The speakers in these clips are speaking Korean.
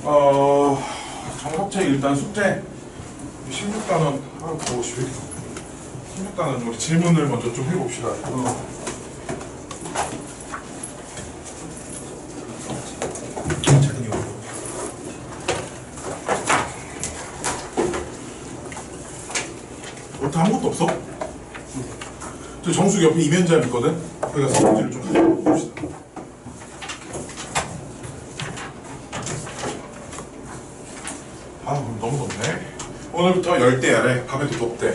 정석책 일단 숙제 16단원 하루 보고 싶어요. 16단원 우리 질문을 먼저 좀 해봅시다. 다 아무것도 없어? 저 정숙이 옆에 이면장 있거든? 거기가 성질을 좀 가져봅시다. 아, 너무 덥네. 오늘부터 열대야래. 밤에도 덥대.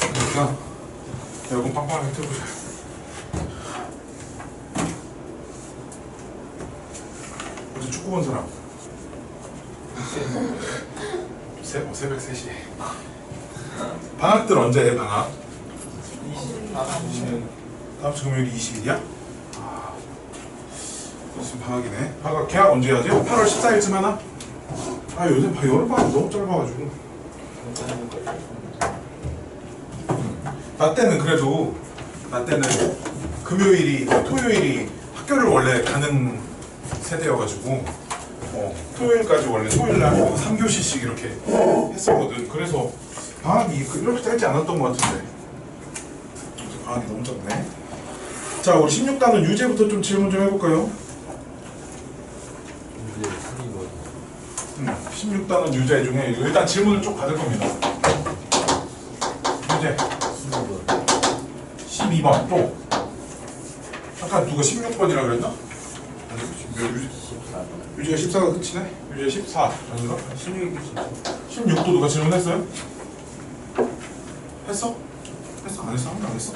그러니까 에어컨 빵빵하게 틀어보자. 어제 축구 본 사람? 새벽 3시. 방학들 언제 해, 방학? 20일. 다음 주 금요일이 20일이야? 지금 방학이네. 방학 개학 언제 하지? 8월 14일쯤 하나? 요즘 여름방학이 너무 짧아가지고. 나 때는 그래도, 금요일이, 토요일이 학교를 원래 가는 세대여가지고, 토요일까지 원래 토요일날 3교시씩 이렇게 했었거든. 그래서 방학이 이렇게 짧지 않았던 것 같은데. 방학이 너무 짧네. 자, 우리 16단원 유제부터 좀 질문 좀 해볼까요? 16단원 유제 중에 일단 질문을 쭉 받을 겁니다. 유제 12번 또 아까 누가 16번이라 그랬나? 유제가 14가 끝이네? 유제 14 아닌가? 16도 누가 질문했어요? 했어? 했어? 안 했어? 안 했어?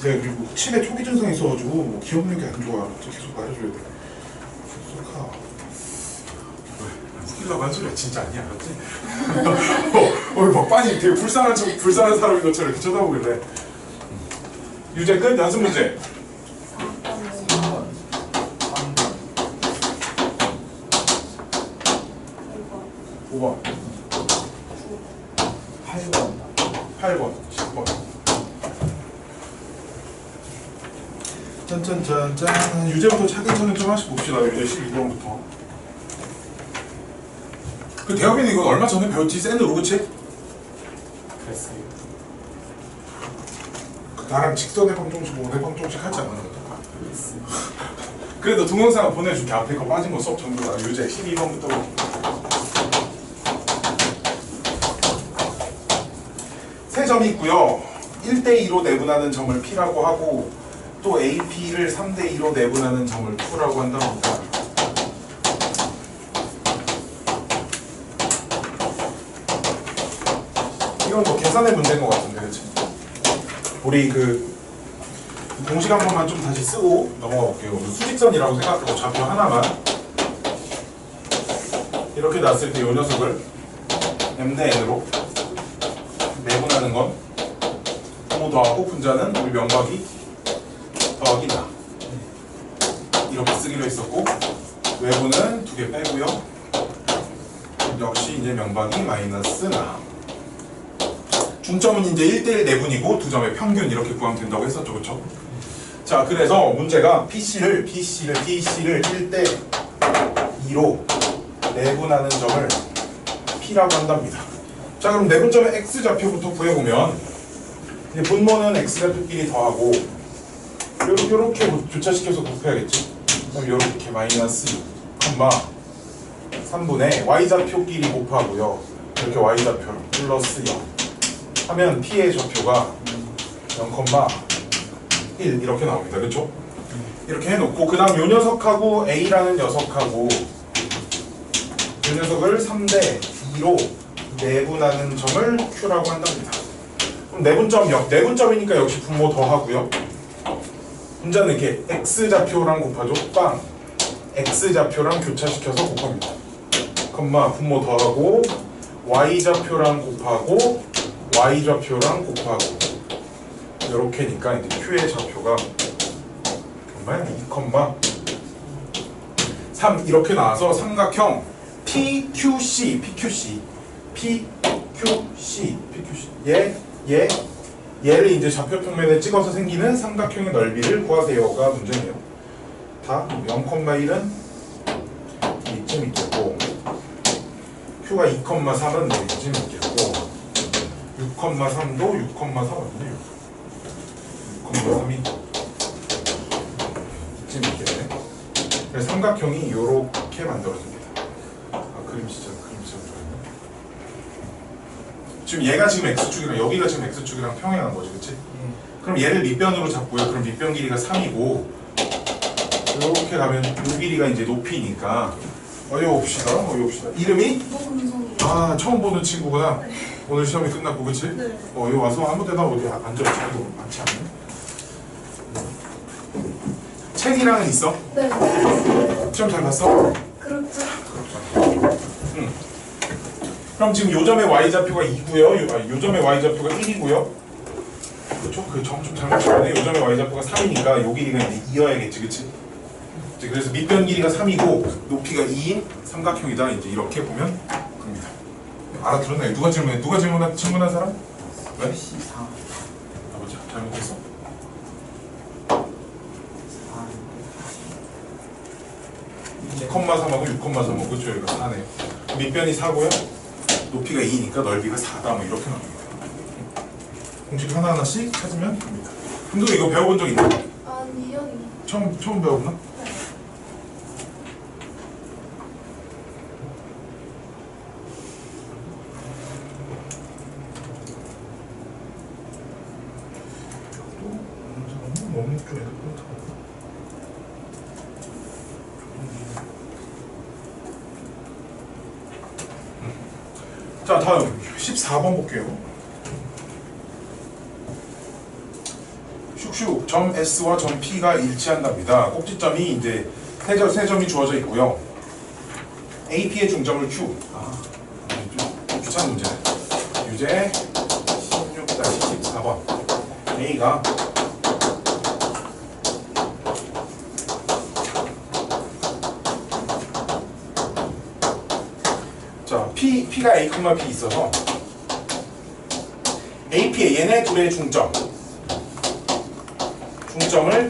내가 그리고 치매 초기 증상이 있어가지고 뭐 기억력이 안 좋아. 계속 말해줘야 돼. 계속 웃기려고 한 소리야. 진짜 아니야, 알았지? 막 빤히 되게 불쌍한 사람인 것처럼 이렇게 쳐다보길래. 유제 끝? 연습 문제. 5번 8번 10번 짠짠짠짠. 유제부터 차근차근 좀 하나씩 봅시다. 유제 12번부터. 그 대학에는 이거 얼마 전에 배웠지? 샌으로, 그치? 그랬어요. 나랑 직선 해방정식 보고 해방정식 하지 않았나? 그래도 동영상 보내줄게. 앞에 거 빠진 거 수업 전부 다. 유제 12번부터. 세 점이 있고요. 1대2로 내분하는 점을 P라고 하고 또 AP를 3대2로 내분하는 점을 Q라고 한답니다. 이건 뭐 계산의 문제인 것 같은데, 그치? 우리 공식 한 번만 좀 다시 쓰고 넘어가 볼게요. 수직선이라고 생각하고 좌표 하나만 이렇게 놨을 때 이 녀석을 M 대 N으로 내분하는 건 부모 더하고 분자는 우리 명박이 더하기 나 이렇게 쓰기로 했었고 외부는 2개 빼고요. 역시 이제 명박이 마이너스 나. 중점은 이제 1대1 내분이고 두 점의 평균 이렇게 구하면 된다고 했었죠, 그렇죠? 자, 그래서 문제가 PC를 1대2로 내분하는 점을 P라고 한답니다. 자, 그럼 내분점의 X좌표부터 구해보면 이제 분모는 X좌표끼리 더하고 이렇게 교차시켜서 곱해야겠지? 그럼 이렇게 마이너스 6, 3분의 Y좌표끼리 곱하고요. 이렇게 Y좌표를 플러스 0 하면 P의 좌표가 0,1 이렇게 나옵니다. 그렇죠? 이렇게 해놓고 그 다음 요 녀석하고 A라는 녀석하고 이 녀석을 3대2로 내분하는 점을 Q라고 한답니다. 그럼 내분점이니까 역시 분모 더하고요. 분자는 이렇게 X좌표랑 곱하죠. 빵! X좌표랑 교차시켜서 곱합니다. 분모 더하고 Y좌표랑 곱하고 Y좌표랑 곱하고 이렇게니까 이제 Q의 좌표가 2,3 이렇게 나와서 삼각형 PQC 얘를 이제 좌표 평면에 찍어서 생기는 삼각형의 넓이를 구하세요가 문제네요. 다 0,1은 Q가 2,3은 뭐 이쯤 있겠고 6,3도 6,3 어디냐 6,3이 이쯤 있겠네. 그래서 삼각형이 이렇게 만들어집니다. 아 그림 진짜 좋아요. 지금 얘가 지금 X축이랑 여기가 지금 X축이랑 평행한 거지 그치? 그럼 얘를 밑변으로 잡고요. 그럼 밑변 길이가 3이고 이렇게 가면 이 길이가 이제 높이니까 봅시다. 이름이? 아 처음 보는 친구구나. 네. 오늘 시험이 끝났고 그치? 네. 여기 와서 아무 데나 어디 앉아 자리도 많지 않네. 책이랑은 있어? 네. 시험 잘 봤어? 그렇죠. 응. 그럼 지금 요점의 y좌표가 2고요. 요점의 y좌표가 1이고요. 그렇죠? 그 점 좀 잘못 봤네. 요점의 y좌표가 3이니까 요 길이가 이제 2여야겠지, 그치? 이제 그래서 밑변 길이가 3이고 높이가 2인 삼각형이다. 이제 이렇게 보면 됩니다. 알아들었나요? 누가 질문한 사람? 왜? 아버지 잘못했어? 컴마 3하고 6,3하고 그렇죠? 여기가 4네요. 밑변이 4고요. 높이가 2니까 넓이가 4다. 뭐 이렇게 나옵니다. 공식 하나하나씩 찾으면 됩니다. 근데 이거 배워본 적 있나? 아니요. 처음 배워보나? 네. 너무 좀 애들 그렇다. 자 다음 14번 볼게요. 슉슉 점 S와 점 P가 일치한답니다. 꼭지점이 이제 세 점이 주어져 있고요. AP의 중점을 Q. 좀 귀찮은 문제네. 유제 16-14번. A가 자 P가 A, B 있어서 AP의 얘네 둘의 중점을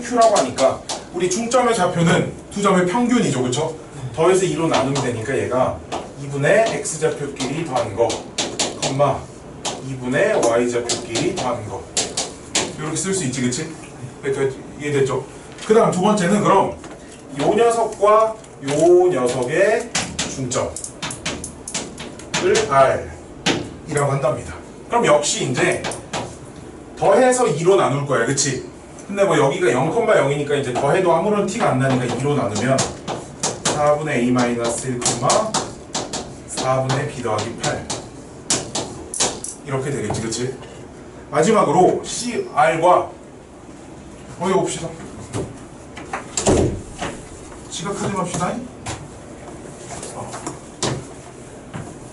Q라고 하니까 우리 중점의 좌표는 두 점의 평균이죠, 그렇죠? 더해서 2로 나누면 되니까 얘가 2분의 X좌표끼리 더한 거, 2분의 Y좌표끼리 더한 거 이렇게 쓸 수 있지, 그치? 이해됐죠? 그 다음 두 번째는 그럼 요 녀석과 요 녀석의 중점을 R이라고 한답니다. 그럼 역시 이제 더해서 2로 나눌 거야, 그치? 근데 뭐 여기가 0,0이니까 이제 더해도 아무런 티가 안 나니까 2로 나누면 4분의 A-1, 4분의 B 더하기 8 이렇게 되겠지, 그치? 마지막으로 CR과 봅시다. 지각하지 맙시다.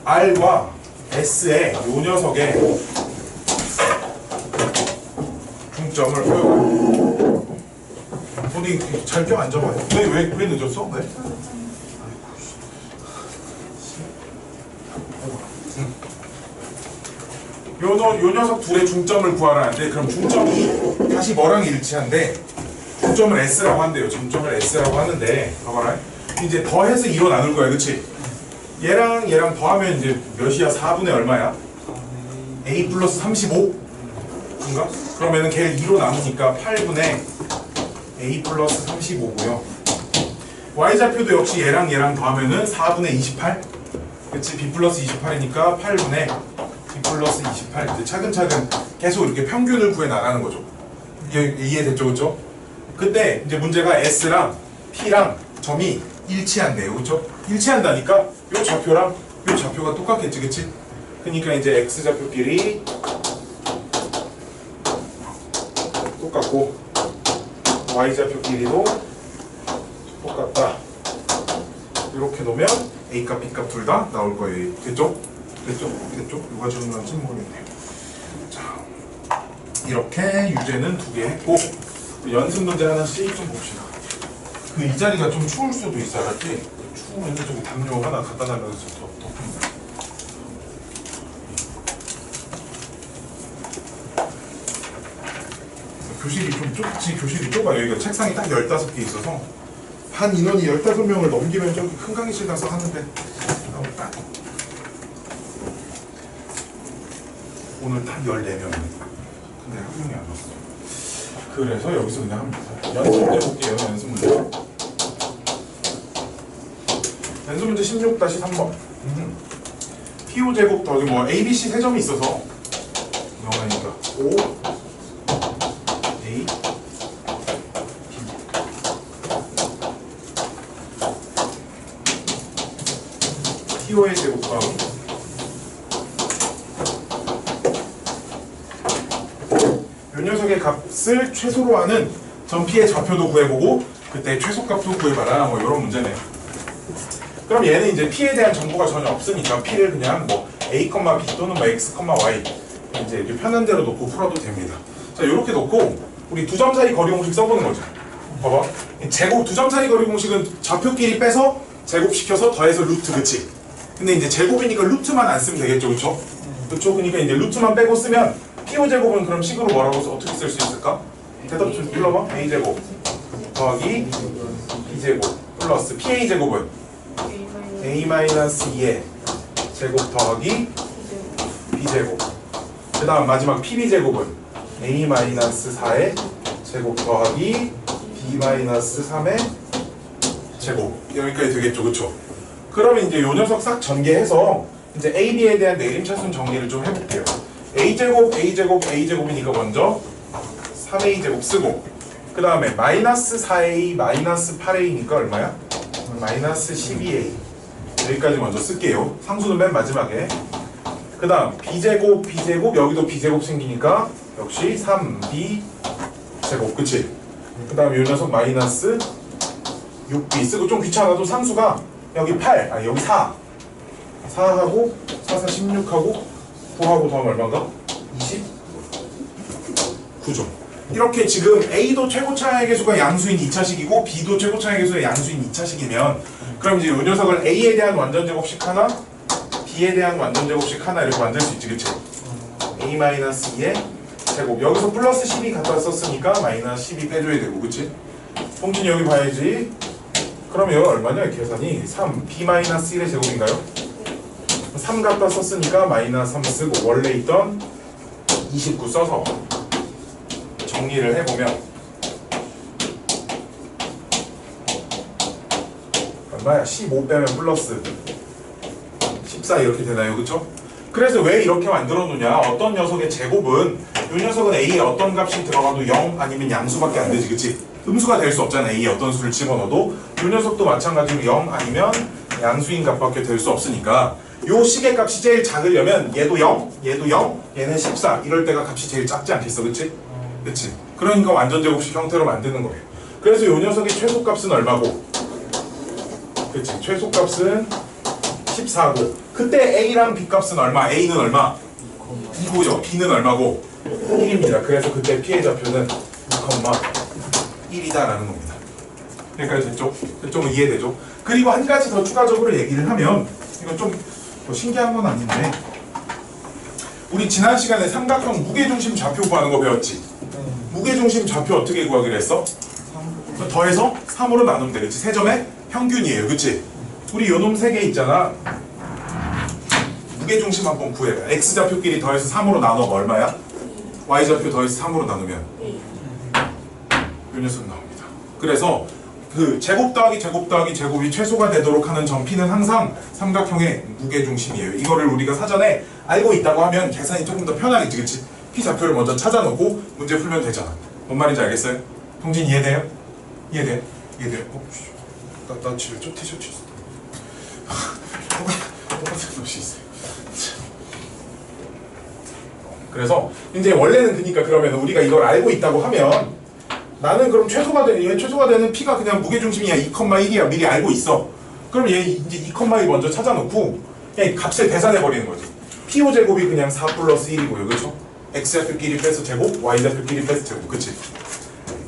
R과 S의 요 녀석의 중점을 어디 잘 껴 앉아봐요. 왜 늦었어? 왜? 요 녀석 둘의 중점을 구하라는데 그럼 중점이 다시 뭐랑 일치한데 중점을 S라고 한대요. 중점을 S라고 하는데 봐봐라. 이제 더해서 2로 나눌 거야, 그치? 얘랑 더하면 이제 몇이야? 4분의 얼마야? A 플러스 35? 인가? 그러면은 걔를 2로 나누니까 8분의 A 플러스 35고요. Y좌표도 역시 얘랑 더하면은 4분의 28? 그치? B 플러스 28이니까 8분의 B 플러스 28. 이제 차근차근 계속 이렇게 평균을 구해 나가는 거죠. 이해됐죠? 그쵸? 그때 이제 문제가 S랑 P랑 점이 일치한대요. 그쵸? 일치한다니까 요 좌표랑 요 좌표가 똑같겠지, 그치? 그러니까 이제 X좌표끼리 똑같고 Y좌표끼리도 똑같다. 이렇게 놓으면 A값, B값 둘 다 나올 거예요. 됐죠? 누가 질문할지 모르겠네요. 자, 이렇게 유제는 2개 했고 연습 문제 하나씩 좀 봅시다. 그 이 자리가 좀 추울 수도 있어, 알았지? 추우면 저기 담요 하나 갖다 달라고 해서 덮습니다. 교실이 좀 좁지, 교실이 좁아. 여기가 책상이 딱 15개 있어서 한 인원이 15명을 넘기면 저기 큰 강의실 가서 하는데 딱 오늘 딱 14명입니다. 근데 학용이 안 왔어. 그래서 여기서 그냥 합니다. 연습 문제 볼게요. 연습 문제. 연습 문제 16-3번. PO 제곱 더하기 뭐 ABC 세 점이 있어서 영어니까 5 A PO의 제곱 더하기 이 녀석의 값을 최소로 하는 전 P의 좌표도 구해보고 그때 최소값도 구해봐라 뭐 이런 문제네요. 그럼 얘는 이제 P에 대한 정보가 전혀 없으니까 P를 그냥 뭐 A, B 또는 뭐 X, Y 이제 이렇게 편한 대로 놓고 풀어도 됩니다. 자, 이렇게 놓고 우리 두 점 사이 거리 공식 써보는 거죠. 봐봐. 제곱 두 점 사이 거리 공식은 좌표끼리 빼서 제곱시켜서 더해서 루트, 그치? 근데 이제 제곱이니까 루트만 안 쓰면 되겠죠, 그쵸? 그쵸? 그러니까 이제 루트만 빼고 쓰면 PO 제곱은 그럼 식으로 뭐라고 해서 어떻게 쓸 수 있을까? 대답 좀 눌러봐. A 제곱 더하기 B 제곱 플러스 PA 제곱은 A-2의 제곱 더하기 B제곱 그 다음 마지막 PB제곱은 A-4의 제곱 더하기 B-3의 제곱 여기까지 되겠죠, 그쵸? 그러면 이제 요 녀석 싹 전개해서 이제 A, B에 대한 내림차순 정리를 좀 해볼게요. A제곱, A제곱, A제곱이니까 먼저 3A제곱 쓰고 그 다음에 마이너스 4A, 마이너스 8A니까 얼마야? 마이너스 12A 여기까지 먼저 쓸게요. 상수는 맨 마지막에. 그 다음 B제곱, B제곱 여기도 B제곱 생기니까 역시 3B제곱 그치? 그 다음 이 녀석 마이너스 6B 쓰고 좀 귀찮아도 상수가 여기 8, 여기 4 4하고 4, 4, 16하고 9하고 더하면 얼마인가? 29죠. 이렇게 지금 A도 최고차의 개수가 양수인 2차식이고 B도 최고차의 개수가 양수인 2차식이면 그럼 이제 이 녀석을 A에 대한 완전제곱식 하나 B에 대한 완전제곱식 하나 이렇게 만들 수 있지, 그치? A-2의 제곱 여기서 플러스 12 갖다 썼으니까 마이너스 12 빼줘야 되고, 그치? 홍진이 여기 봐야지. 그러면 얼마냐 계산이 3 B-1의 제곱인가요? 3 갖다 썼으니까 마이너스 3 쓰고 원래 있던 29 써서 정리를 해보면 얼마야? 15 빼면 플러스 14 이렇게 되나요? 그쵸? 그래서 왜 이렇게 만들어 놓냐? 어떤 녀석의 제곱은 이 녀석은 A에 어떤 값이 들어가도 0 아니면 양수밖에 안 되지, 그치? 음수가 될 수 없잖아. A에 어떤 수를 집어넣어도 이 녀석도 마찬가지로 0 아니면 양수인 값밖에 될 수 없으니까 요 식의 값이 제일 작으려면 얘도 0, 얘도 0, 얘는 14 이럴 때가 값이 제일 작지 않겠어, 그치? 그치? 그러니까 완전제곱식 형태로 만드는 거예요. 그래서 요 녀석의 최소값은 얼마고? 그치? 최소값은 14고 그때 A랑 B 값은 얼마? A는 얼마? 2고죠. B는 얼마고? 1입니다. 그래서 그때 P의 좌표는 2,1이다라는 겁니다. 여기까지 됐죠? 좀 이해되죠? 그리고 한 가지 더 추가적으로 얘기를 하면 이건 좀 더 신기한 건 아닌데 우리 지난 시간에 삼각형 무게중심 좌표 구하는 거 배웠지? 무게중심 좌표 어떻게 구하기로 했어? 더해서 3으로 나누면 되겠지? 세 점의 평균이에요. 그치? 우리 요놈 3개 있잖아. 무게중심 한번 구해봐. X좌표끼리 더해서 3으로 나누면 얼마야? Y좌표 더해서 3으로 나누면 요 녀석 나옵니다. 그래서 그 제곱 더하기 제곱 더하기 제곱이 최소가 되도록 하는 점 P는 항상 삼각형의 무게중심이에요. 이거를 우리가 사전에 알고 있다고 하면 계산이 조금 더 편하겠지, 그치? P 좌표를 먼저 찾아놓고 문제 풀면 되잖아. 뭔 말인지 알겠어요? 동진 이해돼요? 이해돼? 이해돼요? 나 집에 저 티셔츠 있어. 똑같은 옷이 있어요. 그래서 이제 원래는 그러니까 그러면 우리가 이걸 알고 있다고 하면 나는 그럼 최소가 되는 P가 그냥 무게중심이야 2,1이야 미리 알고 있어. 그럼 얘 이제 2,1 먼저 찾아놓고 그냥 값을 계산해 버리는 거지. PO 제곱이 그냥 4 플러스 1이고요, 그렇죠? X좌표끼리 빼서 제곱, Y좌표끼리 빼서 제곱, 그치?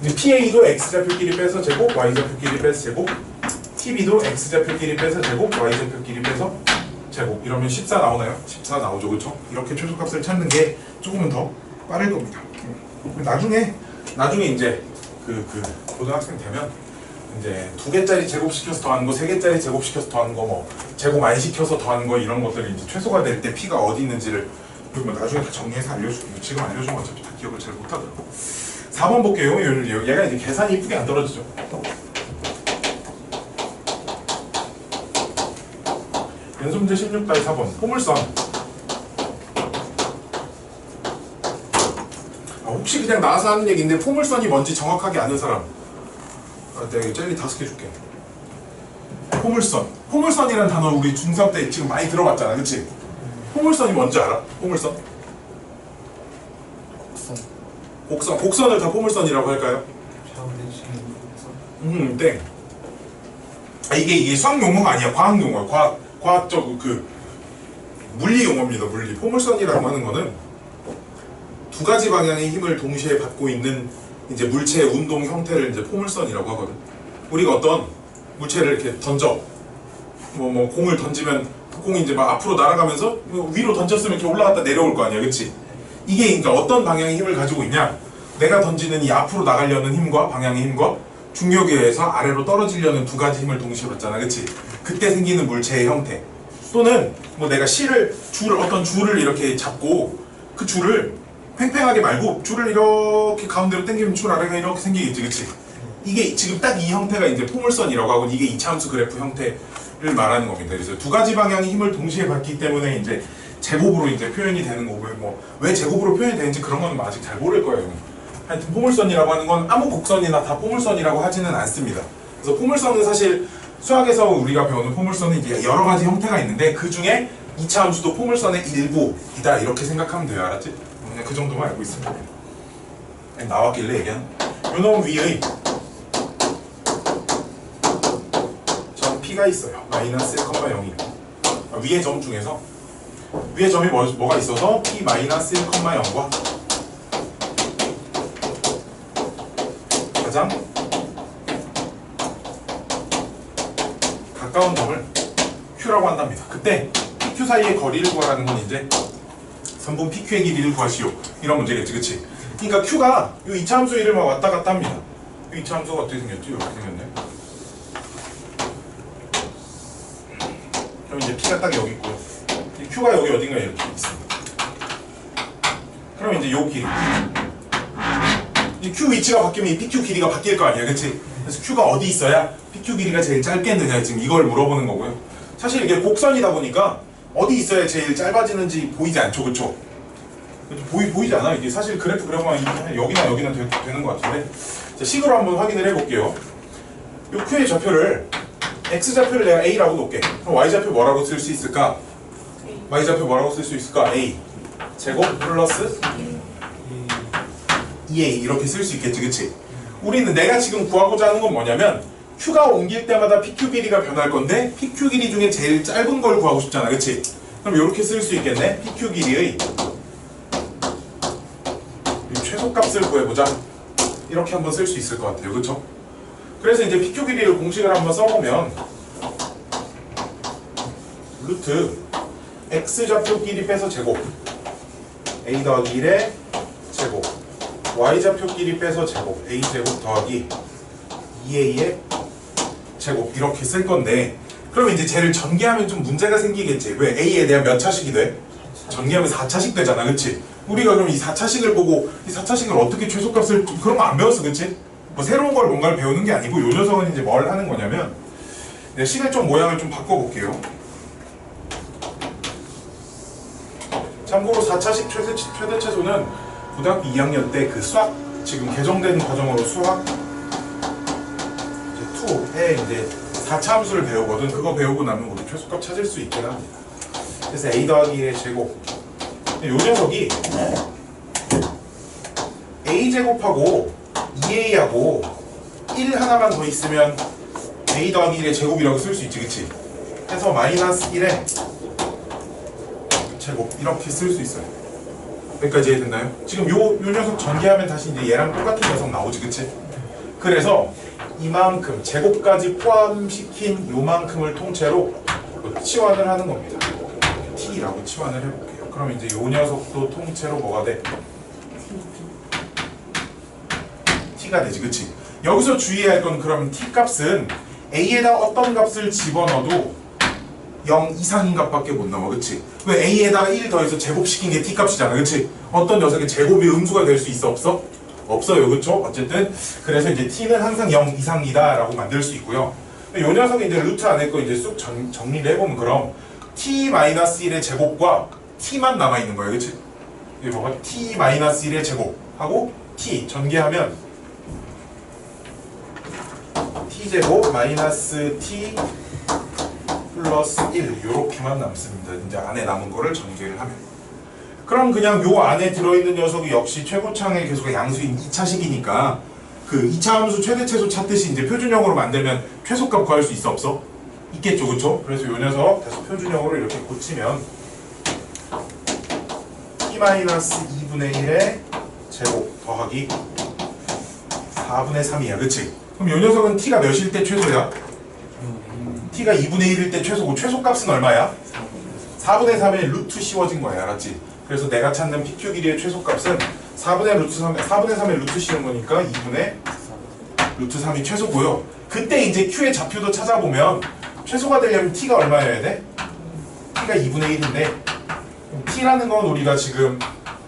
이제 PA도 X좌표끼리 빼서 제곱, Y좌표끼리 빼서 제곱, TB도 X좌표끼리 빼서 제곱, Y좌표끼리 빼서 제곱. 이러면 14 나오나요? 14 나오죠, 그렇죠? 이렇게 최소값을 찾는 게 조금은 더 빠를 겁니다. 나중에 이제 고등학생 되면 이제 2개짜리 제곱시켜서 더하는 거, 3개짜리 제곱시켜서 더하는 거, 뭐 제곱 안 시켜서 더하는 거 이런 것들이 이제 최소가 될 때 P가 어디 있는지를 그리고 뭐 나중에 다 정리해서 알려줄게요. 지금 알려주면 어차피 다 기억을 잘 못하더라고. 4번 볼게요. 얘가 이제 계산이 이쁘게 안 떨어지죠. 연습문제 16-4번 포물선. 혹시 그냥 나와서 하는 얘기인데 포물선이 뭔지 정확하게 아는 사람. 내가 젤리 5개 줄게. 포물선. 포물선이라는 단어 우리 중3 때 지금 많이 들어봤잖아, 그치? 포물선이 뭔지 알아? 포물선? 곡선. 곡선을 다 포물선이라고 할까요? 땡. 이게 수학 용어가 아니야. 과학 용어야. 과학적 물리 용어입니다. 물리. 포물선이라고 하는 거는 두 가지 방향의 힘을 동시에 받고 있는 이제 물체의 운동 형태를 이제 포물선이라고 하거든. 우리가 어떤 물체를 이렇게 던져. 뭐 공을 던지면 그 공이 이제 막 앞으로 날아가면서 위로 던졌으면 이렇게 올라갔다 내려올 거 아니야, 그치? 이게 그러니까 어떤 방향의 힘을 가지고 있냐? 내가 던지는 이 앞으로 나가려는 힘과 방향의 힘과 중력에 의해서 아래로 떨어지려는 두 가지 힘을 동시에 받잖아, 그치? 그때 생기는 물체의 형태. 또는 뭐 내가 어떤 줄을 이렇게 잡고 그 줄을 팽팽하게 말고 줄을 이렇게 가운데로 당기면 줄 아래가 이렇게 생기겠지, 그치? 이게 지금 딱 이 형태가 이제 포물선이라고 하고 이게 이차함수 그래프 형태를 말하는 겁니다. 그래서 두 가지 방향의 힘을 동시에 받기 때문에 이제 제곱으로 이제 표현이 되는 거고요. 뭐 왜 제곱으로 표현이 되는지 그런 거는 아직 잘 모를 거예요. 하여튼 포물선이라고 하는 건 아무 곡선이나 다 포물선이라고 하지는 않습니다. 그래서 포물선은 사실 수학에서 우리가 배우는 포물선은 이제 여러 가지 형태가 있는데 그 중에 이차함수도 포물선의 일부이다 이렇게 생각하면 돼요. 알았지? 그냥 그 정도만 알고 있으면 돼요. 나왔길래 얘기한 요놈 위의 점 P가 있어요. 마이너스 1,0이 위의 점 중에서 위의 점이 뭐가 있어서 P 마이너스 1,0과 가장 가까운 점을 Q라고 한답니다. 그때 PQ 사이의 거리를 구하라는 건 이제 선분 PQ의 길이를 구하시오. 이런 문제겠지, 그치? 그러니까 Q가 이 이차함수 이름을 왔다 갔다 합니다. 이 이차함수가 어떻게 생겼지? 이렇게 생겼네. 그럼 이제 P가 딱 여기 있고요. 이 Q가 여기 어딘가에 이렇게 있습니다. 그럼 이제 요 길이. 이 Q 위치가 바뀌면 이 PQ 길이가 바뀔 거 아니야, 그치? 그래서 Q가 어디 있어야 PQ 길이가 제일 짧겠느냐, 지금 이걸 물어보는 거고요. 사실 이게 곡선이다 보니까 어디 있어야 제일 짧아지는지 보이지 않죠, 그쵸? 보이지 않아. 이게 사실 그래프 그려보면 여기나 되는 것 같은데. 자, 식으로 한번 확인을 해볼게요. 이 Q의 좌표를 X좌표를 내가 A라고 놓을게. 그럼 Y좌표 뭐라고 쓸 수 있을까? Y좌표 뭐라고 쓸 수 있을까? A 제곱 플러스 2A 이렇게 쓸 수 있겠지, 그치? 우리는 내가 지금 구하고자 하는 건 뭐냐면 Q가 옮길 때마다 PQ 길이가 변할 건데 PQ 길이 중에 제일 짧은 걸 구하고 싶잖아, 그치? 그럼 이렇게 쓸 수 있겠네. PQ 길이의 최소값을 구해보자. 이렇게 한번 쓸 수 있을 것 같아요, 그쵸? 그래서 이제 PQ 길이를 공식을 한번 써보면 루트 X좌표 길이 빼서 제곱 A 더하기 1의 제곱 Y좌표 길이 빼서 제곱 A 제곱 더하기 2A의 제곱 이렇게 쓸 건데 그러면 이제 쟤를 전개하면 좀 문제가 생기겠지. 왜? A에 대한 몇 차식이 돼? 전개하면 4차식 되잖아, 그치? 우리가 그럼 이 4차식을 보고 이 4차식을 어떻게 최소값을 그런 거 안 배웠어, 그치? 뭐 새로운 걸 뭔가를 배우는 게 아니고 요 녀석은 이제 뭘 하는 거냐면 식을 좀 모양을 좀 바꿔볼게요. 참고로 4차식 최대 최소는 고등학교 2학년 때 그 수학 지금 개정된 과정으로 수학 이제 2에 이제 4차 함수를 배우거든. 그거 배우고 나면 우리 최소값 찾을 수 있긴 합니다. 그래서 A 더하기 1의 제곱 요 녀석이 A제곱하고 2A하고 1 하나만 더 있으면 A 더하기 1의 제곱이라고 쓸 수 있지, 그치? 해서 마이너스 1의 제곱 이렇게 쓸 수 있어요. 여기까지 이해됐나요? 지금 요 녀석 전개하면 다시 이제 얘랑 똑같은 녀석 나오지, 그치? 그래서 이만큼 제곱까지 포함시킨 요만큼을 통째로 치환을 하는 겁니다. T라고 치환을 해볼게요. 그럼 이제 요 녀석도 통째로 뭐가 돼? T가 되지, 그치? 여기서 주의해야 할 건 그럼 T 값은 A에다 어떤 값을 집어넣어도 0 이상인 값밖에 못 나와. 그치? 왜 a에다가 1 더해서 제곱시킨 게 t 값이잖아. 그치? 어떤 녀석의 제곱이 음수가 될 수 있어? 없어? 없어요. 그쵸? 어쨌든 그래서 이제 t는 항상 0 이상이다 라고 만들 수 있고요. 이 녀석이 이제 루트 안에 거 이제 쑥 정리를 해보면 그럼 t-1의 제곱과 t만 남아있는 거예요. 그치? 이게 뭐가 t-1의 제곱하고 t 전개하면 t제곱 마이너스 t 플러스 1 요렇게만 남습니다. 이제 안에 남은 거를 전개를 하면 그럼 그냥 요 안에 들어있는 녀석이 역시 최고창의 계수가 양수인 2차식이니까 그 2차 함수 최대 최소 찾듯이 이제 표준형으로 만들면 최소값 구할 수 있어 없어? 있겠죠. 그쵸? 그래서 요 녀석 다시 표준형으로 이렇게 고치면 t-2분의 1의 제곱 더하기 4분의 3이야. 그치? 그럼 요 녀석은 t가 몇일 때 최소야? t가 2분의 1일 때 최소고 최소값은 얼마야? 4분의 3의 루트 씌워진 거야. 알았지? 그래서 내가 찾는 PQ 길이의 최소값은 4분의 3의 루트 씌운 거니까 2분의 루트 3이 최소고요. 그때 이제 Q의 좌표도 찾아보면 최소가 되려면 T가 얼마여야 돼? T가 2분의 1인데 T라는 건 우리가 지금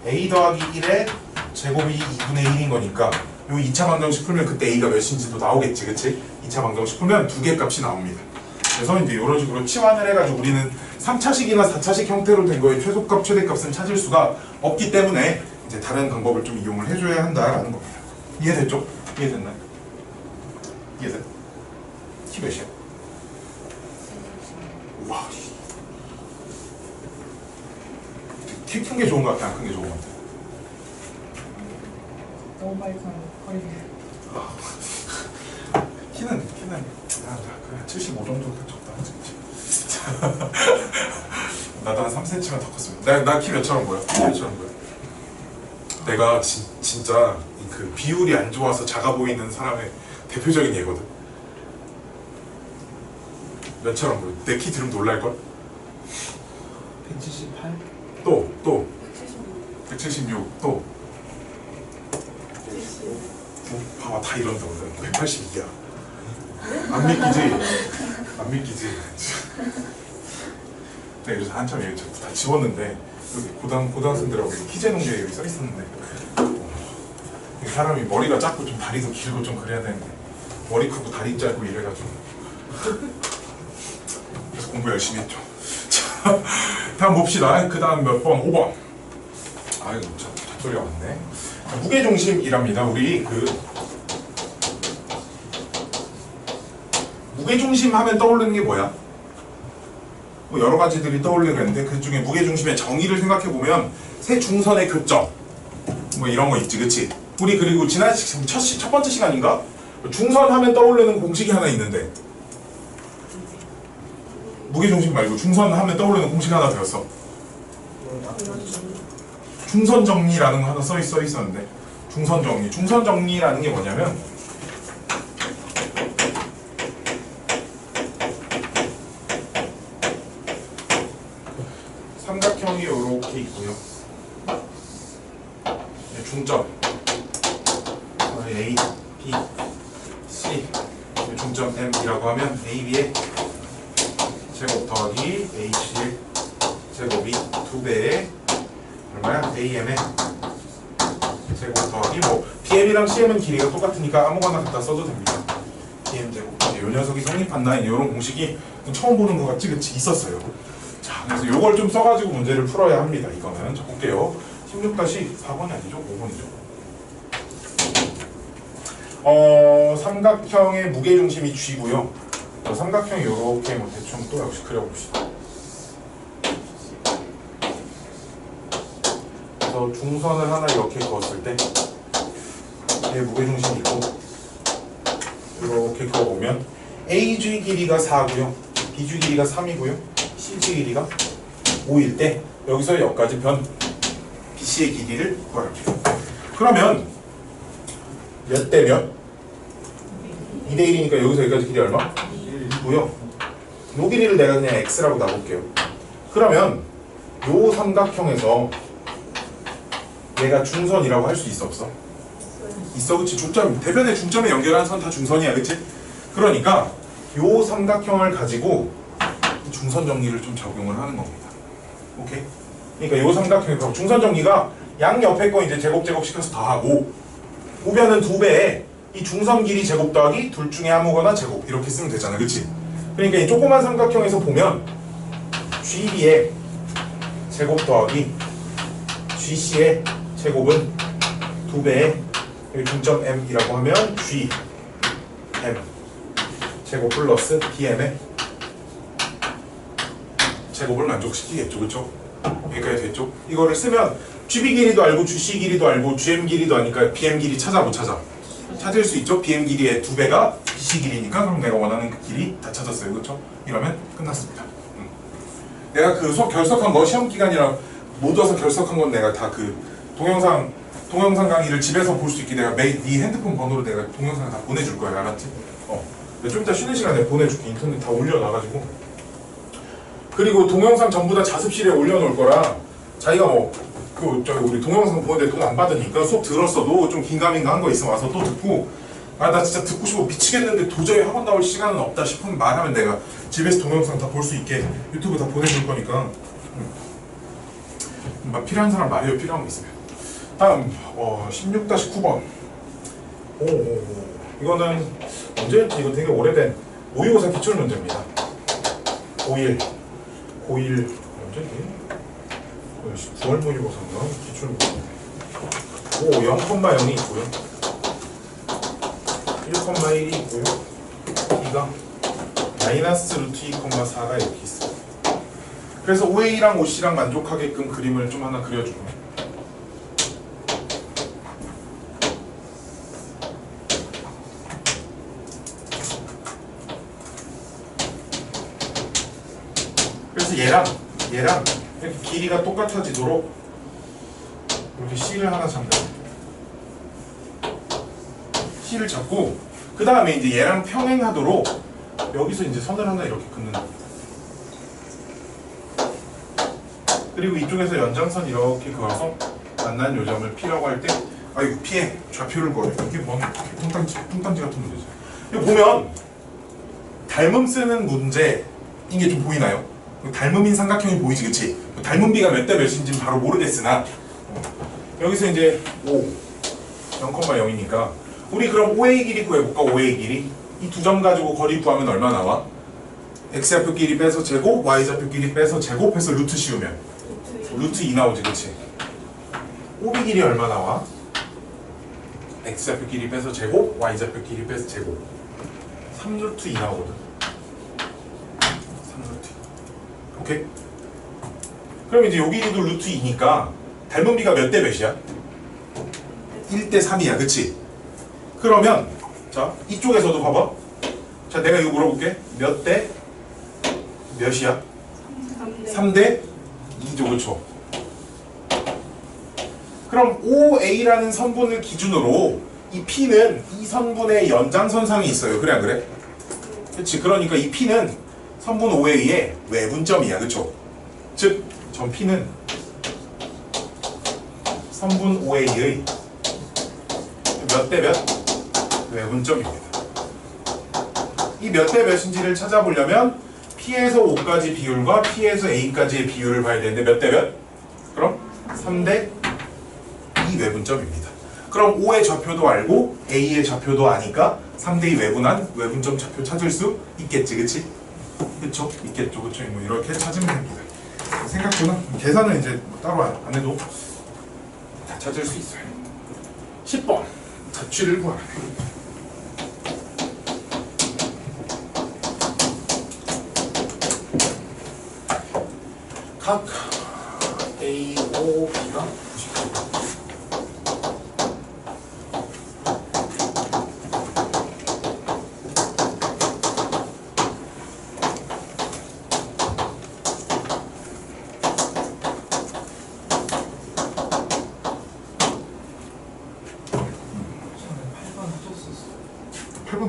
A 더하기 1의 제곱이 2분의 1인 거니까 요 2차 방정식 풀면 그때 A가 몇인지도 나오겠지. 그치? 2차 방정식 풀면 두 개 값이 나옵니다. 그래서 이제 이런 식으로 치환을 해가지고 우리는 3차식이나 4차식 형태로 된 거의 최소값, 최대값은 찾을 수가 없기 때문에 이제 다른 방법을 좀 이용을 해줘야 한다라는 겁니다. 이해됐죠? 이해됐나요? 이해됐? 키 몇이야? 와, 키 큰 게 좋은 것 같아? 안 큰 게 좋은 것 같아? 너무 빨리 가는 거리. 키는 그래 75 정도 적당하지. 나도 한 3cm만 더 컸으면. 나 키 몇처럼 보여? 키 몇처럼 보여? 내가 진짜 그 비율이 안 좋아서 작아 보이는 사람의 대표적인 예거든. 몇처럼 보여? 내 키 들으면 놀랄걸? 178? 또 176 또 봐봐 다 이런다고. 182야. 안 믿기지? 안 믿기지? 내가 그래서 한참 여기 다 지웠는데 여기 고등학생들하고 키 재는 게 여기 써 있었는데 사람이 머리가 작고 좀 다리도 길고 좀 그래야 되는데 머리 크고 다리 짧고 이래가지고 그래서 공부 열심히 했죠. 자, 다음 봅시다. 그 다음 몇 번? 5번. 아이고 참 소리가 많네. 무게중심이랍니다. 우리 그 무게중심 하면 떠오르는 게 뭐야? 뭐 여러 가지들이 떠오르는데 그 중에 무게중심의 정의를 생각해보면 세 중선의 교점 뭐 이런 거 있지. 그치? 우리 그리고 지난 첫 번째 시간인가? 중선 하면 떠오르는 공식이 하나 있는데 무게중심 말고 중선 하면 떠오르는 공식 하나 배웠어. 중선정리라는 거 하나 써 있었는데 중선정리라는 게 뭐냐면 삼각형이 이렇게 있고요. 중점 A, B, C 중점 M이라고 하면 A, B의 제곱 더하기 H의 제곱이 2배의 얼마야? AM의 제곱 더하기 뭐 BM이랑 CM은 길이가 똑같으니까 아무거나 갖다 써도 됩니다. BM 제곱 이 녀석이 성립한다 이런 공식이 처음 보는 것 같지? 그치? 있었어요. 자, 그래서 요걸 좀 써가지고 문제를 풀어야 합니다. 이거는 자 볼게요. 16-4번이 아니죠? 5번이죠. 삼각형의 무게중심이 G고요. 삼각형이 요렇게 뭐 대충 또 역시 그려봅시다. 그래서 중선을 하나 이렇게 그었을 때 얘 무게중심이 있고 이렇게 그어보면 AG 길이가 4고요. BG 길이가 3이고요. CG 길이가 5일 때 여기서 여기까지 변 BC의 길이를 구합니다. 그러면 몇 대 몇? 2대 1이니까 여기서 여기까지 길이 얼마? 2고요. 요 길이를 내가 그냥 X라고 놔볼게요. 그러면 요 삼각형에서 얘가 중선이라고 할 수 있어 없어? 있어. 그치? 중점, 대변의 중점에 연결한 선 다 중선이야. 그치? 그러니까 요 삼각형을 가지고 이 중선 정리를 좀 적용을 하는 겁니다. 오케이? 그러니까 이 삼각형의 중선 정리가 양 옆에 거 이제 제곱 시켜서 더하고 우변은 2배에 이 중선 길이 제곱 더하기 둘 중에 아무거나 제곱 이렇게 쓰면 되잖아, 그치? 그러니까 이 조그만 삼각형에서 보면 GB의 제곱 더하기 GC의 제곱은 2배에 여기 중점 M이라고 하면 G M 제곱 플러스 DM의 제곱을 만족시키겠죠, 그쵸? 여기까지 됐죠? 이거를 쓰면 GB 길이도 알고 GC 길이도 알고 GM 길이도 아니까 BM 길이 찾아 못 찾아? 찾을 수 있죠? BM 길이의 2배가 GC 길이니까 그럼 내가 원하는 그 길이 다 찾았어요, 그쵸? 이러면 끝났습니다. 내가 그 수업 결석한 거 시험 기간이랑 못 와서 결석한 건 내가 다 그 동영상 강의를 집에서 볼 수 있게 내가 매일 네 핸드폰 번호로 내가 동영상을 다 보내줄 거야, 알았지? 좀 이따 쉬는 시간에 보내줄게. 인터넷 다 올려놔가지고. 그리고 동영상 전부 다 자습실에 올려놓을 거라 자기가 우리 동영상 보는데 돈 안 받으니까 수업 들었어도 좀 긴가민가 한 거 있으면 와서 또 듣고 나 진짜 듣고 싶어 미치겠는데 도저히 학원 나올 시간은 없다 싶으면 말하면 내가 집에서 동영상 다 볼 수 있게 유튜브 다 보내줄 거니까 필요한 사람 말해요. 필요한 거 있으면. 다음 16-9번 이거는 언제였지? 이거 되게 오래된 525사 기출 문제입니다. 고1 언제지? 9월 모의고사인가? 기출 문제 0,0이 있고요 1,1이 있고요 B가 마이너스 루트 2,4가 이렇게 있어요. 그래서 OA랑 OC랑 만족하게끔 그림을 좀 하나 그려주고 그래서 얘랑 이렇게 길이가 똑같아지도록 이렇게 C를 하나 잡는 C를 잡고 그 다음에 이제 얘랑 평행하도록 여기서 이제 선을 하나 이렇게 긋는 겁니다. 그리고 이쪽에서 연장선 이렇게 그어서 만난 요점을 P라고 할 때 이거 P에 좌표를 그어요. 이게 뭔 뚱딴지 같은 문제죠. 이거 보면 닮음 쓰는 문제 이게 좀 보이나요? 닮음인 삼각형이 보이지, 그치? 닮은 비가 몇 대 몇인지는 바로 모르겠으나 여기서 이제 0,0이니까 우리 그럼 OA 길이 구해볼까? OA 길이 이 두 점 가지고 거리 구하면 얼마 나와? X좌표 길이 빼서 제곱, Y좌표 길이 빼서 제곱해서 루트 씌우면 루트 2 나오지, 그치? OB 길이 얼마 나와? X좌표 길이 빼서 제곱, Y좌표 길이 빼서 제곱 3루트 2 나오거든. 3루트 2. 오케이? 그럼 이제 요 길이도 루트 2니까 닮은 비가 몇 대 몇이야? 1대 3이야, 그치? 그러면 자 이쪽에서도 봐봐. 자 내가 이거 물어볼게. 몇 대 몇이야? 3대 2죠, 그쵸? 그럼 OA라는 선분을 기준으로 이 P는 이 선분의 연장선상이 있어요. 그래 안 그래? 그치? 그러니까 이 P는 선분 OA의 외분점이야, 그쵸? 즉 전 P는 선분 OA의 몇 대 몇? 외분점입니다. 이 몇 대 몇인지를 찾아보려면 P에서 O까지 비율과 P에서 A까지의 비율을 봐야 되는데 몇 대 몇? 그럼 3대 2 외분점입니다. 그럼 O의 좌표도 알고 A의 좌표도 아니까 3대 2 외분한 외분점 좌표 찾을 수 있겠지, 그치? 그쵸? 있겠죠, 그쵸? 뭐 이렇게 찾으면 됩니다. 생각보다 계산은 이제 따로 안 해도 다 찾을 수 있어요. 10번 자취를 구하라. 각 A, O, B가 90도.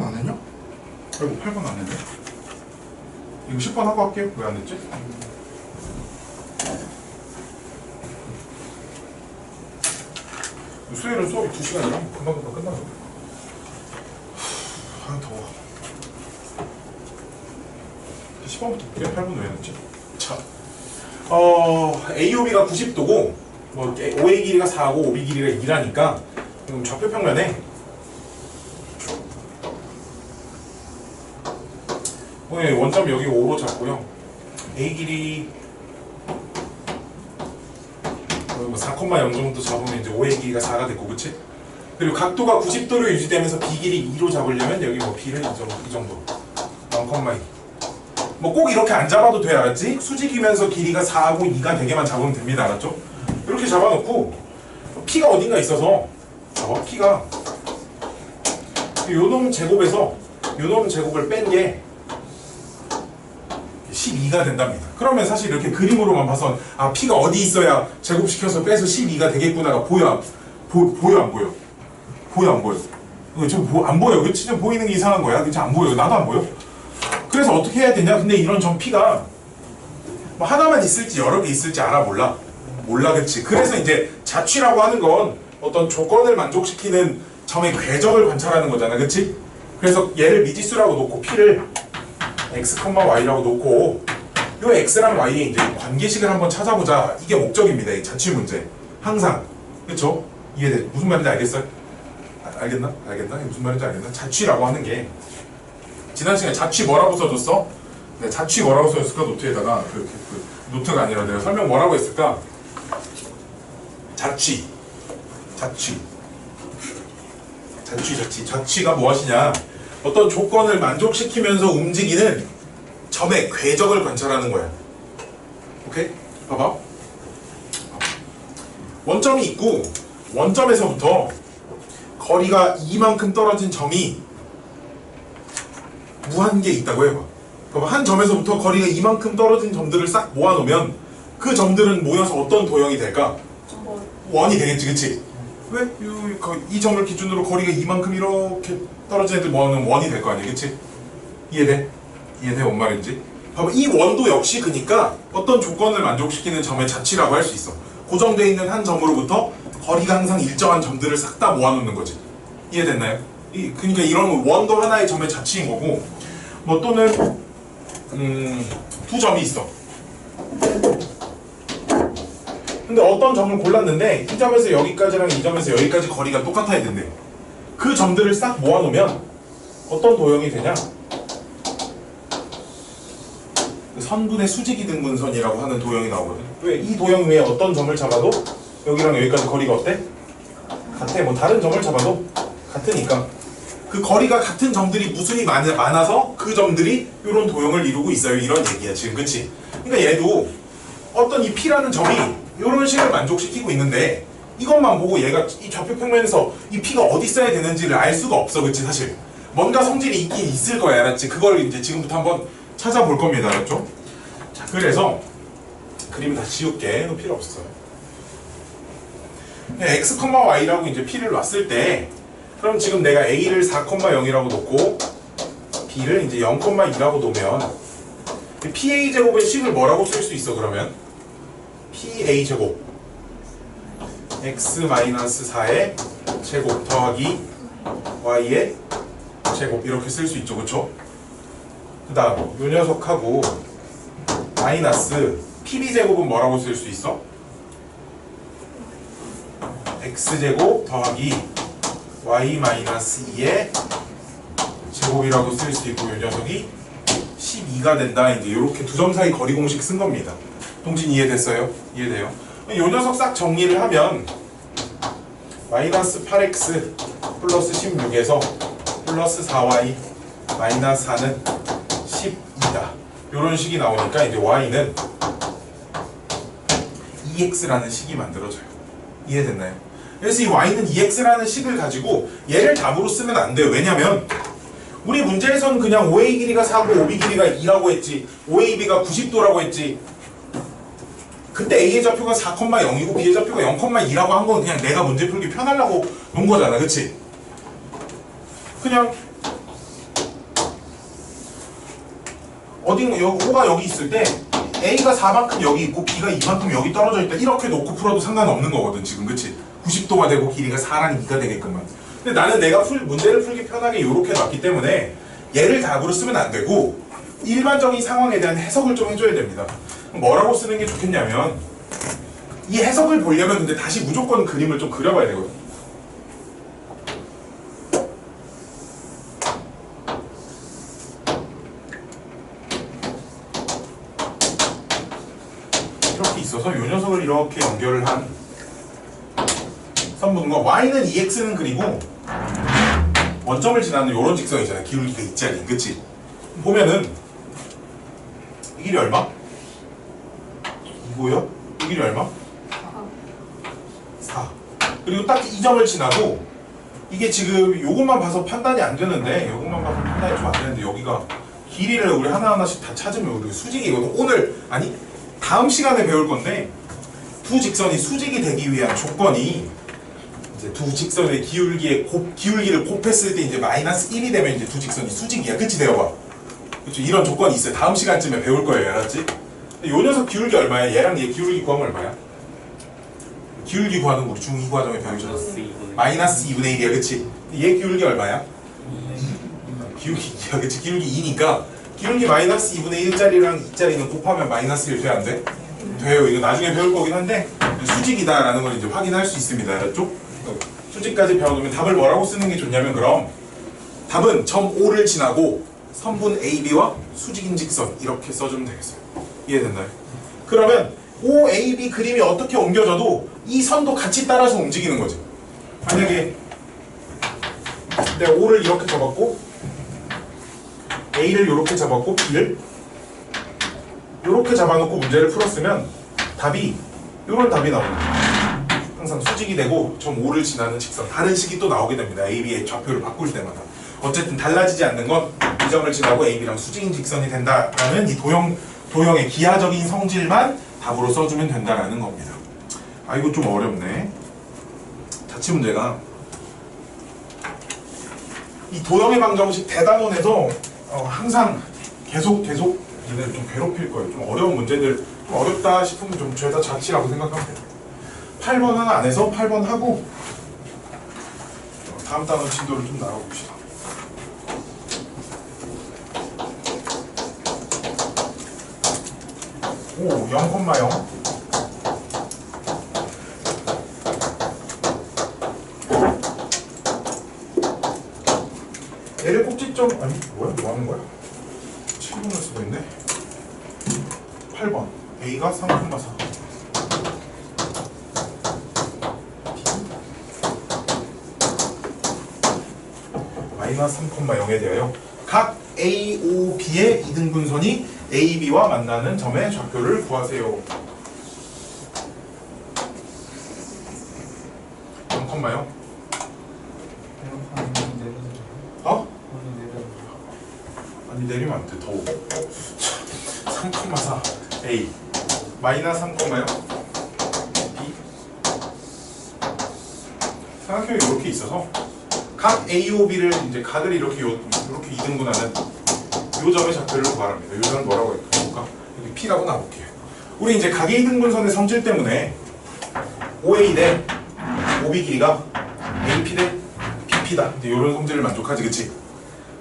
안 했냐? 아이고 8번 안 했네. 이거 10번 하고 할게요. 왜 안 했지? 수요일은 수업이 2시간이라 금방 끝나죠. 더워. 10번부터 볼게요. 8번 왜 했지? 자, AOB가 90도고 뭐 OA 길이가 4고 OB 길이가 2라니까 지금 좌표 평면에 원점 여기 5로 잡고요. A 길이 4,0 정도 잡으면 이제 OA 길이가 4가 됐고, 그치? 그리고 각도가 90도로 유지되면서 B 길이 2로 잡으려면 여기 뭐 B를 이 정도 0,2. 뭐 꼭 이렇게 안 잡아도 돼, 알았지? 수직이면서 길이가 4하고 2가 되게만 잡으면 됩니다, 알았죠? 이렇게 잡아놓고 P가 어딘가 있어서 P가 요놈 제곱에서 요놈 제곱을 뺀 게 12가 된답니다. 그러면 사실 이렇게 그림으로만 봐선 아 P가 어디 있어야 제곱시켜서 빼서 12가 되겠구나가 보여 안 보여? 보여 안 보여? 지금 안 보여. 그치? 좀 보이는 게 이상한 거야. 그치? 안 보여. 나도 안 보여. 그래서 어떻게 해야 되냐? 근데 이런 점 P가 뭐 하나만 있을지 여러 개 있을지 알아 몰라. 몰라, 그치? 그래서 이제 자취라고 하는 건 어떤 조건을 만족시키는 점의 궤적을 관찰하는 거잖아, 그치? 그래서 얘를 미지수라고 놓고 P를 x, y라고 놓고 요 x랑 y의 이제 관계식을 한번 찾아보자. 이게 목적입니다. 이 자취 문제. 항상. 그쵸? 이해돼? 무슨 말인지 알겠어요? 알겠나? 이게 무슨 말인지 알겠나? 자취라고 하는 게 지난 시간에 자취 뭐라고 써줬어? 네, 자취 뭐라고 써줬을까? 노트에다가 노트가 아니라 내가 설명 뭐라고 했을까? 자취가 무엇이냐? 어떤 조건을 만족시키면서 움직이는 점의 궤적을 관찰하는 거야. 오케이? 봐봐. 원점이 있고 원점에서부터 거리가 이만큼 떨어진 점이 무한개 있다고 해봐. 봐봐. 한 점에서부터 거리가 이만큼 떨어진 점들을 싹 모아놓으면 그 점들은 모여서 어떤 도형이 될까? 원이 되겠지, 그치? 왜? 이 점을 기준으로 거리가 이만큼 이렇게 떨어진 애들 모아놓으면 원이 될 거 아니야, 그치? 이해돼? 뭔 말인지? 봐봐, 이 원도 역시 그니까 어떤 조건을 만족시키는 점의 자취라고 할 수 있어. 고정되어 있는 한 점으로부터 거리가 항상 일정한 점들을 싹 다 모아놓는 거지. 이해됐나요? 그러니까 이런 원도 하나의 점의 자취인 거고, 뭐 또는 두 점이 있어. 근데 어떤 점을 골랐는데 이 점에서 여기까지랑 이 점에서 여기까지 거리가 똑같아야 된대. 그 점들을 싹 모아놓으면 어떤 도형이 되냐? 선분의 수직이등분선이라고 하는 도형이 나오거든. 왜? 이 도형 위에 어떤 점을 잡아도 여기랑 여기까지 거리가 어때? 같아. 뭐 다른 점을 잡아도 같으니까 그 거리가 같은 점들이 무수히 많아서 그 점들이 이런 도형을 이루고 있어요. 이런 얘기야 지금, 그치? 그러니까 얘도 어떤 이 P라는 점이 이런 식을 만족시키고 있는데 이것만 보고 얘가 이 좌표 평면에서 이 P가 어디 있어야 되는지를 알 수가 없어, 그치? 사실 뭔가 성질이 있긴 있을 거야, 알았지? 그걸 이제 지금부터 한번 찾아볼 겁니다, 알았죠? 자, 그래서 그림 다 지울게. 이거 필요 없어요. x, y라고 이제 P를 놨을 때 그럼 지금 내가 a를 4,0이라고 놓고 b를 이제 0,2라고 놓으면 PA 제곱의 식을 뭐라고 쓸 수 있어? 그러면 PA 제곱 x-4의 제곱 더하기 y의 제곱 이렇게 쓸 수 있죠, 그쵸? 그 다음 요 녀석하고 마이너스 PB 제곱은 뭐라고 쓸 수 있어? x제곱 더하기 y-2의 제곱이라고 쓸 수 있고 요 녀석이 12가 된다. 이제 이렇게 두 점 사이 거리 공식 쓴 겁니다. 동진 이해됐어요? 이해돼요? 요 녀석 싹 정리를 하면 마이너스 8x 플러스 16에서 플러스 4y 마이너스 4는 12다. 요런 식이 나오니까 이제 y는 2x라는 식이 만들어져요. 이해됐나요? 그래서 이 y는 2x라는 식을 가지고 얘를 답으로 쓰면 안 돼요. 왜냐면 우리 문제에서는 그냥 OA 길이가 4고 OB 길이가 2라고 했지, OAB가 90도라고 했지. 그때 A의 좌표가 4,0이고 B의 좌표가 0,2라고 한 건 그냥 내가 문제 풀기 편하려고 놓은 거잖아, 그치? 그냥 어딘가 O가 여기 있을 때 A가 4만큼 여기 있고 B가 이만큼 여기 떨어져 있다 이렇게 놓고 풀어도 상관없는 거거든 지금, 그치? 90도가 되고 길이가 4랑 2가 되게끔만. 근데 나는 내가 문제를 풀기 편하게 이렇게 놨기 때문에 얘를 답으로 쓰면 안 되고 일반적인 상황에 대한 해석을 좀 해줘야 됩니다. 뭐라고 쓰는 게 좋겠냐면 이 해석을 보려면 근데 다시 무조건 그림을 좀 그려봐야 되거든요. 이렇게 있어서 이 녀석을 이렇게 연결을 한 선분과 y는 2x는 그리고 원점을 지나는 이런 직선이잖아요. 기울기가 있지 않니? 그치? 보면은 이 길이 얼마? 이고요. 이 길이 얼마? 4. 그리고 딱 이 점을 지나고 이게 지금 요것만 봐서 판단이 안 되는데 요것만 봐서 판단이 좀 안 되는데 여기가 길이를 우리 하나하나씩 다 찾으면 우리 수직이거든. 오늘 아니 다음 시간에 배울 건데 두 직선이 수직이 되기 위한 조건이 이제 두 직선의 기울기를 곱했을 때 이제 마이너스 1이 되면 이제 두 직선이 수직이야. 그치 대여봐. 그치 이런 조건이 있어요. 다음 시간쯤에 배울 거예요. 알았지? 요 녀석 기울기 얼마야? 얘랑 얘 기울기 구하면 얼마야? 기울기 구하는 거 우리 중2 과정에 배우잖아. 마이너스 2분의 1이야. 그치? 얘 기울기 얼마야? 기울기야. 그치? 기울기 2니까 기울기 마이너스 2분의 1짜리랑 2짜리는 곱하면 마이너스 1 돼? 안 돼? 돼요. 이거 나중에 배울 거긴 한데 수직이다라는 걸 이제 확인할 수 있습니다. 알았죠? 수직까지 배워놓으면 답을 뭐라고 쓰는 게 좋냐면 그럼 답은 점 O를 지나고 선분 AB와 수직인 직선 이렇게 써주면 되겠어요. 이해됐나요? 그러면 OAB 그림이 어떻게 옮겨져도 이 선도 같이 따라서 움직이는 거지. 만약에 내가 O를 이렇게 잡았고 A를 이렇게 잡았고 B를 이렇게 잡아놓고 문제를 풀었으면 답이 이런 답이 나오는 거예요. 항상 수직이 되고 점 O를 지나는 직선 다른 식이 또 나오게 됩니다. AB의 좌표를 바꿀 때마다. 어쨌든 달라지지 않는 건 이 점을 지나고 AB랑 수직인 직선이 된다라는 이 도형의 기하적인 성질만 답으로 써주면 된다라는 겁니다. 아 이거 좀 어렵네. 자취 문제가 이 도형의 방정식 대단원에서 항상 계속 얘네를 좀 괴롭힐 거예요. 좀 어려운 문제들 좀 어렵다 싶으면 좀 죄다 자취라고 생각하면 돼요. 8번 하나 안 해서 8번 하고 다음 단원 진도를 좀 나가봅시다. 오, 0,0 얘를 꼭지점 아니 뭐야? 뭐 하는 거야? 7번을 쓰고 있네. 8번 A가 3,4 마이너스 3,0에 대하여 각 AOB의 이등분선이 AB와 만나는 점의 좌표를 구하세요. 0,0 어? 아니 내리면 안 돼. 더워. 3,4 A 마이너스 3,0 B 삼각형이 이렇게 있어서 각 AOB를 이제 각을 이렇게 이등분하는 요 점의 좌표를 구하랍니다. 요 점은 뭐라고 할까? 여기 P라고 나올게요. 우리 이제 각의 이등분선의 성질 때문에 OA 대 OB 길이가 AP 대 BP다. 이제 이런 성질을 만족하지, 그치?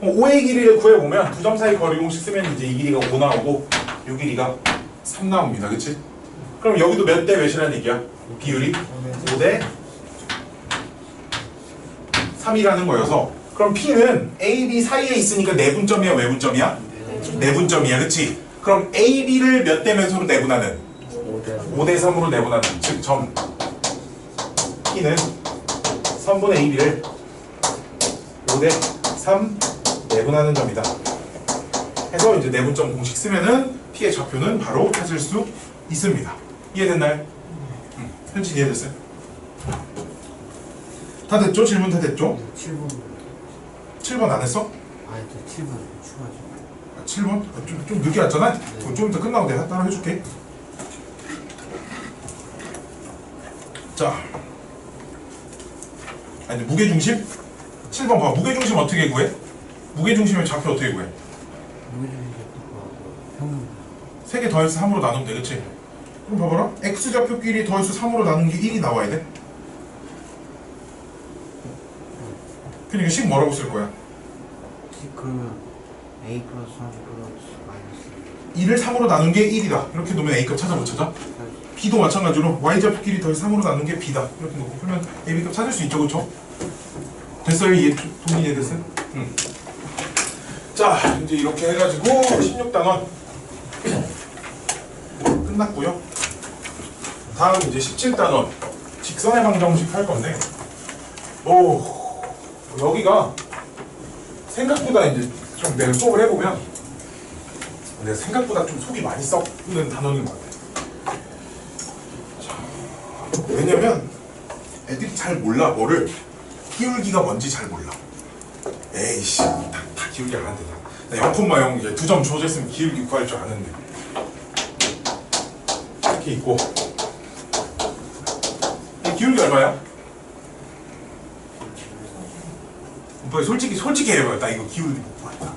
OA 길이를 구해보면 두 점 사이 거리 공식 쓰면 이제 이 길이가 5 나오고 이 길이가 3 나옵니다, 그치? 그럼 여기도 몇 대 몇이라는 얘기야? 비율이 5 대 3이라는 거여서 그럼 P는 A, B 사이에 있으니까 내분점이야, 외분점이야? 내분점이야, 그치? 그럼 A, B를 몇 대 몇으로 내분하는? 5대 3으로 내분하는 즉 점 P는 선분 A, B를 5대 3 내분하는 점이다 해서 이제 내분점 공식 쓰면은 P의 좌표는 바로 찾을 수 있습니다. 이해됐나요? 현진 이해됐어요? 다 됐죠? 질문 다 됐죠? 7번 7번 안 했어? 아니 또 7번 추가죠. 아, 7번? 좀 늦게 왔잖아? 네. 좀 더 끝나고 내가 따로 해줄게. 자, 아니 무게중심? 7번 봐. 무게중심 어떻게 구해? 무게중심의 좌표 어떻게 구해? 무게중심 똑같고 평균 3개 더해서 3으로 나누면 돼, 그치? 그럼 봐봐라. X좌표끼리 더해서 3으로 나눈 게 1이 나와야 돼. 그러니까 식 뭐라고 쓸 거야? 그러면 A 플러스 3 플러스 마이너스 2를 3으로 나눈 게 1이다. 이렇게 놓으면 A값 찾아 못 찾아? B도 마찬가지로 Y좌표끼리 더해서 3으로 나눈 게 B다. 이렇게 놓고 풀면 A, B값 찾을 수 있죠, 그쵸? 됐어요? 동의 이해됐어요? 응. 자, 이제 이렇게 해가지고 16단원 끝났고요. 다음 이제 17단원 직선의 방정식 할 건데, 여기가 생각보다 이제 좀 내가 수업을 해보면 내가 생각보다 좀 속이 많이 썩는 단원인 것 같아. 자, 왜냐면 애들이 잘 몰라. 뭐를 기울기가 뭔지 잘 몰라. 에이씨, 다 기울기 안 한대. 나 0,0 이제 2점 주어져 있으면 기울기 구할 줄 아는데. 이렇게 있고, 이 기울기 얼마야? 오빠 솔직히 해봐요. 나 이거 기울기 못 구한다.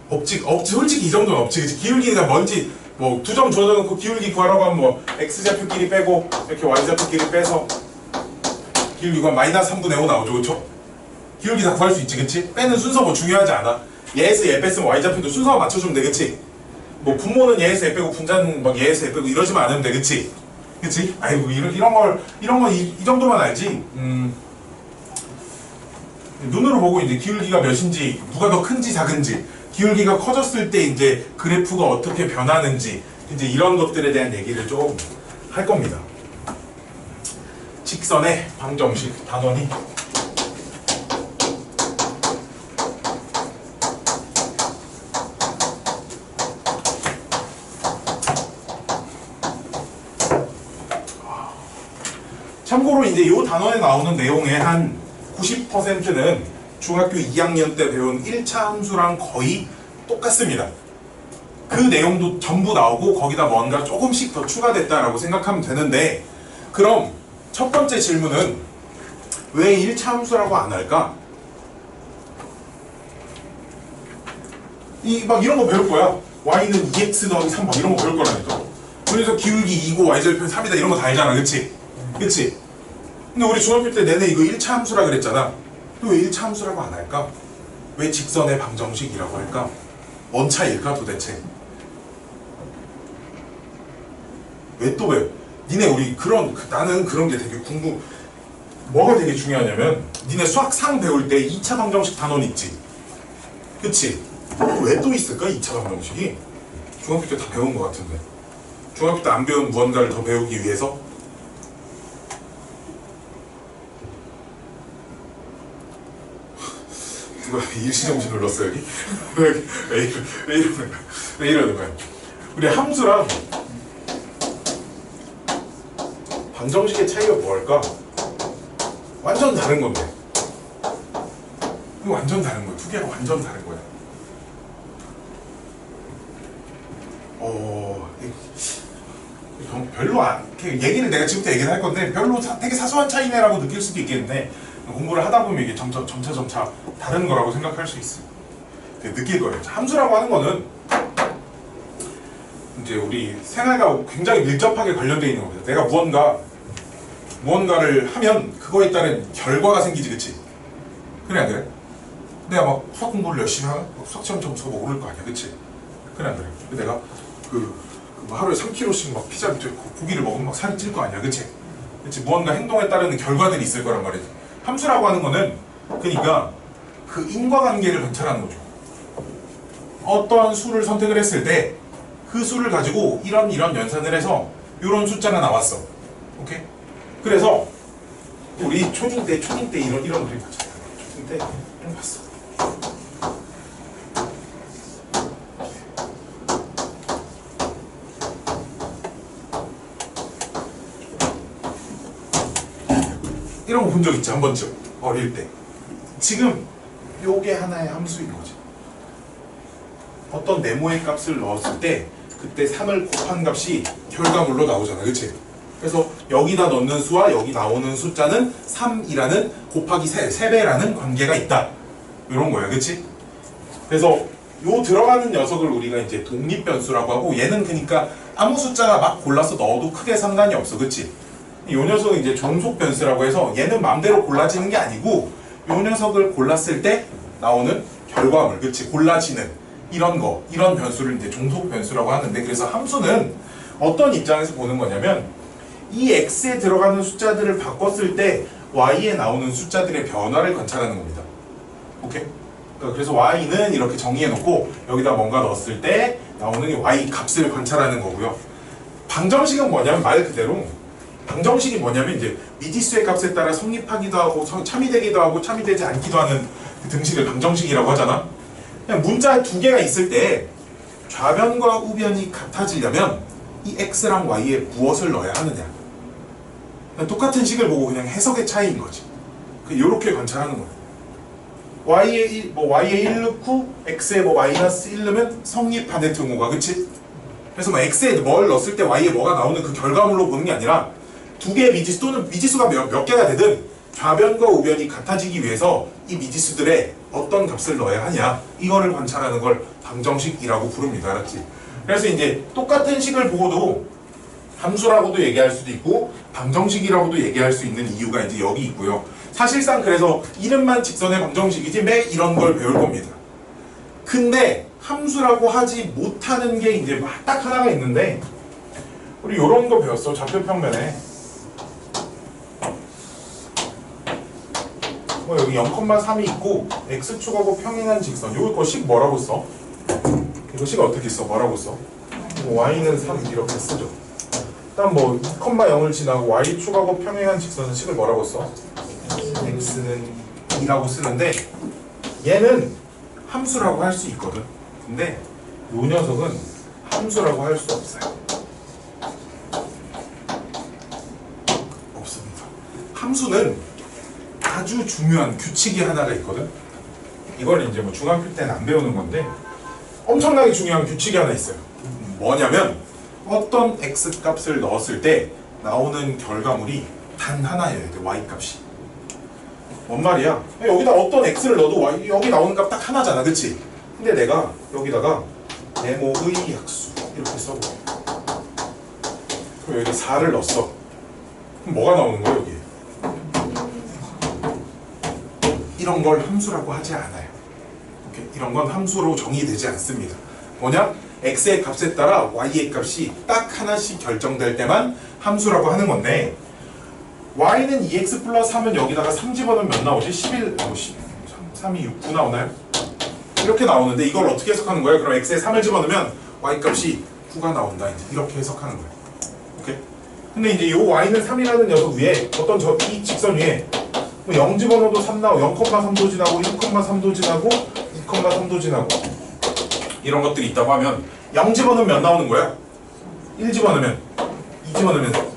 없지. 솔직히 이 정도는 없지. 그치? 기울기가 뭔지 뭐 2점 주어져 놓고 기울기 구하라고 하면 뭐 x좌표끼리 빼고 이렇게 y좌표끼리 빼서 기울기가 마이너스 3분의 5 나오죠, 그쵸? 기울기 다 구할 수 있지, 그치? 빼는 순서 뭐 중요하지 않아. 얘에서 얘 뺐으면 y좌표도 순서 맞춰주면 돼, 그치? 뭐 분모는 얘에서 얘 빼고 분자는 막 얘에서 얘 빼고 이러지만 않으면 돼, 그치? 그치? 아이고 이런 건 이 정도만 알지. 눈으로 보고 이제 기울기가 몇인지, 누가 더 큰지 작은지, 기울기가 커졌을 때 이제 그래프가 어떻게 변하는지, 이제 이런 것들에 대한 얘기를 좀 할 겁니다. 직선의 방정식 단원이 참고로 이제 이 단원에 나오는 내용의 한 90%는 중학교 2학년 때 배운 1차 함수랑 거의 똑같습니다. 그 내용도 전부 나오고 거기다 뭔가 조금씩 더 추가됐다라고 생각하면 되는데, 그럼 첫 번째 질문은 왜 1차 함수라고 안 할까? 막 이런 거 배울 거야. y는 2x 더하기 3 막 이런 거 배울 거라니까. 그래서 기울기 2고 y절편 3이다 이런 거 다 알잖아, 그치? 그치? 근데 우리 중학교 때 내내 이거 1차 함수라 그랬잖아. 또 왜 1차 함수라고 안 할까? 왜 직선의 방정식이라고 할까? 뭔 차이일까 도대체? 왜 또 왜? 니네 우리 나는 그런 게 되게 뭐가 되게 중요하냐면, 니네 수학 상 배울 때 2차 방정식 단원 있지? 그치? 왜 또 있을까 2차 방정식이? 중학교 때 다 배운 것 같은데. 중학교 때 안 배운 무언가를 더 배우기 위해서? 누가 일시정지 눌렀어 여기? 왜 이러는 거야? 우리 함수랑 방정식의 차이가 뭘까? 완전 다른 건데. 이거 완전 다른 거야. 두 개가 완전 다른 거야. 별로 얘기를 내가 지금부터 얘기를 할 건데 별로 되게 사소한 차이네라고 느낄 수도 있겠는데, 공부를 하다 보면 이게 점차 다른 거라고 생각할 수 있어. 느낄 거예요. 함수라고 하는 거는 이제 우리 생활과 굉장히 밀접하게 관련되어 있는 겁니다. 내가 무언가를 하면 그거에 따른 결과가 생기지, 그치? 그래 안 그래? 내가 막 수학 공부를 열심히 하면 수학 시험 점수가 막 오를 거 아니야, 그치? 그래 안 그래? 내가 하루에 3kg씩 막 피자 고기를 먹으면 막 살이 찔 거 아니야, 그치? 그치? 무언가 행동에 따르는 결과들이 있을 거란 말이지. 함수라고 하는 거는 그러니까 그 인과관계를 관찰하는 거죠. 어떠한 수를 선택을 했을 때 그 수를 가지고 이런 연산을 해서 이런 숫자가 나왔어. 오케이? 그래서 우리 초딩 때 이런 그림 봤잖아. 초딩 때 이런 거 봤어. 이런 거 본 적 있지, 한 번쯤. 어릴 때. 지금 요게 하나의 함수인 거지. 어떤 네모의 값을 넣었을 때 그때 3을 곱한 값이 결과물로 나오잖아, 그치? 그래서 여기다 넣는 수와 여기 나오는 숫자는 3이라는 곱하기 3배라는 관계가 있다. 이런 거야, 그치? 그래서 요 들어가는 녀석을 우리가 이제 독립변수라고 하고, 얘는 그러니까 아무 숫자나 막 골라서 넣어도 크게 상관이 없어, 그치? 요 녀석은 이제 종속변수라고 해서 얘는 맘대로 골라지는 게 아니고 요 녀석을 골랐을 때 나오는 결과물, 그치? 골라지는 이런 거, 이런 변수를 이제 종속 변수라고 하는데, 그래서 함수는 어떤 입장에서 보는 거냐면 이 x에 들어가는 숫자들을 바꿨을 때 y에 나오는 숫자들의 변화를 관찰하는 겁니다. 오케이? 그래서 y는 이렇게 정의해 놓고 여기다 뭔가 넣었을 때 나오는 이 y 값을 관찰하는 거고요. 방정식은 뭐냐면 말 그대로 방정식이 뭐냐면 이제 미지수의 값에 따라 성립하기도 하고 참이되기도 하고 참이되지 않기도 하는 그 등식을 방정식이라고 하잖아. 그냥 문자 두 개가 있을 때 좌변과 우변이 같아지려면 이 x랑 y에 무엇을 넣어야 하느냐. 그냥 똑같은 식을 보고 그냥 해석의 차이인 거지. 이렇게 관찰하는 거야. y에 1 넣고 x에 뭐 마이너스 1 넣으면 성립 반대트 용어가, 그치? 그래서 뭐 x에 뭘 넣었을 때 y에 뭐가 나오는 그 결과물로 보는 게 아니라 두 개의 미지수 또는 미지수가 몇 개가 되든 좌변과 우변이 같아지기 위해서 이 미지수들의 어떤 값을 넣어야 하냐, 이거를 관찰하는 걸 방정식이라고 부릅니다. 알았지? 그래서 이제 똑같은 식을 보고도 함수라고도 얘기할 수도 있고 방정식이라고도 얘기할 수 있는 이유가 이제 여기 있고요. 사실상 그래서 이름만 직선의 방정식이지 매 이런 걸 배울 겁니다. 근데 함수라고 하지 못하는 게 이제 딱 하나가 있는데, 우리 요런 거 배웠어. 좌표평면에 뭐 여기 0,3이 있고 x축하고 평행한 직선, 요거 식 뭐라고 써? 이거 식 어떻게 써? 뭐라고 써? 뭐 y는 3 이렇게 쓰죠. 일단 뭐 2,0을 지나고 y축하고 평행한 직선은 식을 뭐라고 써? x는 2라고 쓰는데 얘는 함수라고 할 수 있거든. 근데 요 녀석은 함수라고 할 수 없어요. 없습니다. 함수는 아주 중요한 규칙이 하나가 있거든. 이걸 이제 뭐 중학교 때는 안 배우는 건데 엄청나게 중요한 규칙이 하나 있어요. 뭐냐면 어떤 x 값을 넣었을 때 나오는 결과물이 단 하나여야 돼. y 값이. 뭔 말이야? 여기다 어떤 x를 넣어도 y, 여기 나오는 값 딱 하나잖아, 그치? 근데 내가 여기다가 네모의 약수 이렇게 써볼게. 그럼 여기 4를 넣었어. 그럼 뭐가 나오는 거야, 여기? 이런 걸 함수라고 하지 않아요. 오케이? 이런 건 함수로 정의되지 않습니다. 뭐냐? x의 값에 따라 y의 값이 딱 하나씩 결정될 때만 함수라고 하는 건데, y는 2x 플러스 3은 여기다가 3 집어넣으면 몇 나오지? 11, 3, 2, 6, 9 나오나요? 이렇게 나오는데 이걸 어떻게 해석하는 거예요? 그럼 x에 3을 집어넣으면 y 값이 9가 나온다. 이제 이렇게 해석하는 거예요. 오케이? 근데 이제 요 y는 3이라는 녀석 위에 어떤 이 직선 위에 뭐 0 집어넣어도 3 나오고 0,3도 지나고 1,3도 지나고 2,3도 지나고 이런 것들이 있다고 하면 0 집어넣으면 몇 나오는 거야? 1 집어넣으면 2 집어넣으면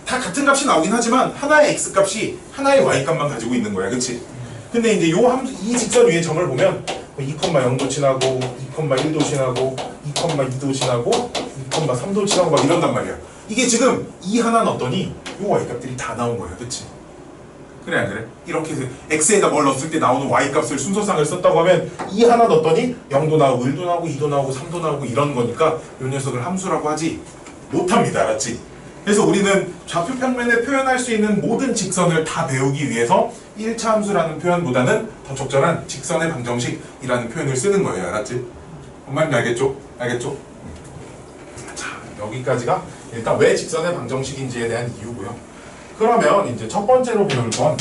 다 같은 값이 나오긴 하지만 하나의 x 값이 하나의 y 값만 가지고 있는 거야, 그치? 근데 이제 이 직선 위에 점을 보면 2,0도 지나고 2,1도 지나고 2,2도 지나고 2,3도 지나고 막 이런단 말이야. 이게 지금 이 하나 넣었더니 요 y 값들이 다 나온 거야, 그치? 그래 안 그래? 이렇게 해서 x에다 뭘 넣었을 때 나오는 y 값을 순서상을 썼다고 하면 이 하나 넣었더니 0도 나오고 1도 나오고 2도 나오고 3도 나오고 이런 거니까 요 녀석을 함수라고 하지 못합니다. 알았지? 그래서 우리는 좌표평면에 표현할 수 있는 모든 직선을 다 배우기 위해서 1차 함수라는 표현보다는 더 적절한 직선의 방정식이라는 표현을 쓰는 거예요. 알았지? 뭔 말인지 알겠죠? 알겠죠? 자, 여기까지가 일단 왜 직선의 방정식인지에 대한 이유고요. 그러면 이제 첫 번째로 배울 건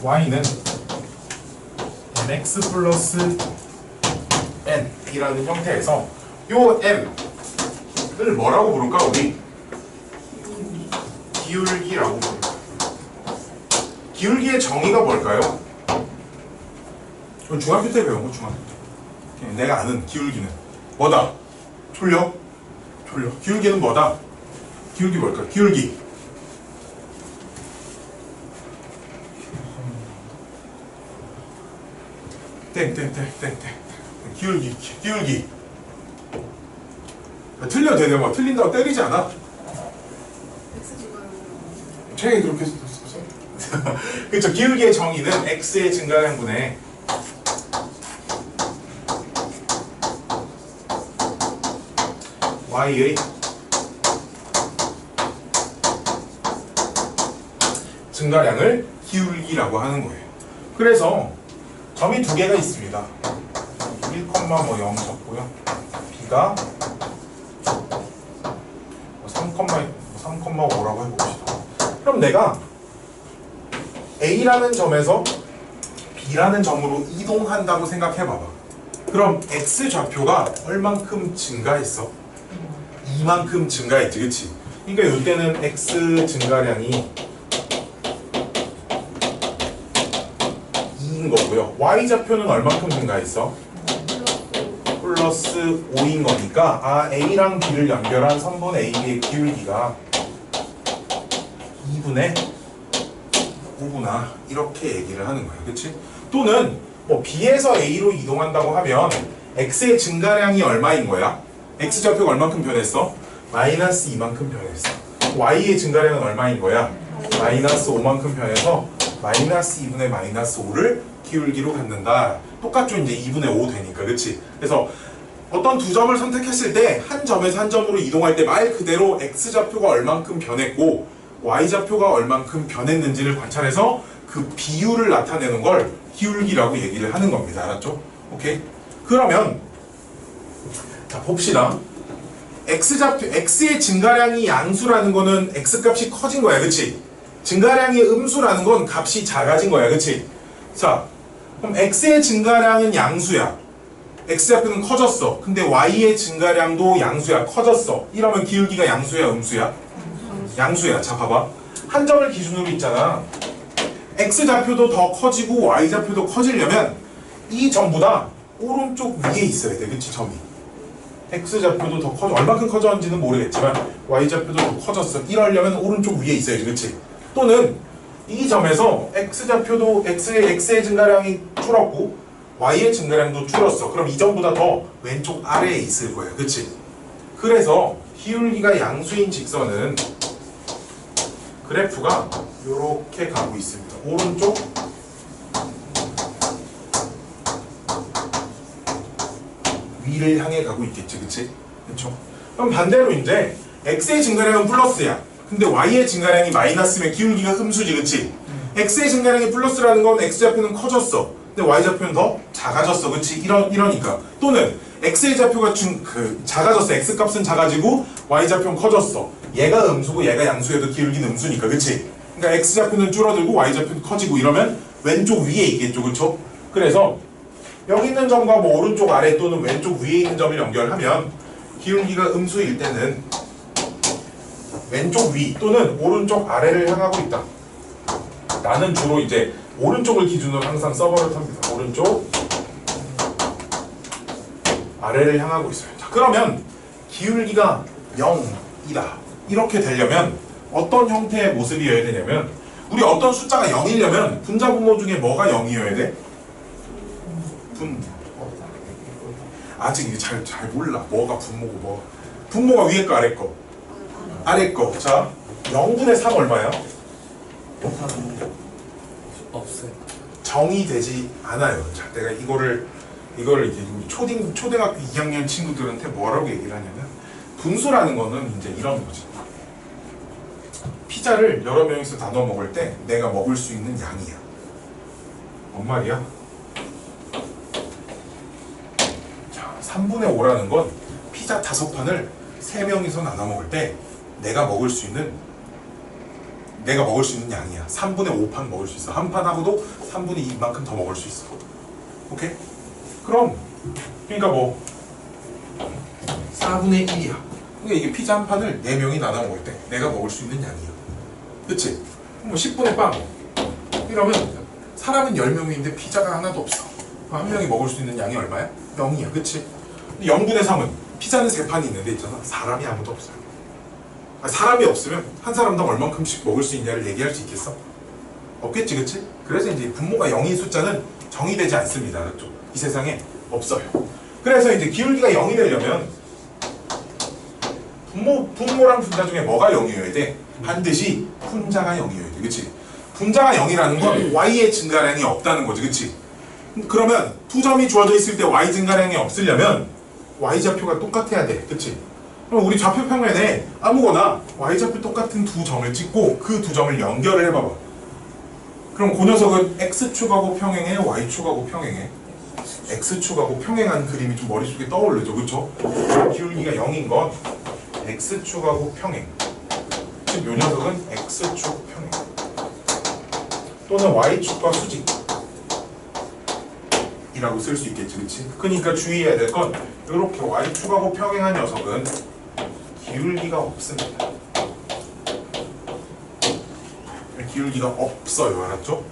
y는 mx 플러스 n 이라는 형태에서 요 m을 뭐라고 부를까? 우리 기울기라고 부를까? 기울기의 정의가 뭘까요? 이건 중학교 때 배운 거, 중학교 때. 내가 아는 기울기는 뭐다? 졸려? 졸려. 기울기는 뭐다? 기울기 뭘까? 기울기. 땡땡땡땡땡. 기울기. 기울기. 틀려 되네. 뭐 틀린다고 때리지 않아? 책에 그렇게 썼어. 그렇죠. 기울기의 정의는 x의 증가량분의 y의 증가량을 기울기라고 하는 거예요. 그래서 점이 두 개가 있습니다. 1,0 적고요. b가 3,5라고 해봅시다. 그럼 내가 A라는 점에서 B라는 점으로 이동한다고 생각해봐봐. 그럼 X 좌표가 얼만큼 증가했어? 이만큼 증가했지, 그치? 그러니까 이때는 X 증가량이 2인 거고요. Y 좌표는 얼만큼 증가했어? 플러스 5인 거니까 A랑 B를 연결한 선분 AB의 기울기가 2분의 5구나 이렇게 얘기를 하는 거야. 그치? 또는 뭐 B에서 A로 이동한다고 하면 X의 증가량이 얼마인 거야? X 좌표가 얼만큼 변했어? 마이너스 2만큼 변했어. Y의 증가량은 얼마인 거야? 마이너스 5만큼 변해서 마이너스 2분의 마이너스 5를 기울기로 갖는다. 똑같죠? 이제 2분의 5 되니까. 그치? 그래서 어떤 두 점을 선택했을 때 한 점에서 한 점으로 이동할 때 말 그대로 X 좌표가 얼만큼 변했고 Y 좌표가 얼만큼 변했는지를 관찰해서 그 비율을 나타내는 걸 기울기라고 얘기를 하는 겁니다. 알았죠? 오케이? 그러면 자 봅시다. X 좌표, X의 증가량이 양수라는 거는 X 값이 커진 거야. 그치? 증가량이 음수라는 건 값이 작아진 거야. 그치? 자, 그럼 X의 증가량은 양수야. X 좌표는 커졌어. 근데 Y의 증가량도 양수야. 커졌어. 이러면 기울기가 양수야, 음수야? 양수야. 자, 봐봐. 한 점을 기준으로 있잖아. X 좌표도 더 커지고 Y 좌표도 커지려면 이 점보다 오른쪽 위에 있어야 돼. 그치? 점이. X 좌표도 더 커져. 얼마큼 커졌는지는 모르겠지만 Y 좌표도 더 커졌어. 이러려면 오른쪽 위에 있어야지. 그치? 또는 이 점에서 X 좌표도 X의 증가량이 줄었고 Y의 증가량도 줄었어. 그럼 이 점보다 더 왼쪽 아래에 있을 거야. 그치? 그래서 기울기가 양수인 직선은 그래프가 이렇게 가고 있습니다. 오른쪽 위를 향해 가고 있겠지. 그치? 그쵸? 그럼 반대로 이제 X의 증가량은 플러스야. 근데 Y의 증가량이 마이너스면 기울기가 음수지. 그치? X의 증가량이 플러스라는 건 X좌표는 커졌어. 근데 Y좌표는 더 작아졌어. 그치? 이러니까. 또는 X의 좌표가 작아졌어. X값은 작아지고 Y좌표는 커졌어. 얘가 음수고 얘가 양수여도 기울기는 음수니까. 그치? 그러니까 X좌표는 줄어들고 Y좌표는 커지고 이러면 왼쪽 위에 있겠죠. 그쵸? 그래서 여기 있는 점과 뭐 오른쪽 아래 또는 왼쪽 위에 있는 점을 연결하면 기울기가 음수일 때는 왼쪽 위 또는 오른쪽 아래를 향하고 있다. 나는 주로 이제 오른쪽을 기준으로 항상 써버릇합니다. 오른쪽 아래를 향하고 있어요. 자, 그러면 기울기가 0이다. 이렇게 되려면 어떤 형태의 모습이어야 되냐면 우리 어떤 숫자가 0이려면 분자 분모 중에 뭐가 0이어야 돼? 아직 이게 잘 몰라. 뭐가 분모고 뭐. 분모가 위에 거 아래 거. 아래 거. 자, 0분의 3 얼마야? 없어요. 정의되지 않아요. 자, 내가 이거를 이제 우리 초등학교 2학년 친구들한테 뭐라고 얘기를 하냐면 분수라는 거는 이제 이런 거지. 피자를 여러 명이서 나눠 먹을 때 내가 먹을 수 있는 양이야. 뭔 말이야? 자, 3분의 5라는 건 피자 5판을 3명이서 나눠 먹을 때 내가 먹을 수 있는 양이야. 3분의 5판 먹을 수 있어. 한 판 하고도 3분의 2만큼 더 먹을 수 있어. 오케이? 그럼 그러니까 뭐 4분의 1이야. 그러니까 이게 피자 한 판을 4명이 나눠 먹을 때 내가 먹을 수 있는 양이야. 그치? 뭐 10분의 빵 이러면 사람은 10명인데 피자가 하나도 없어. 한 명이 먹을 수 있는 양이 얼마야? 0이야. 그치? 0분의 3은 피자는 3판이 있는데 있잖아. 사람이 아무도 없어요. 사람이 없으면 한 사람당 얼만큼씩 먹을 수 있냐를 얘기할 수 있겠어? 없겠지. 그치? 그래서 이제 분모가 0인 숫자는 정의되지 않습니다. 알았죠? 이 세상에 없어요. 그래서 이제 기울기가 0이 되려면 분모랑 분자 중에 뭐가 0이어야 돼? 반드시 분자가 0이어야 돼. 그치? 분자가 0이라는 건 Y의 증가량이 없다는 거지. 그치? 그러면 두 점이 주어져 있을 때 Y 증가량이 없으려면 Y좌표가 똑같아야 돼. 그치? 그럼 우리 좌표평면에 아무거나 Y좌표 똑같은 두 점을 찍고 그 두 점을 연결을 해봐봐. 그럼 그 녀석은 x축하고 평행해, y축하고 평행해? x축하고 평행한 그림이 좀 머릿속에 떠오르죠, 그쵸? 기울기가 0인 건 x축하고 평행, 즉 요 녀석은 x축 평행 또는 y축과 수직 이라고 쓸 수 있겠지, 그치? 그러니까 주의해야 될 건 이렇게 y축하고 평행한 녀석은 기울기가 없습니다. 기울기가 없어요, 알았죠?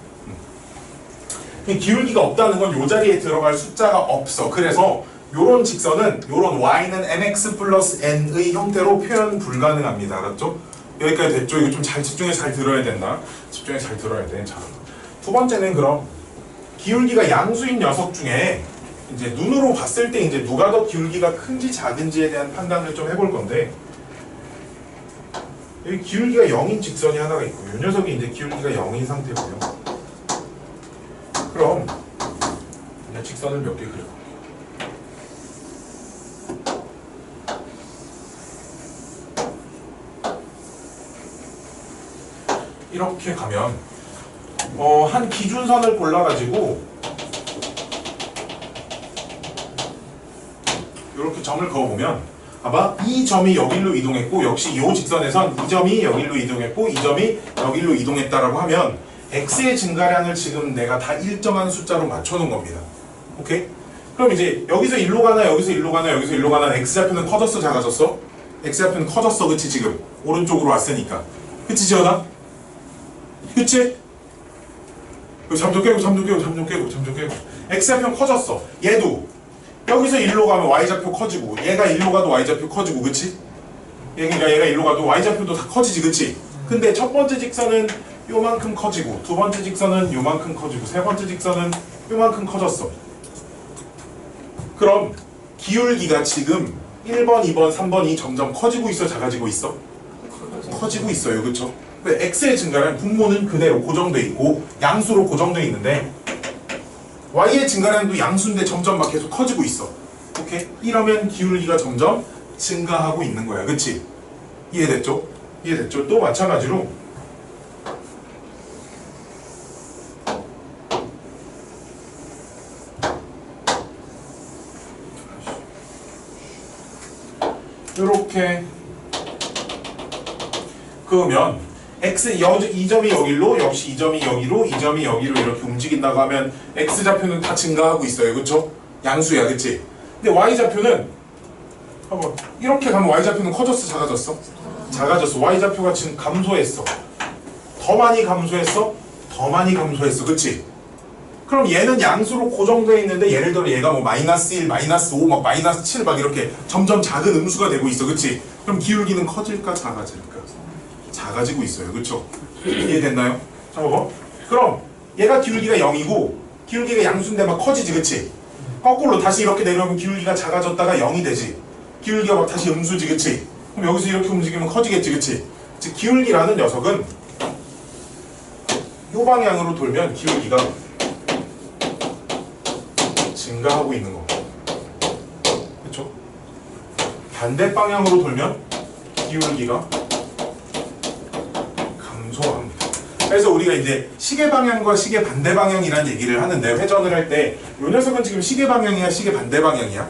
기울기가 없다는 건 이 자리에 들어갈 숫자가 없어. 그래서 요런 직선은, 요런 y는 mx 플러스 n의 형태로 표현 불가능합니다, 알았죠? 여기까지 됐죠? 이거 좀 잘 집중해서 잘 들어야 된다. 집중해서 잘 들어야 돼. 자, 두 번째는 그럼 기울기가 양수인 녀석 중에 이제 눈으로 봤을 때 이제 누가 더 기울기가 큰지 작은지에 대한 판단을 좀 해볼 건데, 여기 기울기가 0인 직선이 하나가 있고 이 녀석이 이제 기울기가 0인 상태고요. 그럼 그냥 직선을 몇 개 그려. 이렇게 가면 한 기준선을 골라가지고 이렇게 점을 그어보면 봐봐, 이 점이 여기로 이동했고 역시 이 직선에선 이 점이 여기로 이동했고 이 점이 여기로 이동했다라고 하면 x의 증가량을 지금 내가 다 일정한 숫자로 맞춰놓은 겁니다. 오케이? 그럼 이제 여기서 일로 가나 여기서 일로 가나 여기서 일로 가나 x좌표는 커졌어 작아졌어? x좌표는 커졌어, 그치? 지금 오른쪽으로 왔으니까, 그치 지연아? 그치? 잠좀 깨고 x좌표는 커졌어. 얘도 여기서 일로 가면 y좌표 커지고 얘가 일로 가도 y좌표 커지고, 그치? 그러니까 얘가 일로 가도 y좌표도 다 커지지, 그치? 근데 첫 번째 직선은 요만큼 커지고 두 번째 직선은 요만큼 커지고 세 번째 직선은 요만큼 커졌어. 그럼 기울기가 지금 1번, 2번, 3번이 점점 커지고 있어, 작아지고 있어? 커지고 있어요, 그쵸? x의 증가량 분모는 그대로 고정돼 있고 양수로 고정돼 있는데 y의 증가량도 양수인데 점점 막 계속 커지고 있어. 오케이? 이러면 기울기가 점점 증가하고 있는 거야, 그치? 이해됐죠? 이해됐죠? 또 마찬가지로 이렇게 그러면 이 점이 여기로, 역시 이 점이 여기로, 이 점이 여기로 이렇게 움직인다고 하면 x좌표는 다 증가하고 있어요, 그쵸? 양수야, 그치? 근데 y좌표는 한번 이렇게 가면 y좌표는 커졌어, 작아졌어? 작아졌어. y좌표가 지금 감소했어. 더 많이 감소했어? 더 많이 감소했어, 그치? 그럼 얘는 양수로 고정되어 있는데 예를 들어 얘가 뭐 마이너스 1, 마이너스 5, 막 마이너스 7 막 이렇게 점점 작은 음수가 되고 있어, 그치? 그럼 기울기는 커질까, 작아질까? 작아지고 있어요, 그쵸? 이해됐나요? 자, 봐봐. 그럼 얘가 기울기가 0이고 기울기가 양수인데 막 커지지, 그치? 거꾸로 다시 이렇게 내려오면 기울기가 작아졌다가 0이 되지. 기울기가 막 다시 음수지, 그치? 그럼 여기서 이렇게 움직이면 커지겠지, 그치? 즉 기울기라는 녀석은 이 방향으로 돌면 기울기가 증가하고 있는 거, 그쵸? 반대 방향으로 돌면 기울기가 감소합니다. 그래서 우리가 이제 시계 방향과 시계 반대 방향이라는 얘기를 하는데, 회전을 할 때 이 녀석은 지금 시계 방향이야, 시계 반대 방향이야?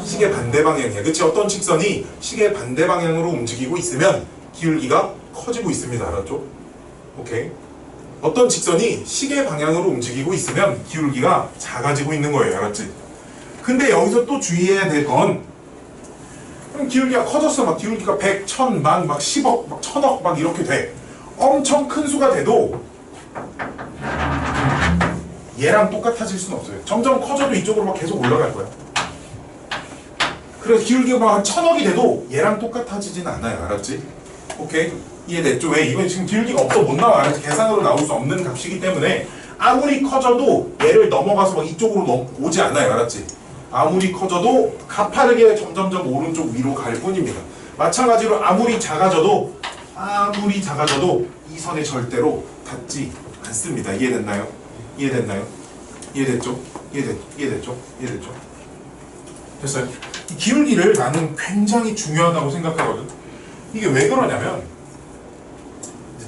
시계 반대 방향이야, 그치? 어떤 직선이 시계 반대 방향으로 움직이고 있으면 기울기가 커지고 있습니다, 알았죠? 오케이? 어떤 직선이 시계 방향으로 움직이고 있으면 기울기가 작아지고 있는 거예요, 알았지? 근데 여기서 또 주의해야 될 건, 그럼 기울기가 커졌어. 막 기울기가 100, 1000, 만, 막 10억, 막 1000억 막 이렇게 돼. 엄청 큰 수가 돼도 얘랑 똑같아질 수는 없어요. 점점 커져도 이쪽으로 막 계속 올라갈 거야. 그래서 기울기가 막 1000억이 돼도 얘랑 똑같아지진 않아요, 알았지? 오케이? 이해됐죠? 왜? 이건 지금 기울기가 없어 못 나와. 알았지? 계산으로 나올 수 없는 값이기 때문에 아무리 커져도 얘를 넘어가서 막 이쪽으로 오지 않아요, 알았지? 아무리 커져도 가파르게 점점점 오른쪽 위로 갈 뿐입니다. 마찬가지로 아무리 작아져도 이 선에 절대로 닿지 않습니다. 이해됐나요? 이해됐나요? 이해됐죠? 이해됐죠? 됐어요? 이 기울기를 나는 굉장히 중요하다고 생각하거든. 이게 왜 그러냐면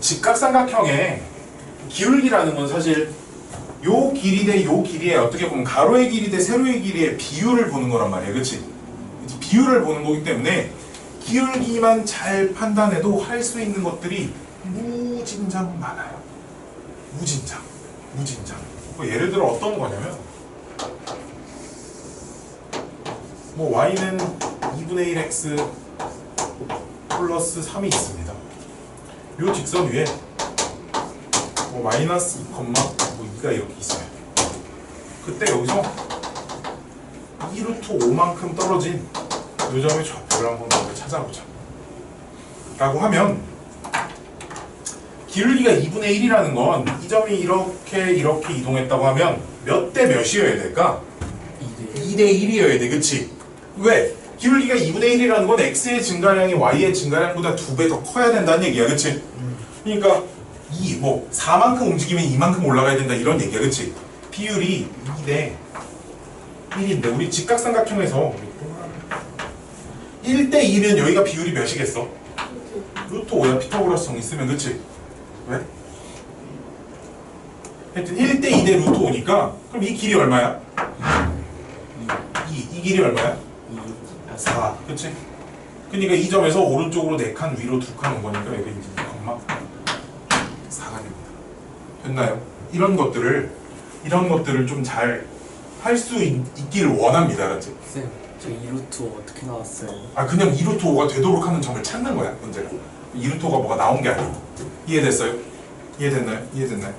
직각삼각형에 기울기라는 건 사실 요 길이 대 요 길이의 어떻게 보면 가로의 길이 대 세로의 길이의 비율을 보는 거란 말이야. 그치? 비율을 보는 거기 때문에 기울기만 잘 판단해도 할 수 있는 것들이 무진장 많아요. 무진장. 뭐 예를 들어 어떤 거냐면 뭐 y는 2분의 1x 플러스 3이 있습니다. 요 직선 위에 뭐 마이너스 2, 뭐 2가 이렇게 있어요. 그때 여기서 2루트 5만큼 떨어진 요 점의 좌표를 한번 우리가 찾아보자. 라고 하면 기울기가 2분의 1이라는 건 이 점이 이렇게 이동했다고 하면 몇 대 몇이어야 될까? 2대 1이어야 돼. 그치? 왜? 기울기가 2분의 1이라는 건 x의 증가량이 y의 증가량보다 2배 더 커야 된다는 얘기야. 그치? 그러니까 4만큼 움직이면 2만큼 올라가야 된다 이런 얘기야. 그치? 비율이 2대 1인데 우리 직각삼각형에서 1대 2면 여기가 비율이 몇이겠어? 루트 5야. 피타고라스 정 있으면. 그치? 왜? 하여튼 1대 2대 루트 5니까 그럼 이 길이 얼마야? 2. 이 길이 얼마야? 4. 그치? 그러니까 이 점에서 오른쪽으로 4칸 위로 2칸 온 거니까 여기 이제 4가 됩니다. 됐나요? 이런 것들을 좀 잘 할 수 있기를 원합니다. 알았지? 쌤, 저 2루트 어떻게 나왔어요? 그냥 2루트 5가 되도록 하는 점을 찾는 거야. 문제가 2루트 5가 뭐가 나온 게 아니고. 이해됐어요? 이해됐나요?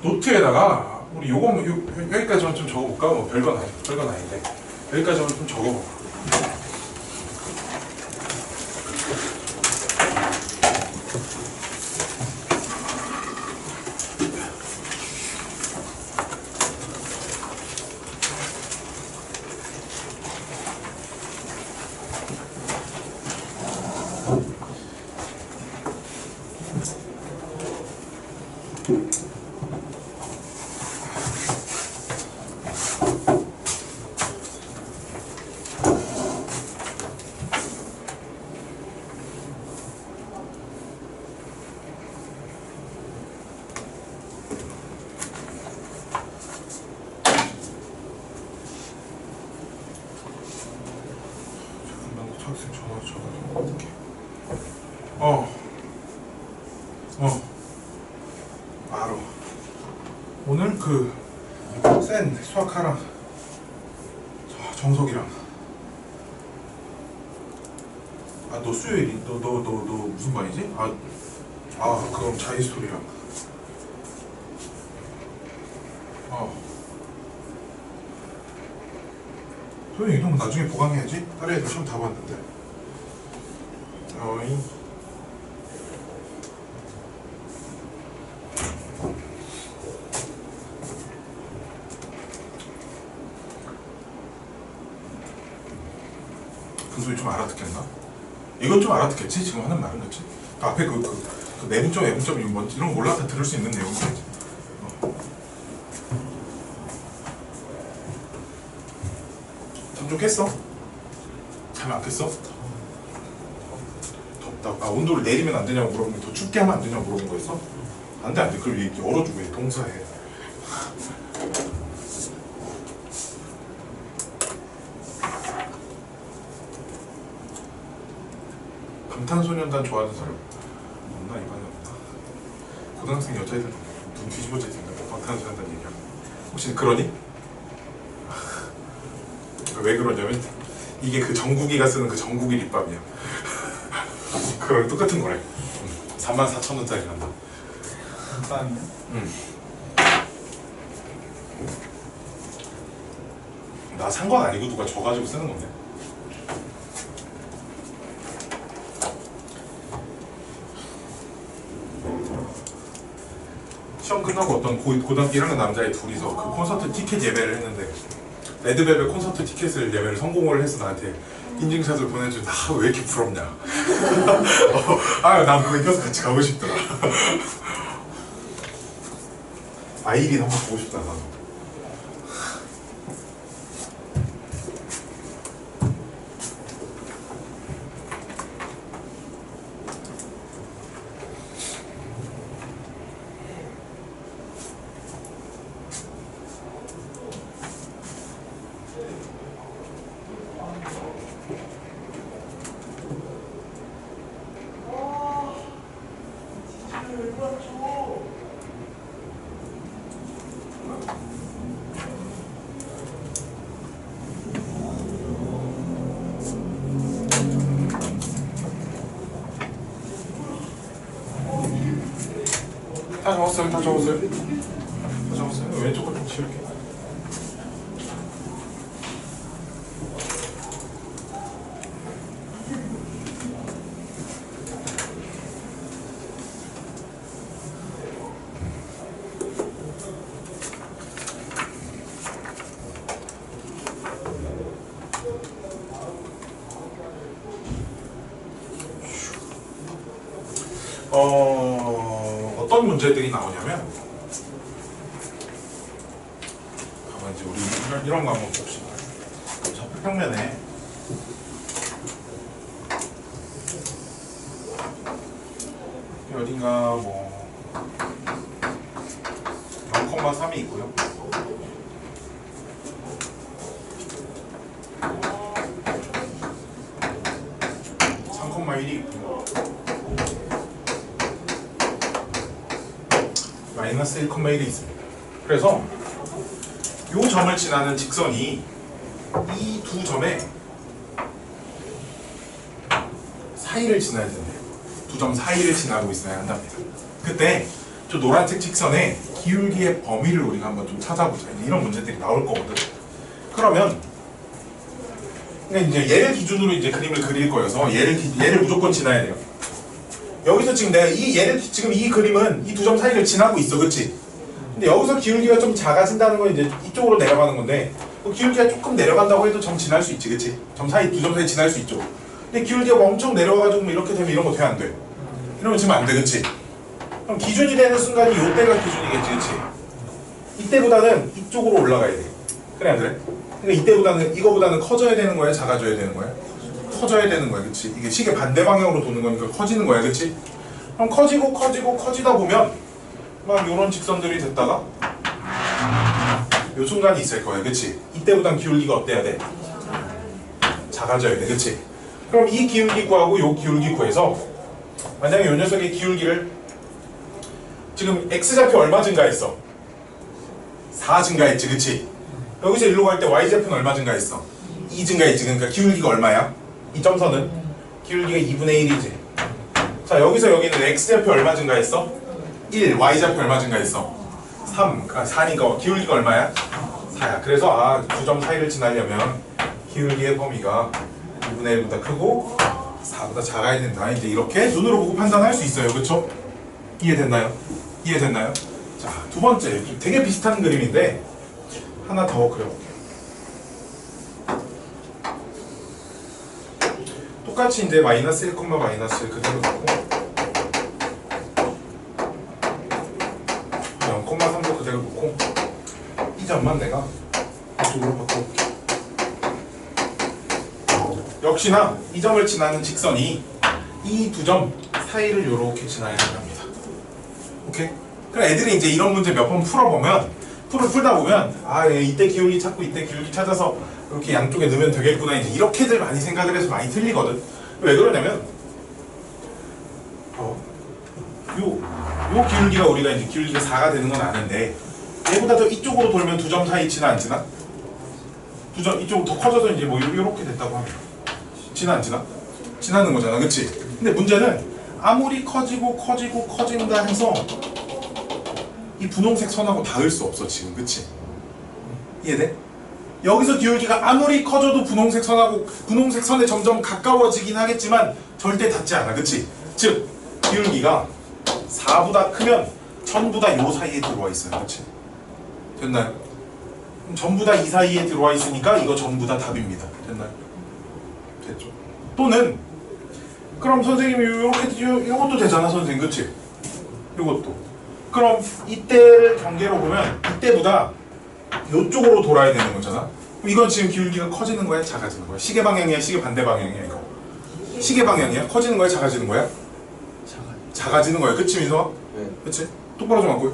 노트에다가 우리 여기까지만 좀 적어볼까? 뭐 별건 아닌데 여기까지만 좀 적어볼까? 학생 전화 어떡해. 알아. 오늘 센 수학하랑 정석이랑 너 수요일이 너 무슨 반이지? 그럼 자이스토리랑 소영이 이런 거 나중에 보강해야지. 다른 애들 시험 다 봤는데. 그 소리 좀 알아듣겠나? 이건 좀 알아듣겠지? 지금 하는 말은. 그치? 앞에 그 내분점 이런 거 올라가 들을 수 있는 내용이지. 잠족했어? 잠 안 깼어? 덥다. 온도를 내리면 안 되냐고 물어보면 더 춥게 하면 안 되냐고 물어본 거였어? 안 돼. 그걸 열어주고 해. 동사해. 방탄소년단 좋아하는 사람 없나? 이반에 없나? 고등학생 여자애들 눈 뒤집어질 텐데 방탄소년단 얘기하면 혹시 그러니? 왜 그러냐면 이게 그 정국이가 쓰는 그 정국이 립밤이야. 그거랑 똑같은 거래. 34,000원짜리 난다. 립밤이요? 나 산 건 아니고 누가 줘가지고 쓰는 건데. 시험 끝나고 어떤 고등학교 1학년 남자애 둘이서 그 콘서트 티켓 예매를 했는데 레드벨벳 콘서트 티켓을 예매를 성공을 해서 나한테 인증샷을 보내줘. 나 왜 이렇게 부럽냐. 난 거기 껴서 같이 가고 싶더라. 아이린 한번 보고 싶다 나도. 다 적었어요? 다 적었어요? 다 적었어요? 왼쪽 걸좀 치울게. 어떤 문제들이 나오냐면, 가만 이제 우리 이런 거 한번 봅시다. 좌표평면에 어딘가 뭐 0,3이 있고요. 마이너스 1,1이 있습니다. 그래서 이 점을 지나는 직선이 이 두 점의 사이를 지나야 된대요. 두 점 사이를 지나고 있어야 한답니다. 그때 저 노란색 직선의 기울기의 범위를 우리가 한번 좀 찾아보자. 이런 문제들이 나올 거거든. 그러면 이제 얘를 기준으로 이제 그림을 그릴 거여서 얘를 무조건 지나야 돼요. 여기서 지금 내가 지금 이 그림은 이 두 점 사이를 지나고 있어, 그치? 근데 여기서 기울기가 좀 작아진다는 건 이제 이쪽으로 내려가는 건데, 그 기울기가 조금 내려간다고 해도 점 지날 수 있지, 그치? 두 점 사이 지날 수 있죠. 근데 기울기가 엄청 내려가가지고 뭐 이렇게 되면 이런 거 돼, 안 돼? 이러면 지금 안 돼, 그치? 그럼 기준이 되는 순간이 이때가 기준이겠지, 그치? 이때보다는 이쪽으로 올라가야 돼. 그래, 안 그래? 그러니까 이거보다는 커져야 되는 거야, 작아져야 되는 거야? 커져야 되는 거야, 그치? 이게 시계 반대 방향으로 도는 거니까 커지는 거야, 그치? 그럼 커지다 보면 막 요런 직선들이 됐다가 요 순간이 있을 거야, 그치? 이때보단 기울기가 어때야 돼? 작아져야 돼, 그치? 그럼 이 기울기 구하고 요 기울기 구해서 만약에 요 녀석의 기울기를 지금 x좌표 얼마 증가했어? 4 증가했지, 그치? 여기서 일로 갈 때 y좌표는 얼마 증가했어? 2 증가했지. 그러니까 기울기가 얼마야? 이 점선은 기울기가 2분의 1이지. 자, 여기서 여기는 x좌표 얼마 증가했어? 1, y좌표 얼마 증가했어? 3, 4니까 기울기가 얼마야? 4야. 그래서 두 점 사이를 지나려면 기울기의 범위가 2분의 1보다 크고 4보다 작아야 된다. 이제 이렇게 눈으로 보고 판단할 수 있어요. 그쵸? 이해됐나요? 이해됐나요? 자, 두 번째. 되게 비슷한 그림인데 하나 더 그려볼게요. 똑같이 이제 마이너스 1, 마이너스 1 그대로 놓고 0,3도 그대로 놓고 이 점만 내가 이쪽으로 바꿔볼게. 역시나 이 점을 지나는 직선이 이 두 점 사이를 이렇게 지나야 합니다. 오케이? 그럼 애들이 이제 이런 문제 몇 번 풀다 보면 이때 기울기 찾고 이때 기울기 찾아서 이렇게 양쪽에 넣으면 되겠구나, 이제 이렇게들 많이 생각을 해서 많이 틀리거든. 왜 그러냐면 요 기울기가 우리가 이제 기울기가 4가 되는 건 아는데 얘보다 더 이쪽으로 돌면 두 점 사이 지나 안 지나? 두 점 이쪽으로 더 커져서 이제 뭐 이렇게 됐다고 하면 지나 안 지나? 지나는 거잖아, 그치? 근데 문제는 아무리 커진다 해서 이 분홍색 선하고 닿을 수 없어 지금, 그치? 이해돼? 여기서 기울기가 아무리 커져도 분홍색 선에 점점 가까워지긴 하겠지만 절대 닿지 않아, 그치? 즉 기울기가 4보다 크면 전부 다 요 사이에 들어와 있어요, 그치? 됐나요? 그럼 전부 다 이 사이에 들어와 있으니까 이거 전부 다 답입니다. 됐나요? 됐죠? 또는 그럼 선생님이 요것도 되잖아, 선생님, 그치? 요것도. 그럼 이때를 경계로 보면 이때보다 요쪽으로 돌아야 되는 거잖아. 그럼 이건 지금 기울기가 커지는 거야, 작아지는 거야? 시계 방향이야, 시계 반대 방향이야, 이거? 시계 방향이야? 커지는 거야, 작아지는 거야? 작아지는 거야, 그치, 민서아? 네. 그치? 똑바로 좀 하고요.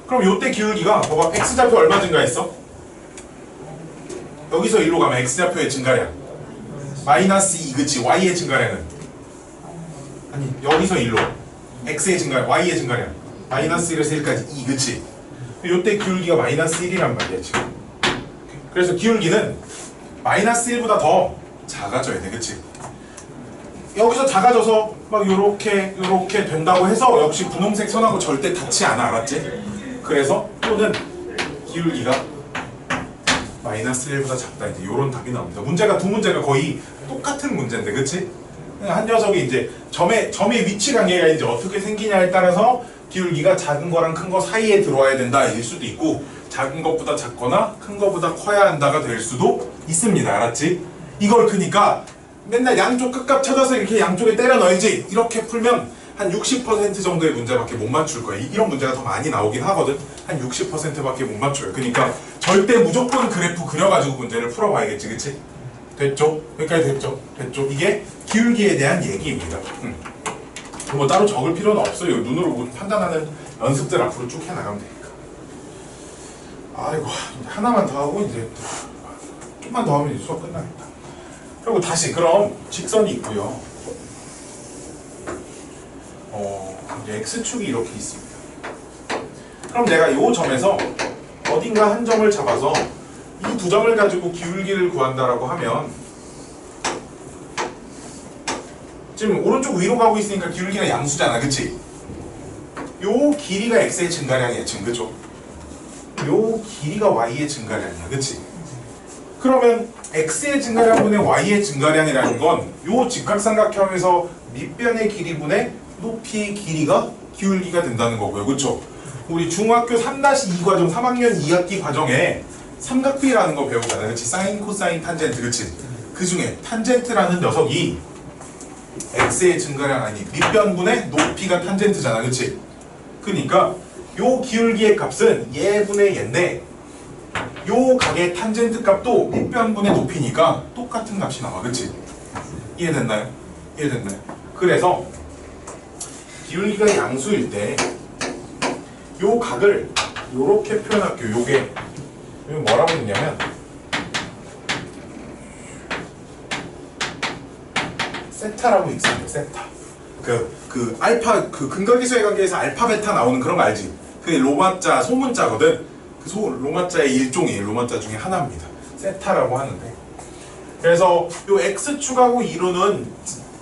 그럼 요때 기울기가 봐봐, x좌표 얼마 증가했어? 여기서 1로 가면 x좌표의 증가량 마이너스 2, 그치? y의 증가량은 아니 여기서 1로 x의 증가량, y의 증가량 마이너스 1에서 1까지 2, 그치? 요때 기울기가 마이너스 1이란 말이야 지금. 그래서 기울기는 마이너스 1보다 더 작아져야 돼, 그치? 여기서 작아져서 막 요렇게 된다고 해서 역시 분홍색 선하고 절대 닿지 않아, 알았지? 그래서 또는 기울기가 마이너스 1보다 작다, 이제 요런 답이 나옵니다. 문제가 두 문제가 거의 똑같은 문제인데, 그치? 한 녀석이 이제 점의 위치 관계가 이제 어떻게 생기냐에 따라서 기울기가 작은 거랑 큰 거 사이에 들어와야 된다 일 수도 있고, 작은 것보다 작거나 큰 것보다 커야 한다가 될 수도 있습니다. 알았지? 이걸 그니까 맨날 양쪽 끝값 찾아서 이렇게 양쪽에 때려 넣어야지, 이렇게 풀면 한 60% 정도의 문제밖에 못 맞출 거예요. 이런 문제가 더 많이 나오긴 하거든. 한 60%밖에 못 맞춰요. 그러니까 절대 무조건 그래프 그려가지고 문제를 풀어봐야겠지, 그치? 됐죠? 여기까지 됐죠? 됐죠? 이게 기울기에 대한 얘기입니다. 뭐 따로 적을 필요는 없어요. 눈으로 판단하는 연습들 앞으로 쭉 해나가면 되니까. 아이고, 하나만 더 하고 이제 좀만 더 하면 수업 끝나겠다. 그리고 다시 그럼 직선이 있고요. 이제 x축이 이렇게 있습니다. 그럼 내가 이 점에서 어딘가 한 점을 잡아서 이 두 점을 가지고 기울기를 구한다라고 하면, 지금 오른쪽 위로 가고 있으니까 기울기가 양수잖아, 그치? 요 길이가 x의 증가량이야, 지금, 그죠? 요 길이가 y의 증가량이야, 그치? 그러면 x의 증가량분의 y의 증가량이라는 건 요 직각삼각형에서 밑변의 길이분의 높이의 길이가 기울기가 된다는 거고요, 그쵸? 우리 중학교 3-2 과정, 3학년 2학기 과정에 삼각비라는 거 배우잖아요, 그치? 사인, 코사인, 탄젠트, 그치? 그 중에 탄젠트라는 녀석이 x의 증가량, 아니 밑변분의 높이가 탄젠트잖아, 그치? 그니까 요 기울기의 값은 얘분의 얘인데, 요 각의 탄젠트 값도 밑변분의 높이니까 똑같은 값이 나와, 그치? 이해됐나요? 이해됐나요? 그래서 기울기가 양수일 때 요 각을 요렇게 표현할게요. 요게 뭐라고 했냐면 세타라고 읽습니다. 세타. 그 알파, 그 근각기수의 관계에서 알파 베타 나오는 그런 거 알지? 그게 로마자 소문자거든. 그 로마자의 일종이에요. 로마자 중에 하나입니다. 세타라고 하는데, 그래서 요 x축하고 이루는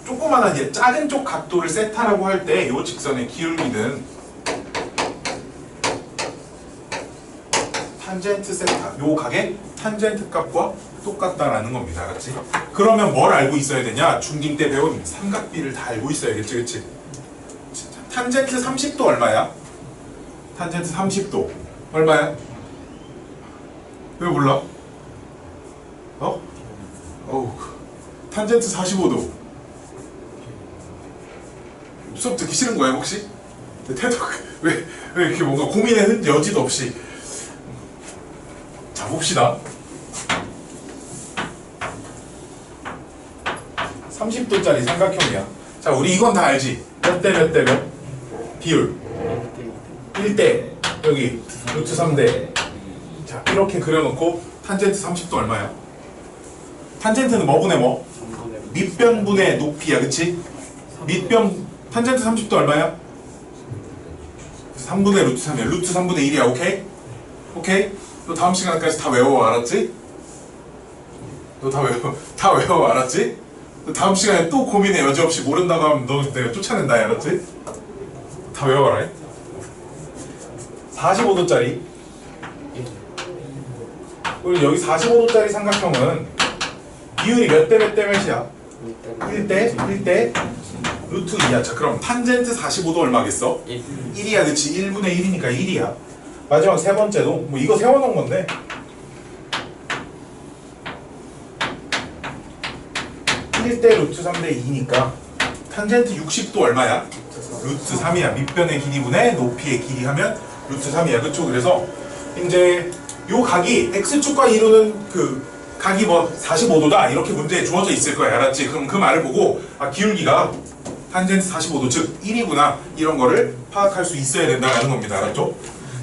조그만한 이제 작은 쪽 각도를 세타라고 할 때 요 직선의 기울기는 탄젠트 세타, 요 각의 탄젠트 값과 똑같다라는 겁니다. 알았지? 그러면 뭘 알고 있어야 되냐? 중딩 때 배운 삼각비를 다 알고 있어야겠지, 그치? 탄젠트 30도 얼마야? 탄젠트 30도 얼마야? 왜 몰라? 탄젠트 45도. 수업 듣기 싫은 거야 혹시? 태도 왜 이렇게 뭔가 고민의 여지도 없이. 자, 봅시다. 30도짜리 삼각형이야. 자, 우리 이건 다 알지? 몇 대 몇 대 몇? 비율 1대 여기 루트 3대. 자, 이렇게 그려놓고 탄젠트 30도 얼마야? 탄젠트는 뭐분의 뭐? 밑변분의 높이야, 그치? 탄젠트 30도 얼마야? 3분의 루트 3이야. 루트 3분의 1이야, 오케이? 오케이? 너 다음 시간까지 다 외워, 알았지? 너 다 외워, 알았지? 너 다음 시간에 또 고민의 여지 없이 모른다고 하면 너 내가 쫓아낸다, 알았지? 다 외워라. 45도짜리. 우리 여기 45도짜리 삼각형은 비율이 몇 대 몇 대 몇이야? 1대 루트 2야. 자, 그럼 탄젠트 45도 얼마겠어? 1이야, 그치? 1분의 1이니까 1이야. 마지막 세 번째도 뭐 이거 세워놓은 건데, 1대 루트 3대 2니까 탄젠트 60도 얼마야? 루트 3이야. 밑변의 길이분의 높이의 길이 하면 루트 3이야. 그쵸? 그래서 이제 요 각이 x축과 이루는 그 각이 뭐 45도다 이렇게 문제에 주어져 있을 거야. 알았지? 그럼 그 말을 보고 기울기가 탄젠트 45도 즉 1이구나 이런 거를 파악할 수 있어야 된다는 겁니다. 알았죠?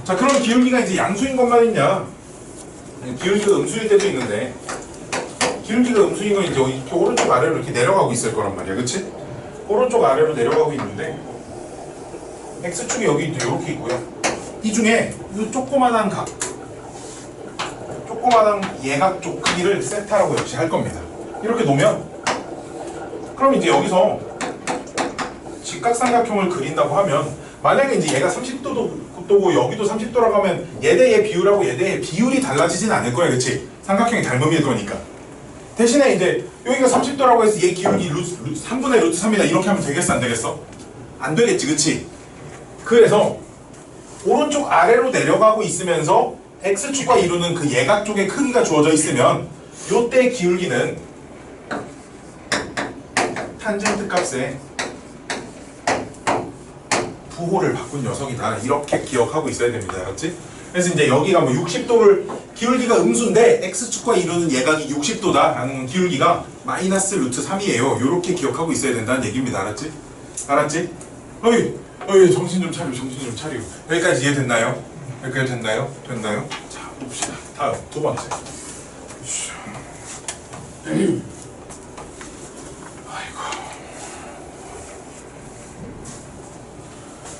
자, 그럼 기울기가 이제 양수인 것만 있냐? 기울기가 음수일 때도 있는데 기울기가 음수인 건 이제 이렇게 오른쪽 아래로 이렇게 내려가고 있을 거란 말이야, 그치? 오른쪽 아래로 내려가고 있는데 x축이 여기 이렇게 있고요. 이 중에 이 조그만한 각, 조그만한 예각 쪽 크기를 세타라고 역시 할 겁니다. 이렇게 놓으면 그럼 이제 여기서 직각삼각형을 그린다고 하면 만약에 이제 얘가 30도고 여기도 30도라고 하면 얘 대 얘 비율하고 얘 대 얘 비율이 달라지진 않을 거야, 그치? 삼각형이 닮음이 들어오니까. 대신에 이제 여기가 30도라고 해서 얘 기울기 3분의 루트 3이다 이렇게 하면 되겠어, 안 되겠어? 안 되겠지, 그치? 그래서 오른쪽 아래로 내려가고 있으면서 x축과 이루는 그 예각 쪽의 크기가 주어져 있으면 요때 기울기는 탄젠트 값에 부호를 바꾼 녀석이다 이렇게 기억하고 있어야 됩니다, 알았지? 그래서 이제 여기가 뭐 60도를 기울기가 음수인데 x축과 이루는 예각이 60도다 라는 기울기가 마이너스 루트 3이에요 요렇게 기억하고 있어야 된다는 얘기입니다, 알았지? 알았지? 어이 정신 좀 차리고 정신 좀 차리고 여기까지 이해됐나요? 여기까지 됐나요? 됐나요? 자 봅시다. 다음 두 번째. 아이고.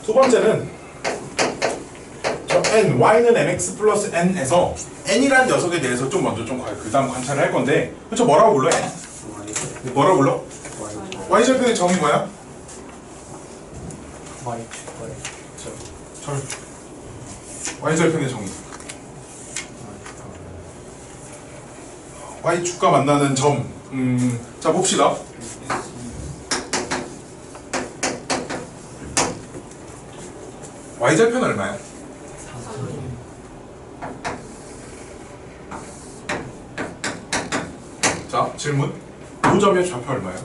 두 번째는 저 n, y는 mx 플러스 n에서 n이라는 녀석에 대해서 좀 먼저 그 다음 관찰을 할 건데 그쵸 뭐라고 불러? n? 뭐라고 불러? y절편의 정의 뭐야? y절편의 정의. y축과 만나는 점. 자 봅시다. y절편 얼마야? 자 질문. 요 점의 좌표 얼마야?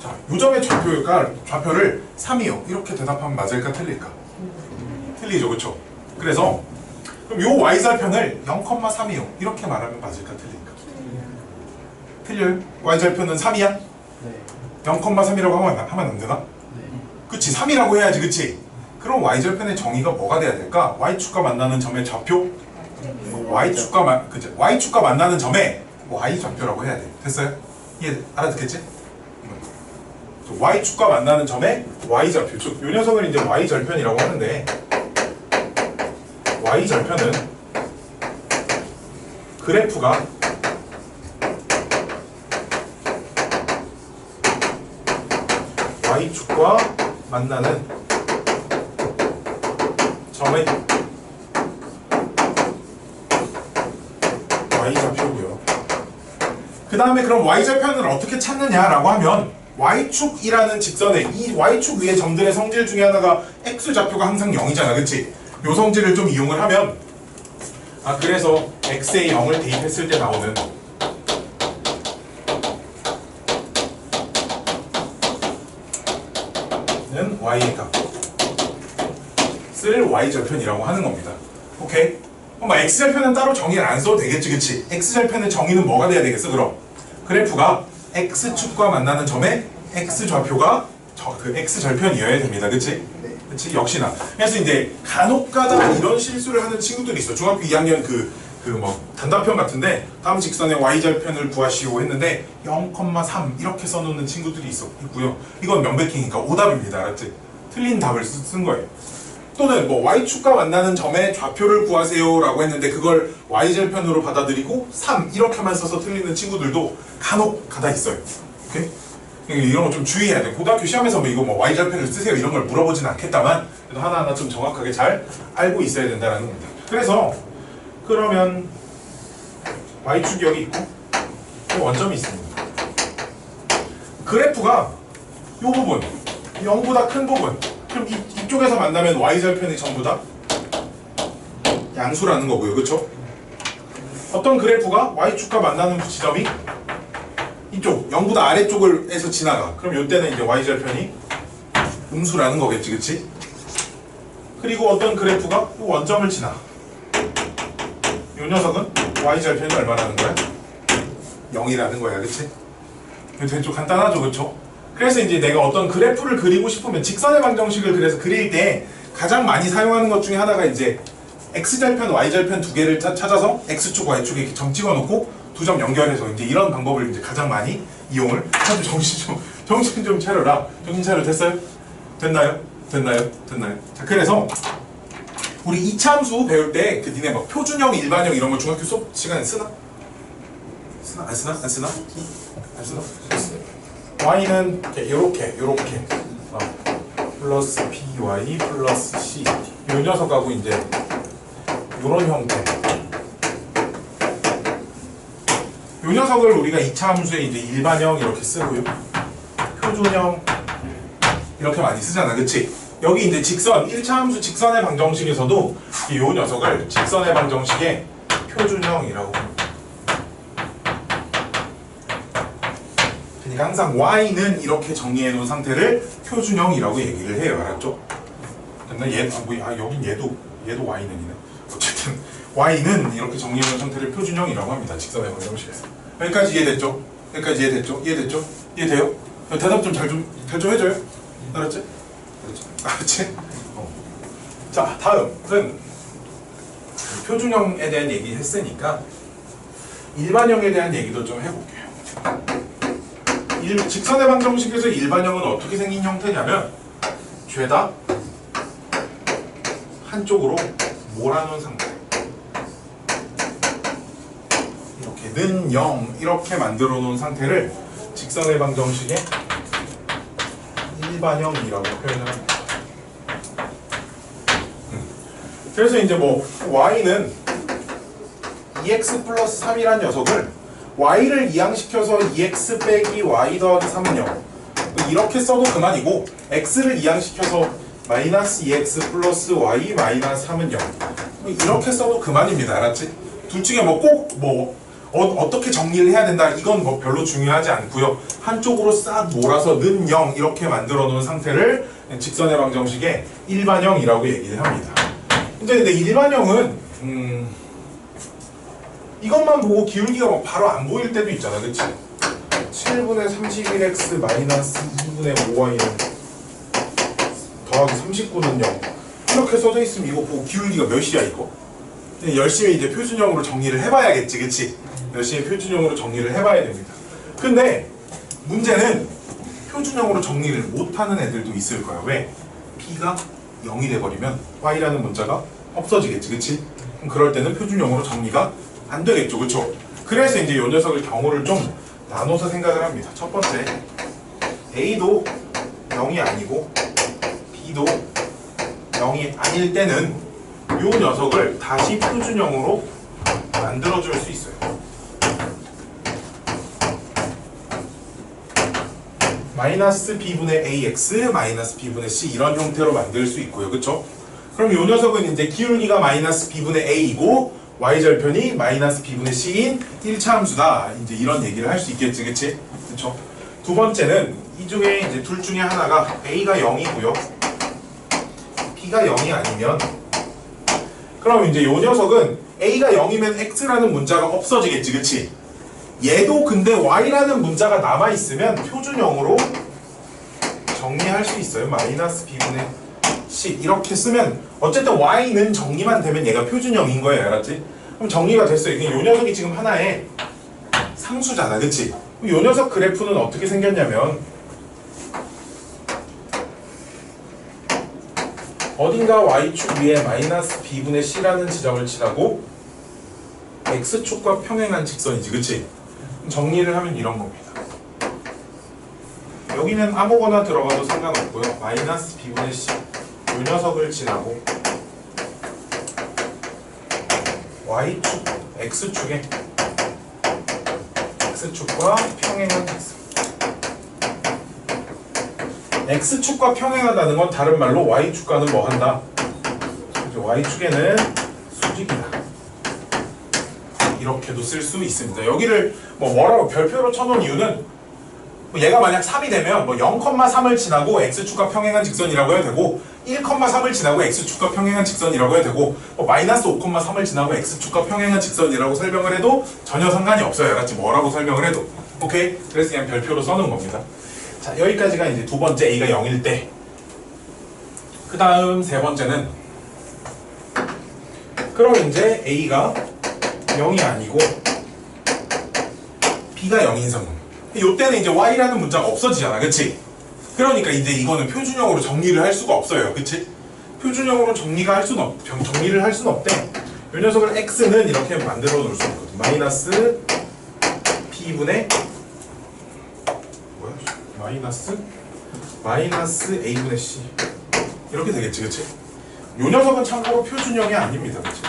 자, 요 점의 좌표를 3이요. 이렇게 대답하면 맞을까 틀릴까? 틀리죠, 그쵸? 그래서 그럼 요 y절편을 0,3이요. 이렇게 말하면 맞을까 틀릴까? 틀려요? y절편은 3이야? 네. 0,3이라고 하면 안 되나? 네. 그치, 3이라고 해야지, 그치? 그럼 y절편의 정의가 뭐가 돼야 될까? y축과 만나는 점의 좌표? y축과 만나는 점의 y좌표라고 해야 돼. 됐어요? 이해 알아듣겠지? y축과 만나는 점의 y좌표. 즉, 요 녀석을 이제 y절편이라고 하는데 y절편은 그래프가 y축과 만나는 점의 y좌표고요. 그 다음에 그럼 y절편을 어떻게 찾느냐라고 하면 y축이라는 직선에 이 y축 위의 점들의 성질 중에 하나가 x좌표가 항상 0이잖아, 그치? 요 성질을 좀 이용을 하면 그래서 x에 0을 대입했을 때 나오는 y의 값을 y절편이라고 하는 겁니다. 오케이? 그럼 x절편은 따로 정의를 안 써도 되겠지, 그치? x절편의 정의는 뭐가 돼야 되겠어, 그럼? 그래프가 x축과 만나는 점의 x좌표가 그 x절편이어야 됩니다, 그치? 그치? 역시나. 그래서 이제 간혹가다 이런 실수를 하는 친구들이 있어. 중학교 2학년 단답형 같은데 다음 직선의 y절편을 구하시오 했는데 0,3 이렇게 써놓는 친구들이 있고요. 이건 명백히니까 오답입니다, 알았지? 틀린 답을 쓴 거예요. 또는 y축과 만나는 점의 좌표를 구하세요 라고 했는데 그걸 y절편으로 받아들이고 3 이렇게만 써서 틀리는 친구들도 간혹 가다 있어요. 오케이? 이런 거 좀 주의해야 돼. 고등학교 시험에서 y절편을 쓰세요 이런 걸 물어보진 않겠다만 그래도 하나하나 좀 정확하게 잘 알고 있어야 된다는 겁니다. 그래서 그러면 y축이 여기 있고 또 원점이 있습니다. 그래프가 이 부분 0보다 큰 부분 그럼 이쪽에서 만나면 y절편이 전부 다 양수라는 거고요, 그쵸? 어떤 그래프가 y축과 만나는 지점이 이쪽 0보다 아래쪽에서 지나가. 그럼 이때는 이제 y절편이 음수라는 거겠지, 그치? 그리고 어떤 그래프가 이 원점을 지나. 이 녀석은 y절편이 얼마라는 거야? 0이라는 거야, 그치? 되게 좀 간단하죠, 그쵸? 그래서 이제 내가 어떤 그래프를 그리고 싶으면 직선의 방정식을 그래서 그릴 때 가장 많이 사용하는 것 중에 하나가 이제 x절편, y절편 두 개를 찾아서 x축, y축에 이렇게 점 찍어놓고 두 점 연결해서 이제 이런 방법을 이제 가장 많이 이용을. 참 정신 좀 차려라. 정신 차려. 됐어요? 됐나요? 자, 그래서 우리 이차함수 배울 때 그 니네 막 표준형, 일반형 이런 거 중학교 수업 시간에 쓰나? 안 쓰나? y는 요렇게 플러스 by 플러스 c 요 녀석하고 이제 요런 형태 요 녀석을 우리가 2차 함수에 이제 일반형 이렇게 쓰고요 표준형 이렇게 많이 쓰잖아, 그치? 여기 이제 직선 1차 함수 직선의 방정식에서도 요 녀석을 직선의 방정식의 표준형이라고 합니다. 그러니까 항상 y는 이렇게 정리해 놓은 상태를 표준형이라고 얘기를 해요. 알았죠? 근데 여긴 얘도 y는이네. 어쨌든 y는 이렇게 정리해 놓은 상태를 표준형이라고 합니다. 직선의 방정식에서. 여기까지 이해됐죠? 이해돼요? 대답 좀 잘 좀 해줘요. 알았지? 자, 다음은 표준형에 대한 얘기 했으니까 일반형에 대한 얘기도 좀 해볼게요. 직선의 방정식에서 일반형은 어떻게 생긴 형태냐면 죄다 한쪽으로 몰아놓은 상태. 이렇게 는 0 이렇게 만들어 놓은 상태를 직선의 방정식의 일반형이라고 표현을 합니다. 그래서 이제 뭐 y는 2x 플러스 3이란 녀석을 y를 이항시켜서 2x 빼기 y 더하기 3은 0 이렇게 써도 그만이고 x를 이항시켜서 마이너스 2x 플러스 y 마이너스 3은 0 이렇게 써도 그만입니다. 알았지? 둘 중에 어떻게 정리를 해야 된다 이건 뭐 별로 중요하지 않고요. 한쪽으로 싹 몰아서 는 0 이렇게 만들어 놓은 상태를 직선의 방정식의 일반형이라고 얘기를 합니다. 근데 일반형은 이것만 보고 기울기가 막 바로 안 보일 때도 있잖아, 그치? 7분의 31x 마이너스 2분의 5y는 더하기 39는 0 이렇게 써져 있으면 이거 보고 기울기가 몇이야 이거? 열심히 이제 표준형으로 정리를 해봐야겠지, 그치? 열심히 표준형으로 정리를 해봐야 됩니다. 근데 문제는 표준형으로 정리를 못하는 애들도 있을 거야. 왜? p가 0이 돼버리면 y라는 문자가 없어지겠지, 그치? 그럼 그럴 때는 표준형으로 정리가 안 되겠죠, 그쵸? 그래서 이제 이 녀석을 경우를 좀 나눠서 생각을 합니다. 첫 번째, A도 0이 아니고 B도 0이 아닐 때는 이 녀석을 다시 표준형으로 만들어줄 수 있어요. 마이너스 B분의 AX, 마이너스 B분의 C 이런 형태로 만들 수 있고요, 그쵸? 그럼 이 녀석은 이제 기울기가 마이너스 B분의 A이고 y절편이 마이너스 b분의 c인 1차 함수다. 이제 이런 얘기를 할 수 있겠지, 그치? 그쵸? 두 번째는 이 중에 이제 둘 중에 하나가 a가 0이고요. b가 0이 아니면 그럼 이제 이 녀석은 a가 0이면 x라는 문자가 없어지겠지, 그치? 얘도 근데 y라는 문자가 남아있으면 표준형으로 정리할 수 있어요. 마이너스 b분의 c 이렇게 쓰면 어쨌든 y는 정리만 되면 얘가 표준형인 거예요. 알았지? 그럼 정리가 됐어요. 이 녀석이 지금 하나의 상수잖아, 그치? 이 녀석 그래프는 어떻게 생겼냐면 어딘가 y축 위에 마이너스 b분의 c라는 지점을 칠하고 x축과 평행한 직선이지, 그치? 정리를 하면 이런 겁니다. 여기는 아무거나 들어가도 상관없고요. 마이너스 b분의 c 이 녀석을 칠하고 y축, x축과 평행한 직선. x축과 평행하다는 건 다른 말로 y축과는 뭐 한다? y축에는 수직이다. 이렇게도 쓸 수 있습니다. 여기를 뭐라고 별표로 쳐놓은 이유는 얘가 만약 3이 되면 0,3을 지나고 x축과 평행한 직선이라고 해도 되고 1,3을 지나고 x축과 평행한 직선이라고 해도 되고 마이너스 5,3을 지나고 x축과 평행한 직선이라고 설명을 해도 전혀 상관이 없어요. 같이 뭐라고 설명을 해도. 오케이? 그래서 그냥 별표로 써놓은 겁니다. 자, 여기까지가 이제 두 번째 a가 0일 때. 그 다음 세 번째는 그럼 이제 A가 0이 아니고 B가 0인 상황. 이때는 이제 Y라는 문자가 없어지잖아, 그치? 그러니까 이제 이거는 표준형으로 정리를 할 수가 없어요, 그치? 표준형으로 정리를 할 수는 없대. 이 녀석을 X는 이렇게 만들어 놓을 수 있거든. 마이너스 B분의 마이너스 A분의 C 이렇게 되겠지, 그치? 이 녀석은 참고로 표준형이 아닙니다, 그치?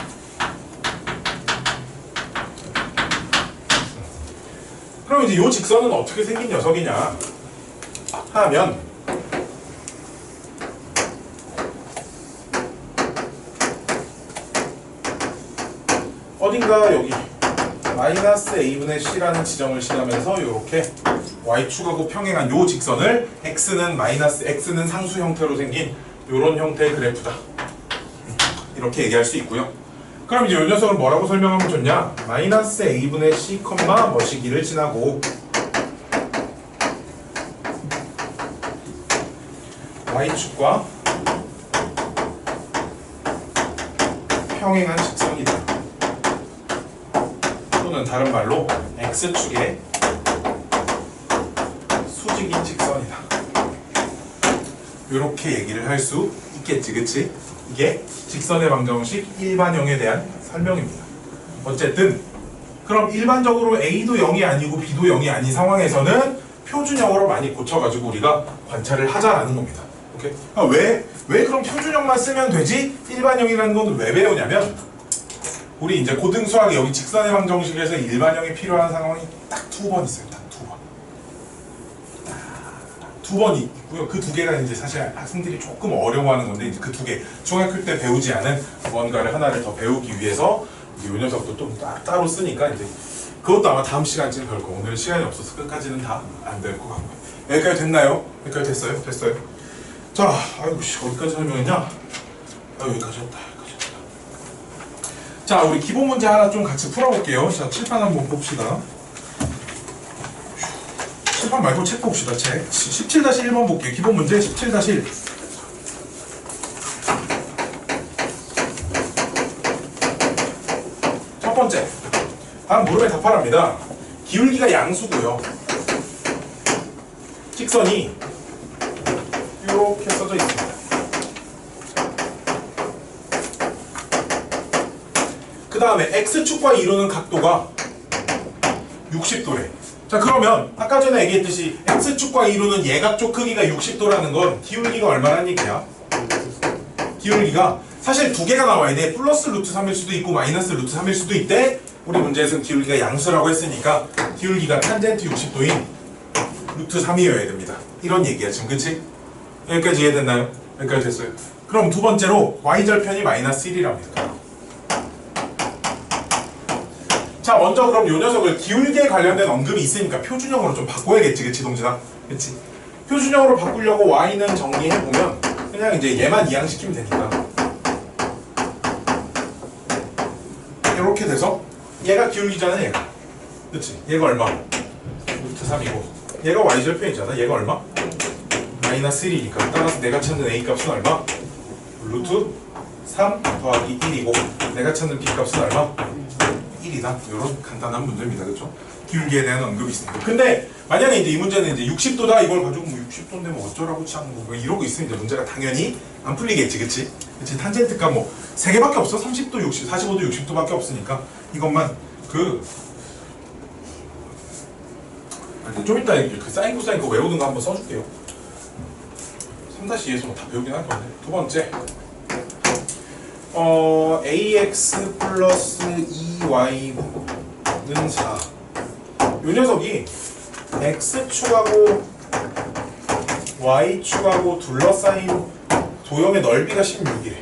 그럼 이제 이 직선은 어떻게 생긴 녀석이냐 하면 어딘가 여기 마이너스 A분의 C라는 지점을 지나면서 이렇게 Y축하고 평행한 요 직선을 X는 상수 형태로 생긴 요런 형태의 그래프다. 이렇게 얘기할 수 있고요. 그럼 이제 이 녀석을 뭐라고 설명하면 좋냐? 마이너스 A분의 C, 뭐시기를 지나고 Y축과 평행한 직선이다. 또는 다른 말로 X축의 수직인 직선이다. 이렇게 얘기를 할 수 있겠지, 그치? 이게 직선의 방정식 일반형에 대한 설명입니다. 어쨌든 그럼 일반적으로 A도 0이 아니고 B도 0이 아닌 상황에서는 표준형으로 많이 고쳐가지고 우리가 관찰을 하자라는 겁니다. 오케이? 왜 그럼 표준형만 쓰면 되지? 일반형이라는 건 왜 배우냐면 우리 이제 고등수학에 여기 직선의 방정식에서 일반형이 필요한 상황이 딱 2번 있어요. 딱 2번. 두 번이 있고요. 그 두 개가 이제 사실 학생들이 조금 어려워하는 건데 이제 그 두 개 중학교 때 배우지 않은 뭔가를 하나를 더 배우기 위해서 이 녀석도 또 따로 쓰니까 이제 그것도 아마 다음 시간쯤 배울 거고 오늘 시간이 없어서 끝까지는 다 안 될 것 같고요. 여기까지 됐나요? 여기까지 됐어요? 됐어요? 자, 아이고 씨 어디까지 설명했냐? 여기까지 했다. 자, 우리 기본 문제 하나 좀 같이 풀어볼게요. 자, 칠판 한번 봅시다. 칠판 말고 책 봅시다. 책 17-1번 볼게요. 기본 문제 17-1. 첫 번째, 다음 물음에 답하랍니다. 기울기가 양수고요. 직선이 이렇게 써져 있습니다. 그 다음에 X축과 이루는 각도가 60도래. 자, 그러면 아까 전에 얘기했듯이 X축과 이루는 예각쪽 크기가 60도라는 건 기울기가 얼마라는 얘기야? 기울기가 사실 두 개가 나와야 돼. 플러스 루트 3일 수도 있고 마이너스 루트 3일 수도 있대. 우리 문제에서는 기울기가 양수라고 했으니까 기울기가 탄젠트 60도인 루트 3이어야 됩니다. 이런 얘기야 지금, 그치? 여기까지 이해됐나요? 여기까지 됐어요. 그럼 두 번째로 y절편이 마이너스 1이랍니다. 자, 먼저 그럼 요 녀석을 기울기에 관련된 언급이 있으니까 표준형으로 좀 바꿔야겠지, 그치 동진아? 그치? 표준형으로 바꾸려고 y는 정리해보면 그냥 이제 얘만 이항시키면 되니까 이렇게 돼서 얘가 기울기잖아, 얘가. 그치? 얘가 얼마? 루트 3이고 얘가 y절편이잖아. 얘가 얼마? 마이너스 1이니까 따라서 내가 찾는 a 값은 얼마? 루트 3 더하기 1이고 내가 찾는 b 값은 얼마? 1이다. 이런 간단한 문제입니다. 그렇죠? 기울기에 대한 언급이 있습니다. 근데 만약에 이제 이 문제는 이제 60도다 이걸 가지고 뭐 60도인데 뭐 어쩌라고 치는 거 이러고 있으면 이제 문제가 당연히 안 풀리겠지, 그치? 그치? 탄젠트 값 뭐 3개밖에 없어. 30도, 60, 45도, 60도밖에 없으니까 이것만 좀 이따 그 사인 코사인 거 외우는 거 한번 써줄게요. 3-2에서 다 배우긴 할 건데. 두 번째, ax 플러스 2y는 4. 요 녀석이 x축하고 y축하고 둘러싸인 도형의 넓이가 16이래.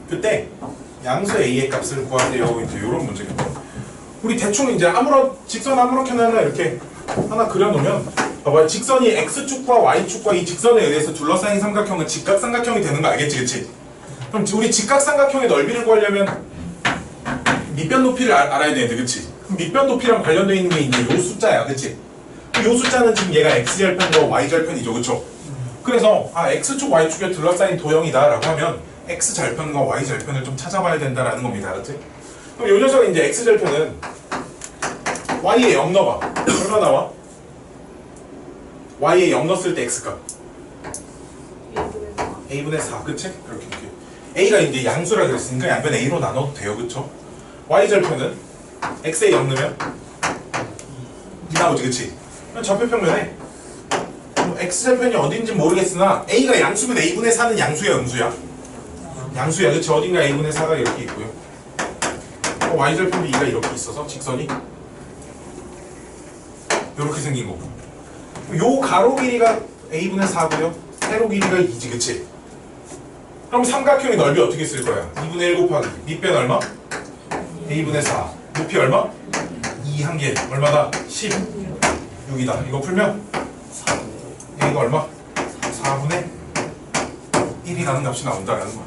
그때 양수 a의 값을 구하래요. 이제 요런 문제겠죠. 우리 대충 이제 직선 아무렇게나 하나 이렇게 하나 그려놓으면 봐봐요. 직선이 x축과 y축과 이 직선에 의해서 둘러싸인 삼각형은 직각삼각형이 되는 거 알겠지, 그치? 그럼 우리 직각삼각형의 넓이를 구하려면 밑변 높이를 알아야 되는데, 그치? 그럼 밑변 높이랑 관련되어 있는 게 이제 요 숫자야, 그치? 요 숫자는 지금 얘가 x절편과 y절편이죠, 그쵸? 그래서 x축, y축에 둘러싸인 도형이다 라고 하면 x 절편과 y 절편을 좀 찾아봐야 된다라는 겁니다. 알았지? 그럼 이 녀석은 이제 x 절편은 y에 0 넣어봐. 얼마 나와? y에 0 넣었을 때 x값 a분의 4, 그치? 이렇게 a가 이제 양수라 그랬으니까 양변 a로 나눠도 돼요, 그쵸? y 절편은 x에 0 넣으면 2 나오지, 그치? 그럼 좌표평면에 x 절편이 어딘지 모르겠으나 a가 양수면 a분의 4는 양수야, 음수야? 양수야, 그치? 어딘가 a분의 4가 이렇게 있고요. y 절편도 2가 이렇게 있어서 직선이 이렇게 생긴 거고, 요 가로 길이가 a분의 4고요, 세로 길이가 2지, 그치? 그럼 삼각형의 넓이 어떻게 쓸 거야? 2분의 1 곱하기 밑변 얼마? a분의 4. 높이 얼마? 2 한 개. 얼마다? 16이다. 이거 풀면 a가 얼마? 4분의 1이라는 값이 나온다라는 거야.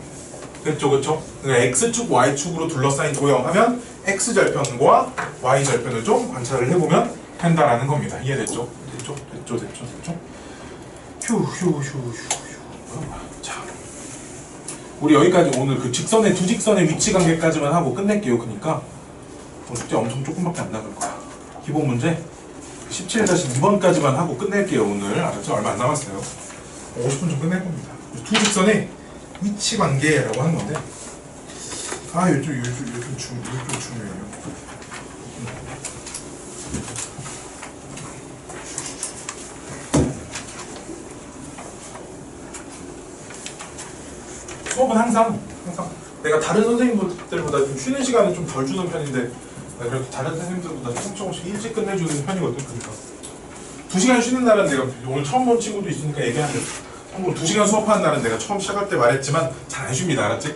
됐죠, 그쵸? 그러니까 x축, y축으로 둘러싸인 도형하면 x절편과 y절편을 좀 관찰을 해보면 된다라는 겁니다. 이해됐죠? 됐죠? 휴. 자, 우리 여기까지 오늘 그 직선의 두 직선의 위치 관계까지만 하고 끝낼게요. 그러니까 오늘 숙제 엄청 조금밖에 안 나갈 거야. 기본 문제 17-2번까지만 하고 끝낼게요. 오늘 알았죠? 얼마 안 남았어요. 50분 좀 끝낼 겁니다. 두 직선의 위치 관계라고 하는 건데, 요즘 중요해요. 수업은 항상 내가 다른 선생님들보다 좀 쉬는 시간을 좀 덜 주는 편인데, 그래도 다른 선생님들보다 조금씩 일찍 끝내주는 편이거든. 그러니까 2시간 쉬는 날은 내가 오늘 처음 본 친구도 있으니까 얘기하는데, 2시간 수업하는 날은 내가 처음 시작할 때 말했지만 잘 안 쉽니다. 알았지? 네.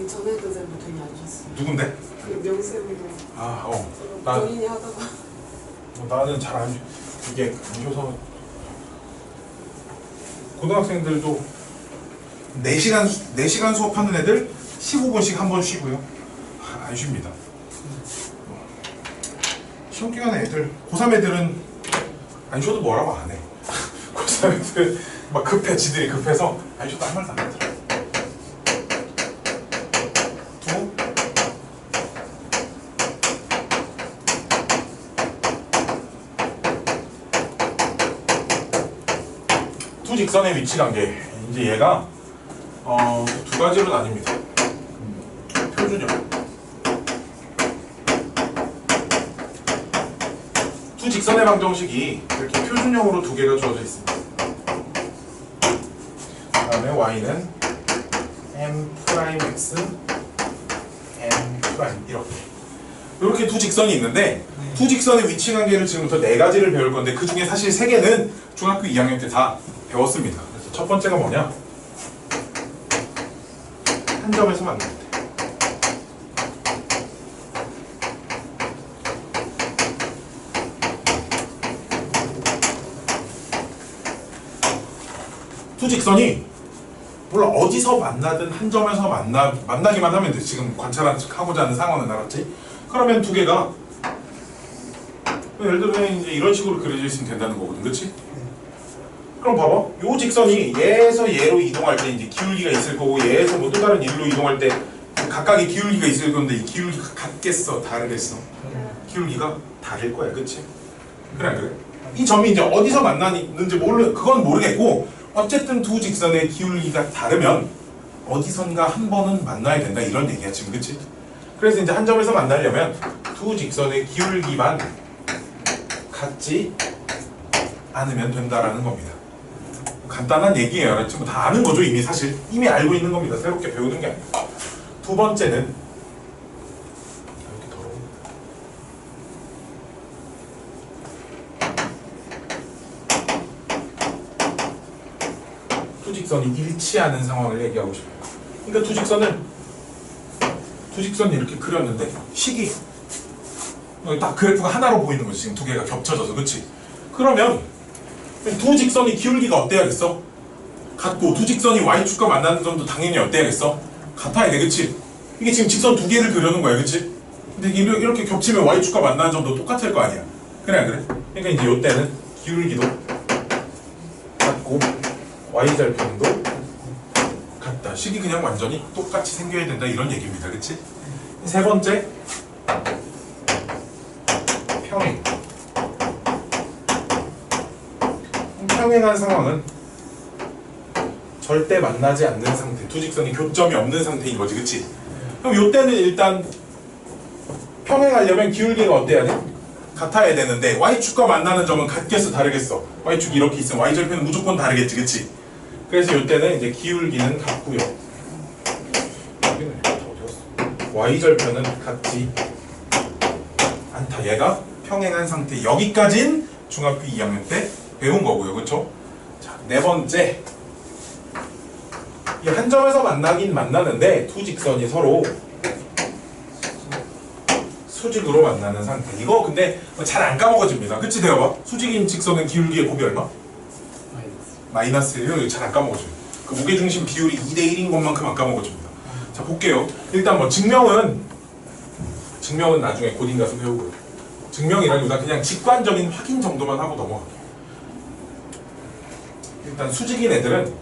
전에도 쌤도 되게 안 쉬었어요. 누군데? 그 명쌤도 본인이 하다가 나는 잘 안 이게 안 쉬어서. 고등학생들도 4시간 수업하는 애들 15분씩 한 번 쉬고요. 안 쉽니다. 시험 기간에 애들, 고3 애들은 안 쉬어도 뭐라고 안 해. 고3 애들 막 급해, 지들이 급해서 안 쉬어도 한 말도 안 하더라. 두 직선의 위치 관계. 이제 얘가 두 가지로 나뉩니다. 표준형. 두 직선의 방정식이 이렇게 표준형으로 두 개가 주어져 있습니다. 그 다음에 y는 m'x, m' 이렇게 두 직선이 있는데, 두 직선의 위치 관계를 지금부터 4가지를 배울 건데, 그 중에 사실 3개는 중학교 2학년 때 다 배웠습니다. 그래서 첫 번째가 뭐냐? 한 점에서 만날 때. 두 직선이 물론 어디서 만나든 한 점에서 만나기만 하면 돼. 지금 관찰하고자 하는 상황은 알았지? 그러면 두 개가 예를 들어 이제 이런 식으로 그려져 있으면 된다는 거거든, 그렇지? 그럼 봐봐, 요 직선이 얘에서 얘로 이동할 때 이제 기울기가 있을 거고, 얘에서 뭐 또 다른 일로 이동할 때 각각의 기울기가 있을 건데, 이 기울기가 같겠어, 다르겠어? 기울기가 다를 거야, 그렇지? 그래 안 그래? 이 점이 이제 어디서 만나는지 그건 모르겠고, 어쨌든 두 직선의 기울기가 다르면 어디선가 한 번은 만나야 된다, 이런 얘기야 지금, 그치? 그래서 이제 한 점에서 만나려면 두 직선의 기울기만 같지 않으면 된다라는 겁니다. 간단한 얘기예요, 알았지? 뭐 다 아는 거죠, 이미. 사실 이미 알고 있는 겁니다. 새롭게 배우는 게 아니에요. 두 번째는 이렇게 더러워. 두 직선이 일치하는 상황을 얘기하고 싶어요. 그러니까 두 직선이 이렇게 그렸는데 식이 딱 그래프가 하나로 보이는 거지. 지금 두 개가 겹쳐져서, 그렇지? 그러면 두 직선이 기울기가 어때야겠어? 같고, 두 직선이 y축과 만나는 점도 당연히 어때야겠어? 같아야 돼, 그치? 이게 지금 직선 두 개를 그려는 거야, 그치? 근데 이렇게 겹치면 y축과 만나는 점도 똑같을 거 아니야. 그래 안 그래? 그러니까 이제 이때는 기울기도 같고 y절편도 같다. 자, 식이 그냥 완전히 똑같이 생겨야 된다 이런 얘기입니다. 그치? 세 번째, 평행. 평행한 상황은 절대 만나지 않는 상태, 두 직선이 교점이 없는 상태인 거지, 그치? 그럼 요때는 일단 평행하려면 기울기가 어때야 돼? 같아야 되는데 y축과 만나는 점은 같겠어, 다르겠어? y축이 이렇게 있으면 y절편은 무조건 다르겠지, 그치? 그래서 요때는 이제 기울기는 같고요. 여기는 어디였어? y절편은 같지 않다. 얘가 평행한 상태. 여기까진 중학교 2학년 때 배운 거고요, 그쵸? 자, 네 번째. 이 한 점에서 만나긴 만나는데 두 직선이 서로 수직으로 만나는 상태. 이거 근데 잘 안 까먹어집니다. 그치, 대화봐. 수직인 직선은 기울기의 곱이 얼마? 마이너스 1. 잘 안 까먹어져요. 그 무게중심 비율이 2대1인 것만큼 안 까먹어집니다. 자, 볼게요. 일단 뭐 증명은 나중에 고딩 가서 배우고요. 증명이라기보다 그냥 직관적인 확인 정도만 하고 넘어갈게요. 일단 수직인 애들은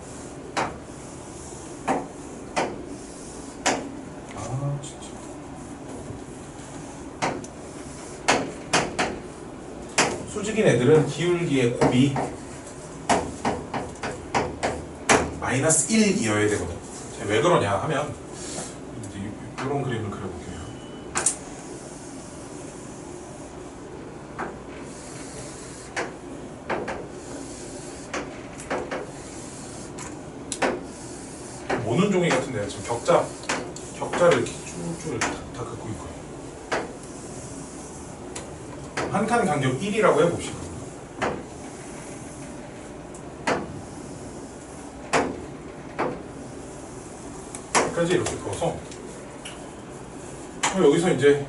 수직인 애들은 기울기의 곱이 마이너스 1이어야 되거든. 왜 그러냐 하면 이제 이런 그림을 그려볼게요. 모는 종이 같은데 지금 격자를 이렇게 쭉쭉 이렇게 다 긋고 있고요. 한 칸 간격 1이라고 해봅시다. 여기까지 이렇게 그어서 여기서 이제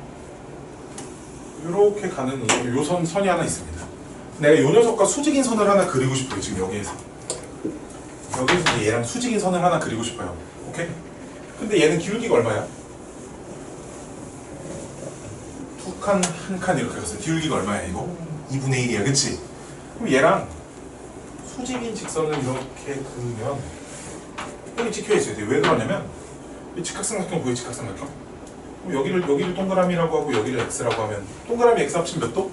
이렇게 가는 선이 하나 있습니다. 내가 이 녀석과 수직인 선을 하나 그리고 싶어요. 지금 여기서 이제 얘랑 수직인 선을 하나 그리고 싶어요. 오케이? 근데 얘는 기울기가 얼마야? 두 칸, 한 칸 이렇게 갔어요. 기울기가 얼마야 이거? 2분의 1이야, 그치? 그럼 얘랑 수직인 직선을 이렇게 그으면 여기 찍혀 있어야 돼. 왜 그러냐면 이 직각삼각형 보여? 직각삼각형? 그럼 여기를 동그라미라고 하고 여기를 x라고 하면 동그라미 x 합치면 몇 도?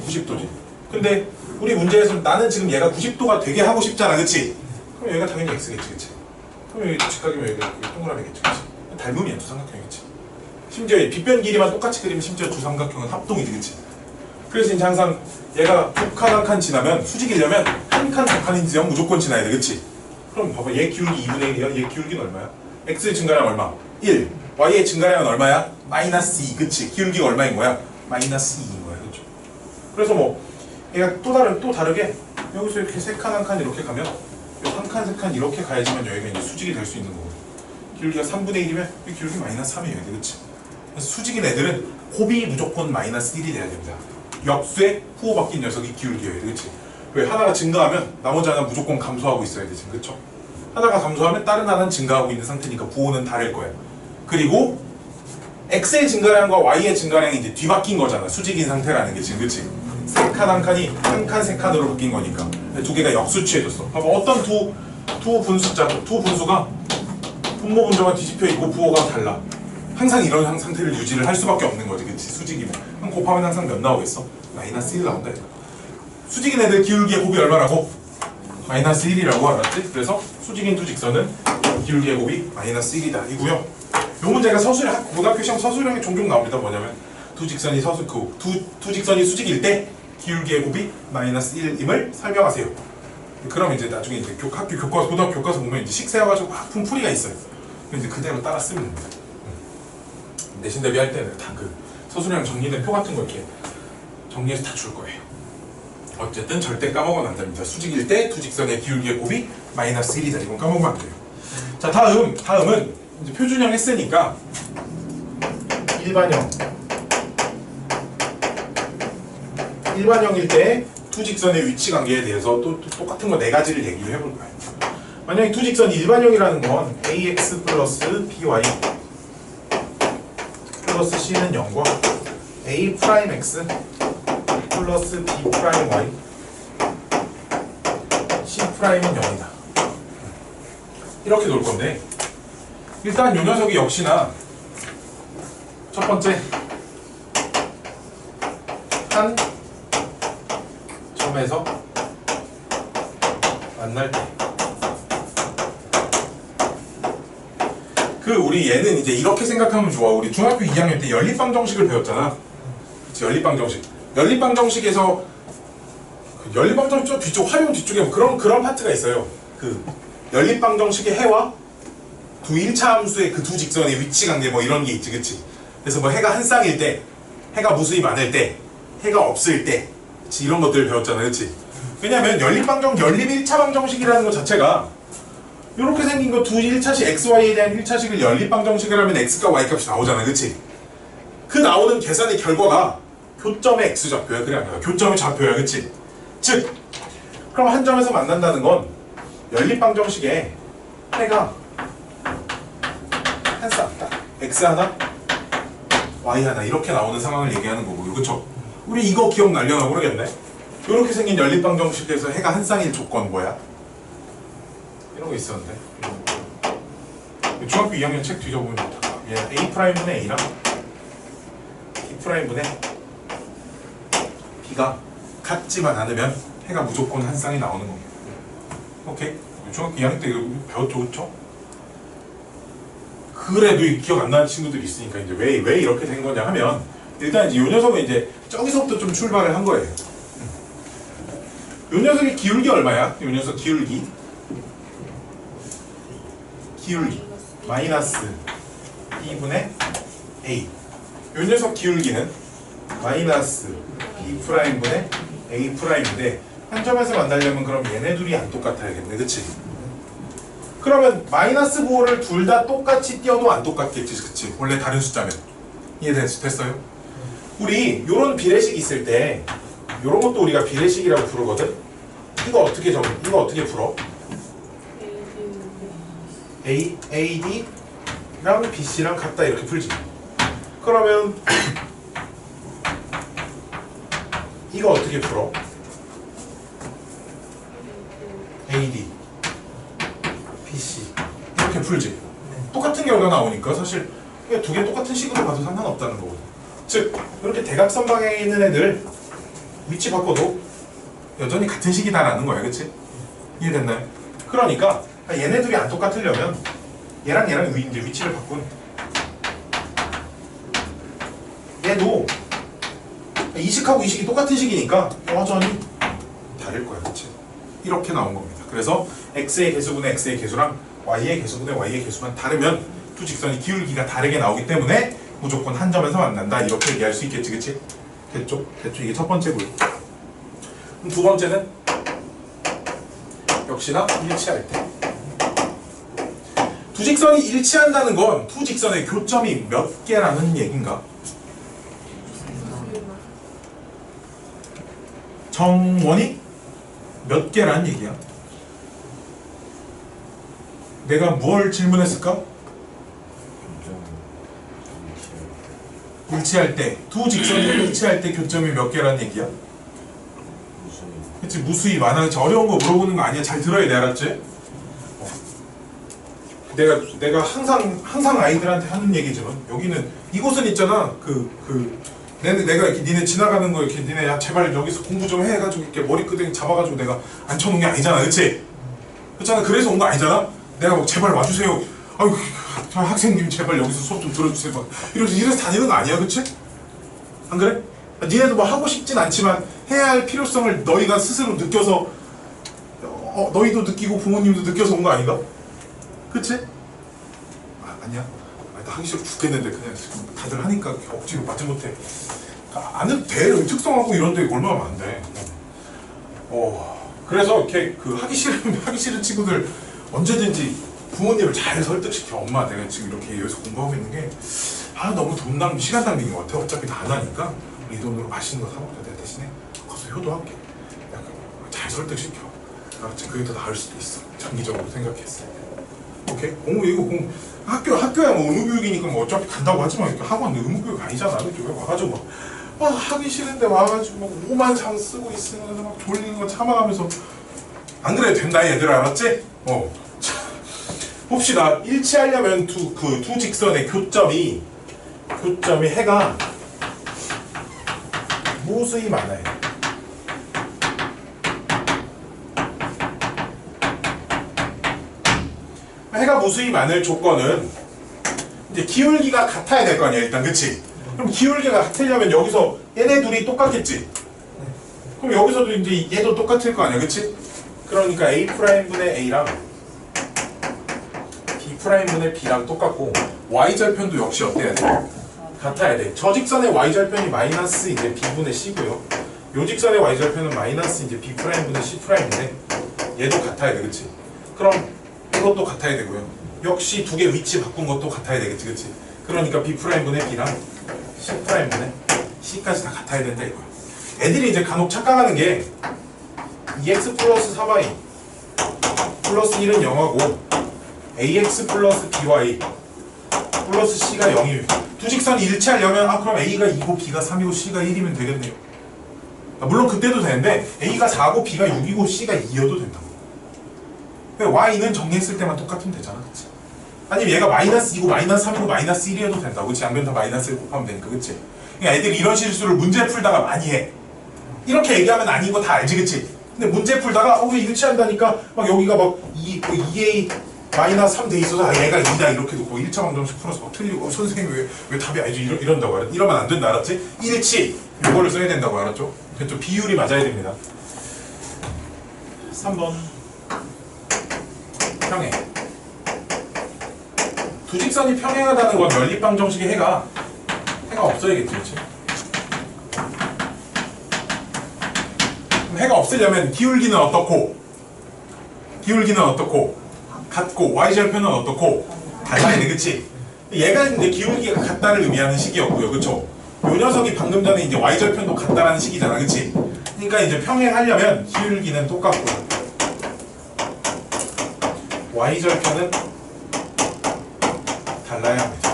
90도지. 근데 우리 문제에서는 나는 지금 얘가 90도가 되게 하고 싶잖아, 그치? 그럼 여기가 당연히 x겠지, 그치? 그럼 여기 직각이면 여기가 동그라미겠지, 그치? 닮음이야, 두 삼각형이겠지. 심지어 빗변 길이만 똑같이 그리면 심지어 두 삼각형은 합동이지, 그치? 그래서 이제 항상 얘가 두 칸 한 칸 지나면 수직이려면 한 칸 두 칸인 지점 무조건 지나야 돼, 그치? 그럼 봐봐, 얘 기울기 2분의 1이야. 얘 기울기는 얼마야? x의 증가량 얼마? 1. y의 증가량은 얼마야? 마이너스 2, 그치? 기울기가 얼마인 거야? 마이너스 2인 거야, 그쵸? 그래서 뭐 얘가 또 다르게 여기서 이렇게 세 칸 한 칸 이렇게 가면 한 칸 세 칸 이렇게 가야지만 여기가 이제 수직이 될 수 있는 거고, 기울기가 3분의 1이면 이 기울기 마이너스 3이어야 돼, 그치? 그래서 수직인 애들은 곱이 무조건 마이너스 1이 돼야 됩니다. 역수의 후호 바뀐 녀석이 기울기여야 돼, 그치? 왜? 하나가 증가하면 나머지 하나는 무조건 감소하고 있어야 돼, 지금, 그쵸? 하나가 감소하면 다른 하나는 증가하고 있는 상태니까 부호는 다를 거야. 그리고 x의 증가량과 y의 증가량이 이제 뒤바뀐 거잖아, 수직인 상태라는 게 지금, 그치? 세 칸 한 칸이 한 칸 세 칸으로 바뀐 거니까 두 개가 역수치해졌어. 봐봐, 어떤 두 분수가 분모 분조가 뒤집혀 있고 부호가 달라. 항상 이런 상태를 유지를 할 수밖에 없는 거지, 그치? 수직이면. 그럼 곱하면 항상 몇 나오겠어? 마이너스 1 나온다. 수직인 애들 기울기의 곱이 얼마라고? 마이너스 1이라고, 알았지? 그래서 수직인 두 직선은 기울기의 곱이 마이너스 1이다 이고요. 요 문제가 고등학교 시험 서술형에 종종 나옵니다. 뭐냐면 두 직선이 두 직선이 수직일 때 기울기의 곱이 마이너스 1임을 설명하세요. 그럼 이제 나중에 이제 학교 교과서, 고등학교 교과서 보면 이제 식세와가지고 막 풀이가 있어요. 이제 그대로 따라 쓰면 됩니다. 내신 대비할 때는 다 그 서술형 정리된 표 같은 거 이렇게 정리해서 다 줄 거예요. 어쨌든 절대 까먹으면 안 됩니다. 수직일 때 두 직선의 기울기의 곱이 마이너스 1이다. 이건 까먹으면 안 돼요. 자, 다음은 이제 표준형 했으니까 일반형일 때 두 직선의 위치 관계에 대해서 또 똑같은 거 네 가지를 얘기를 해볼 거예요. 만약에 두 직선이 일반형이라는 건 ax 플러스 by 플러스 c는 0과 a 프라임 x 플러스 b 프라임 y c 프라임은 0이다. 이렇게 놓을 건데 일단 요 녀석이 역시나 첫 번째 한 점에서 만날 때 그 우리 얘는 이제 이렇게 생각하면 좋아. 우리 중학교 2학년 때 연립방 정식을 배웠잖아. 그치, 연립방 정식. 연립방 정식에서 그 연립방 정식 뒤쪽 활용 뒤쪽에 뭐 그런 파트가 있어요. 그 연립방 정식의 해와 두 1차 함수의 그 두 직선의 위치 관계 뭐 이런 게 있지, 그치? 그래서 뭐 해가 한 쌍일 때, 해가 무수히 많을 때, 해가 없을 때, 그치? 이런 것들을 배웠잖아, 그치? 왜냐면 연립 1차 방정식이라는 것 자체가 이렇게 생긴 거 두 1차식 xy에 대한 1차식을 연립 방정식을 하면 x과 y 값이 나오잖아, 그치? 그 나오는 계산의 결과가 교점의 x좌표야, 그래 아니야? 교점의 좌표야, 그치? 즉, 그럼 한 점에서 만난다는 건 연립 방정식에 해가 한 쌍, 딱 x 하나, y 하나 이렇게 나오는 상황을 얘기하는 거고요, 그쵸? 우리 이거 기억나려나 모르겠네. 이렇게 생긴 연립 방정식에서 해가 한 쌍일 조건 뭐야? 이런 거 있었는데 중학교 2학년 책 뒤져보면 좋다. A'분의 A랑 B'분의 B가 같지만 않으면 해가 무조건 한 쌍이 나오는 겁니다. 오케이? 중학교 2학년 때 이거 배웠죠, 그쵸? 그래도 기억 안 나는 친구들이 있으니까 이제 왜 이렇게 된 거냐 하면 일단 이제 요 녀석은 이제 저기서부터 좀 출발을 한 거예요. 요 녀석의 기울기 얼마야? 요 녀석 기울기 마이너스 2분의 A. 요 녀석 기울기는 마이너스 B'분의 A'인데 한 점에서 만나려면 그럼 얘네 둘이 안 똑같아야겠네, 그치? 그러면 마이너스 부호를 둘 다 똑같이 띄워도 안 똑같겠지, 그치? 원래 다른 숫자면. 이해됐어요? 우리 요런 비례식 있을 때 요런 것도 우리가 비례식이라고 부르거든? 이거 어떻게 풀어? AD랑 BC랑 같다 이렇게 풀지. 그러면 이거 어떻게 풀어? AD, BC 이렇게 풀지. 똑같은 결과 나오니까 사실 두 개 똑같은 식으로 봐도 상관없다는 거거든. 즉 이렇게 대각선 방향에 있는 애들 위치 바꿔도 여전히 같은 식이다라는 거야, 그치? 이해됐나요? 그러니까 얘네들이 안 똑같으려면 얘랑 이제 위치를 바꾼 얘도 이식하고 이식이 똑같은 식이니까 여전히 다를 거야, 그치? 이렇게 나온 겁니다. 그래서 x의 개수분의 x의 개수랑 y의 개수분의 y의 개수만 다르면 두 직선이 기울기가 다르게 나오기 때문에 무조건 한 점에서 만난다 이렇게 얘기할 수 있겠지, 그치? 됐죠? 이게 첫 번째고요. 그럼 두 번째는 역시나 일치할 때. 두 직선이 일치한다는 건 두 직선의 교점이 몇 개라는 얘긴가? 정원이 몇 개라는 얘기야? 내가 뭘 질문했을까? 일치할 때, 두 직선이 일치할 때 교점이 몇 개라는 얘기야? 그치, 무수히 많아. 어려운 거 물어보는 거 아니야. 잘 들어야 돼, 알았지? 내가 항상 아이들한테 하는 얘기지만 여기는 이곳은 있잖아. 내가 이렇게 니네 지나가는 거 이렇게 니네 야 제발 여기서 공부 좀 해가지고 이렇게 머리끄댕이 잡아가지고 내가 앉혀놓은 게 아니잖아, 그치? 그렇잖아. 그래서 온 거 아니잖아. 내가 뭐 제발 와주세요. 아유, 저 학생님 제발 여기서 수업 좀 들어주세요. 막 이래서 다니는 거 아니야, 그치? 안 그래? 니네도 뭐 하고 싶진 않지만 해야 할 필요성을 너희가 스스로 느껴서 너희도 느끼고 부모님도 느껴서 온 거 아닌가? 그치? 아니야? 나 하기 싫어 죽겠는데 그냥 지금 다들 하니까 억지로 맞지 못해. 안 해도 돼. 특성하고 이런 데 얼마나 많은데. 그래서 이렇게 하기 싫은 친구들 언제든지 부모님을 잘 설득시켜. 엄마 내가 지금 이렇게 여기서 공부하고 있는 게 너무 돈 낭비, 시간 낭비인 것 같아. 어차피 다 안 하니까 이 돈으로 맛있는 거 사 먹자. 내가 대신에 가서 효도할게. 약간 잘 설득시켜. 알았지? 그게 더 나을 수도 있어. 장기적으로 생각했어. 오케이? 학교야 뭐 의무교육이니까 뭐 어차피 간다고 하지만 학원 의무교육 아니잖아. 그치? 왜 와가지고 하기 싫은데 와가지고 막 오만 상 쓰고 있으면서 막 졸리는 거 참아가면서 안 그래도 된다 얘들아, 알았지? 봅시다. 일치하려면 두 직선의 교점이 해가 무수히 많아요. 해가 무수히 많을 조건은 이제 기울기가 같아야 될 거 아니야 일단, 그치? 그럼 기울기가 같으려면 여기서 얘네 둘이 똑같겠지? 그럼 여기서도 이제 얘도 똑같을 거 아니야, 그치? 그러니까 A'분의 A랑 B'분의 B랑 똑같고 Y절편도 역시 어때야 돼? 같아야 돼. 저 직선의 Y절편이 마이너스 이제 B분의 C고요. 요 직선의 Y절편은 마이너스 이제 B'분의 C'인데 얘도 같아야 돼, 그치? 그럼 이것도 같아야 되고요. 역시 두 개 위치 바꾼 것도 같아야 되겠지, 그치? 그러니까 B'분의 B랑 C'분의 C까지 다 같아야 된다 이거야. 애들이 이제 간혹 착각하는 게 2x 플러스 4y 플러스 1은 0하고 ax 플러스 by 플러스 c가 0이에요. 두 직선이 일치하려면 그럼 a가 2고 b가 3이고 c가 1이면 되겠네요. 물론 그때도 되는데 a가 4고 b가 6이고 c가 2여도 된다고. y는 정리했을 때만 똑같으면 되잖아, 그치? 아니면 얘가 마이너스 2고 마이너스 3이고 마이너스 1이어도 된다고, 그치? 양변 다 마이너스 1 곱하면 되니까, 그치? 그러니까 애들이 이런 실수를 문제 풀다가 많이 해. 이렇게 얘기하면 아닌 거 다 알지, 그치? 근데 문제 풀다가 왜 일치한다니까 막 여기가 막 2a 마이너스 3 돼 있어서 얘가 2다 이렇게 놓고 1차 방정식 풀어서 막 틀리고 선생님이 왜 답이 아니지 이런다고 알았지? 이러면 안 된다, 알았지? 일치 요거를 써야 된다고 알았죠? 또 비율이 맞아야 됩니다. 3번 평행. 두 직선이 평행하다는 건 연립방정식의 해가 없어야겠지, 그치? 해가 없으려면 기울기는 어떻고 같고 y절편은 어떻고 달라야 돼, 그치? 얘가 이제 기울기가 같다를 의미하는 식이었고요, 그쵸? 요 녀석이 방금 전에 이제 y절편도 같다라는 식이잖아, 그치? 그러니까 이제 평행하려면 기울기는 똑같고 y절편은 달라야 합니다.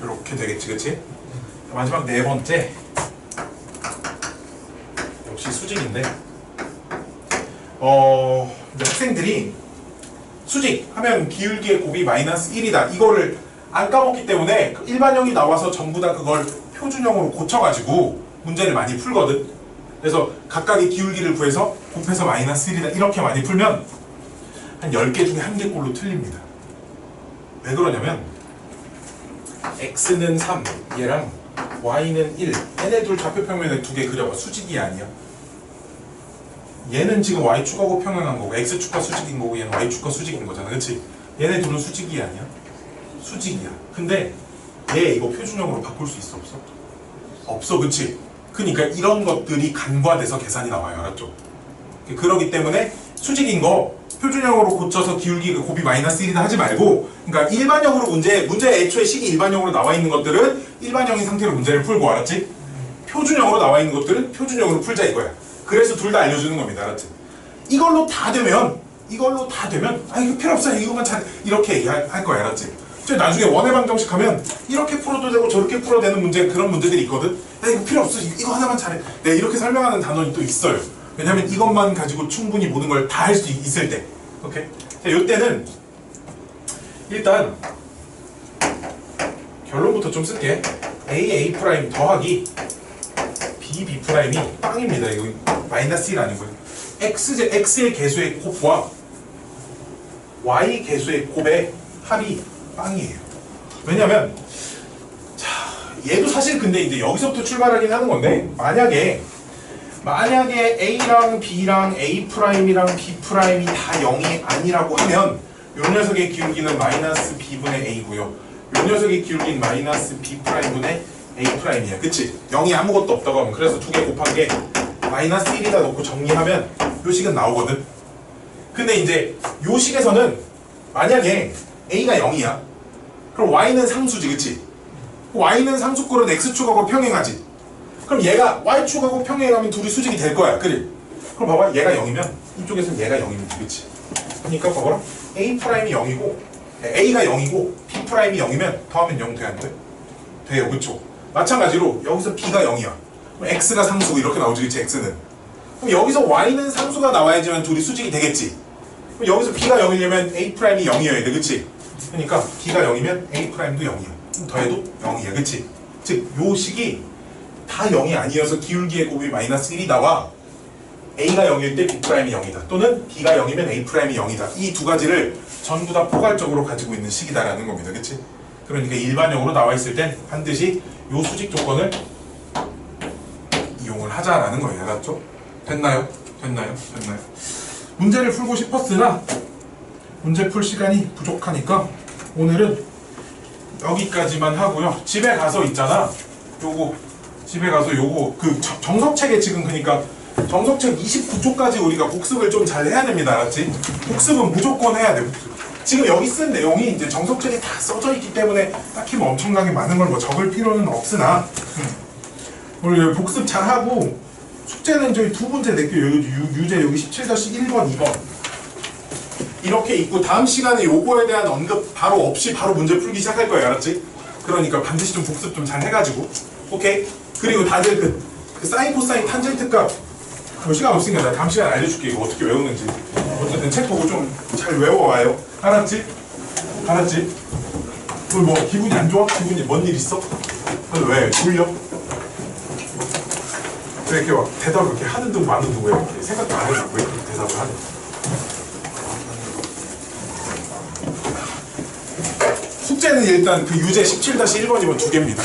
이렇게 되겠지, 그치? 마지막 네 번째, 역시 수직인데 이제 학생들이 수직 하면 기울기의 곱이 마이너스 1이다 이거를 안 까먹기 때문에 일반형이 나와서 전부 다 그걸 표준형으로 고쳐가지고 문제를 많이 풀거든. 그래서 각각의 기울기를 구해서 곱해서 마이너스 1이다 이렇게 많이 풀면 한 10개 중에 1개꼴로 틀립니다. 왜 그러냐면 x는 3 얘랑 y는 1 얘네 둘 좌표평면에 두 개 그려봐. 수직이 아니야. 얘는 지금 y축하고 평행한 거고 x축과 수직인 거고 얘는 y축과 수직인 거잖아, 그치? 얘네 둘은 수직이 아니야? 수직이야. 근데 얘 이거 표준형으로 바꿀 수 있어, 없어? 없어, 그치? 그러니까 이런 것들이 간과돼서 계산이 나와요, 알았죠? 그러기 때문에 수직인 거 표준형으로 고쳐서 기울기 곱이 마이너스 1이다 하지 말고, 그러니까 일반형으로 문제 애초에 식이 일반형으로 나와 있는 것들은 일반형인 상태로 문제를 풀고, 알았지? 표준형으로 나와 있는 것들은 표준형으로 풀자 이거야. 그래서 둘 다 알려주는 겁니다, 알았지? 이걸로 다 되면 이거 필요 없어, 이거만 잘 이렇게 얘기할 거야, 알았지? 저 나중에 원의 방정식 하면 이렇게 풀어도 되고 저렇게 풀어도 되는 문제, 그런 문제들이 있거든. 야, 이거 필요 없어, 이거 하나만 잘해. 내가 이렇게 설명하는 단원이 또 있어요. 왜냐면 이것만 가지고 충분히 모든 걸 다 할 수 있을 때. 오케이? 자, 요때는 일단 결론부터 좀 쓸게. a 프라임 더하기 b 프라임이 빵입니다. 이거 마이너스 1 아니고요. x의 개수의 곱과 y 개수의 곱의 합이 빵이에요. 왜냐면 자, 얘도 사실 근데 이제 여기서부터 출발하긴 하는 건데, 만약에 A랑 B랑 A 프라임이랑 B 프라임이 다 0이 아니라고 하면 요 녀석의 기울기는 마이너스 B분의 A고요. 요 녀석의 기울기는 마이너스 B 프라임분의 A 프라임이야. 그치? 0이 아무것도 없다고 하면, 그래서 두 개 곱한 게 마이너스 1이다 놓고 정리하면 요 식은 나오거든. 근데 이제 요 식에서는 만약에 A가 0이야. 그럼 Y는 상수지, 그치? Y는 상수꼴은 X축하고 평행하지. 그럼 얘가 Y축하고 평행하면 둘이 수직이 될 거야, 그래? 그럼 봐봐, 얘가 0이면 이쪽에서는 얘가 0이면 그치? 그러니까 봐봐라, A 프라임이 0이고 A가 0이고 B 프라임이 0이면 더하면 0 돼, 안 돼? 돼요, 그쵸? 마찬가지로 여기서 B가 0이야. 그럼 X가 상수고 이렇게 나오지, 그치? X는. 그럼 여기서 Y는 상수가 나와야지만 둘이 수직이 되겠지? 그럼 여기서 b가 0이려면 a 프라임이 0이어야 돼, 그치? 그러니까 b가 0이면 a 프라임도 0이야. 더해도 0이야, 그치? 즉, 요 식이 다 0이 아니어서 기울기의 곱이 마이너스 1이 나와. a가 0일 때 b 프라임이 0이다. 또는 b가 0이면 a 프라임이 0이다. 이 두 가지를 전부 다 포괄적으로 가지고 있는 식이다라는 겁니다, 그치? 그러니까 일반형으로 나와 있을 땐 반드시 요 수직 조건을 이용을 하자라는 거예요. 알았죠? 됐나요? 됐나요? 문제를 풀고 싶었으나 문제 풀 시간이 부족하니까 오늘은 여기까지만 하고요. 집에 가서 있잖아. 요거 집에 가서 요거 그 정석책에 지금 그러니까 정석책 29초까지 우리가 복습을 좀 잘 해야 됩니다. 알았지? 복습은 무조건 해야 돼. 복습. 지금 여기 쓴 내용이 이제 정석책에 다 써져 있기 때문에 딱히 뭐 엄청나게 많은 걸 뭐 적을 필요는 없으나 오늘 복습 잘 하고 숙제는 저희 두 문제 낼게요. 여기 유제 여기 17-1번 2번 이렇게 있고 다음 시간에 요거에 대한 언급 바로 없이 바로 문제 풀기 시작할 거예요. 알았지? 그러니까 반드시 좀 복습 좀 잘 해가지고 오케이? 그리고 다들 그 사인 코사인 탄젠트 값 시간 없으니까 내가 다음 시간에 알려줄게. 이거 어떻게 외우는지. 어쨌든 책 보고 좀 잘 외워와요. 알았지? 알았지? 오늘 뭐 기분이 안 좋아? 기분이 뭔 일 있어? 왜? 졸려? 왜 이렇게 막 대답을 그렇게 하는 둥 마는 둥 왜 이렇게 생각도 안 해주고 왜 이렇게 대답을 하는? 숙제는 일단 그 유제 17-1번이면 2개입니다.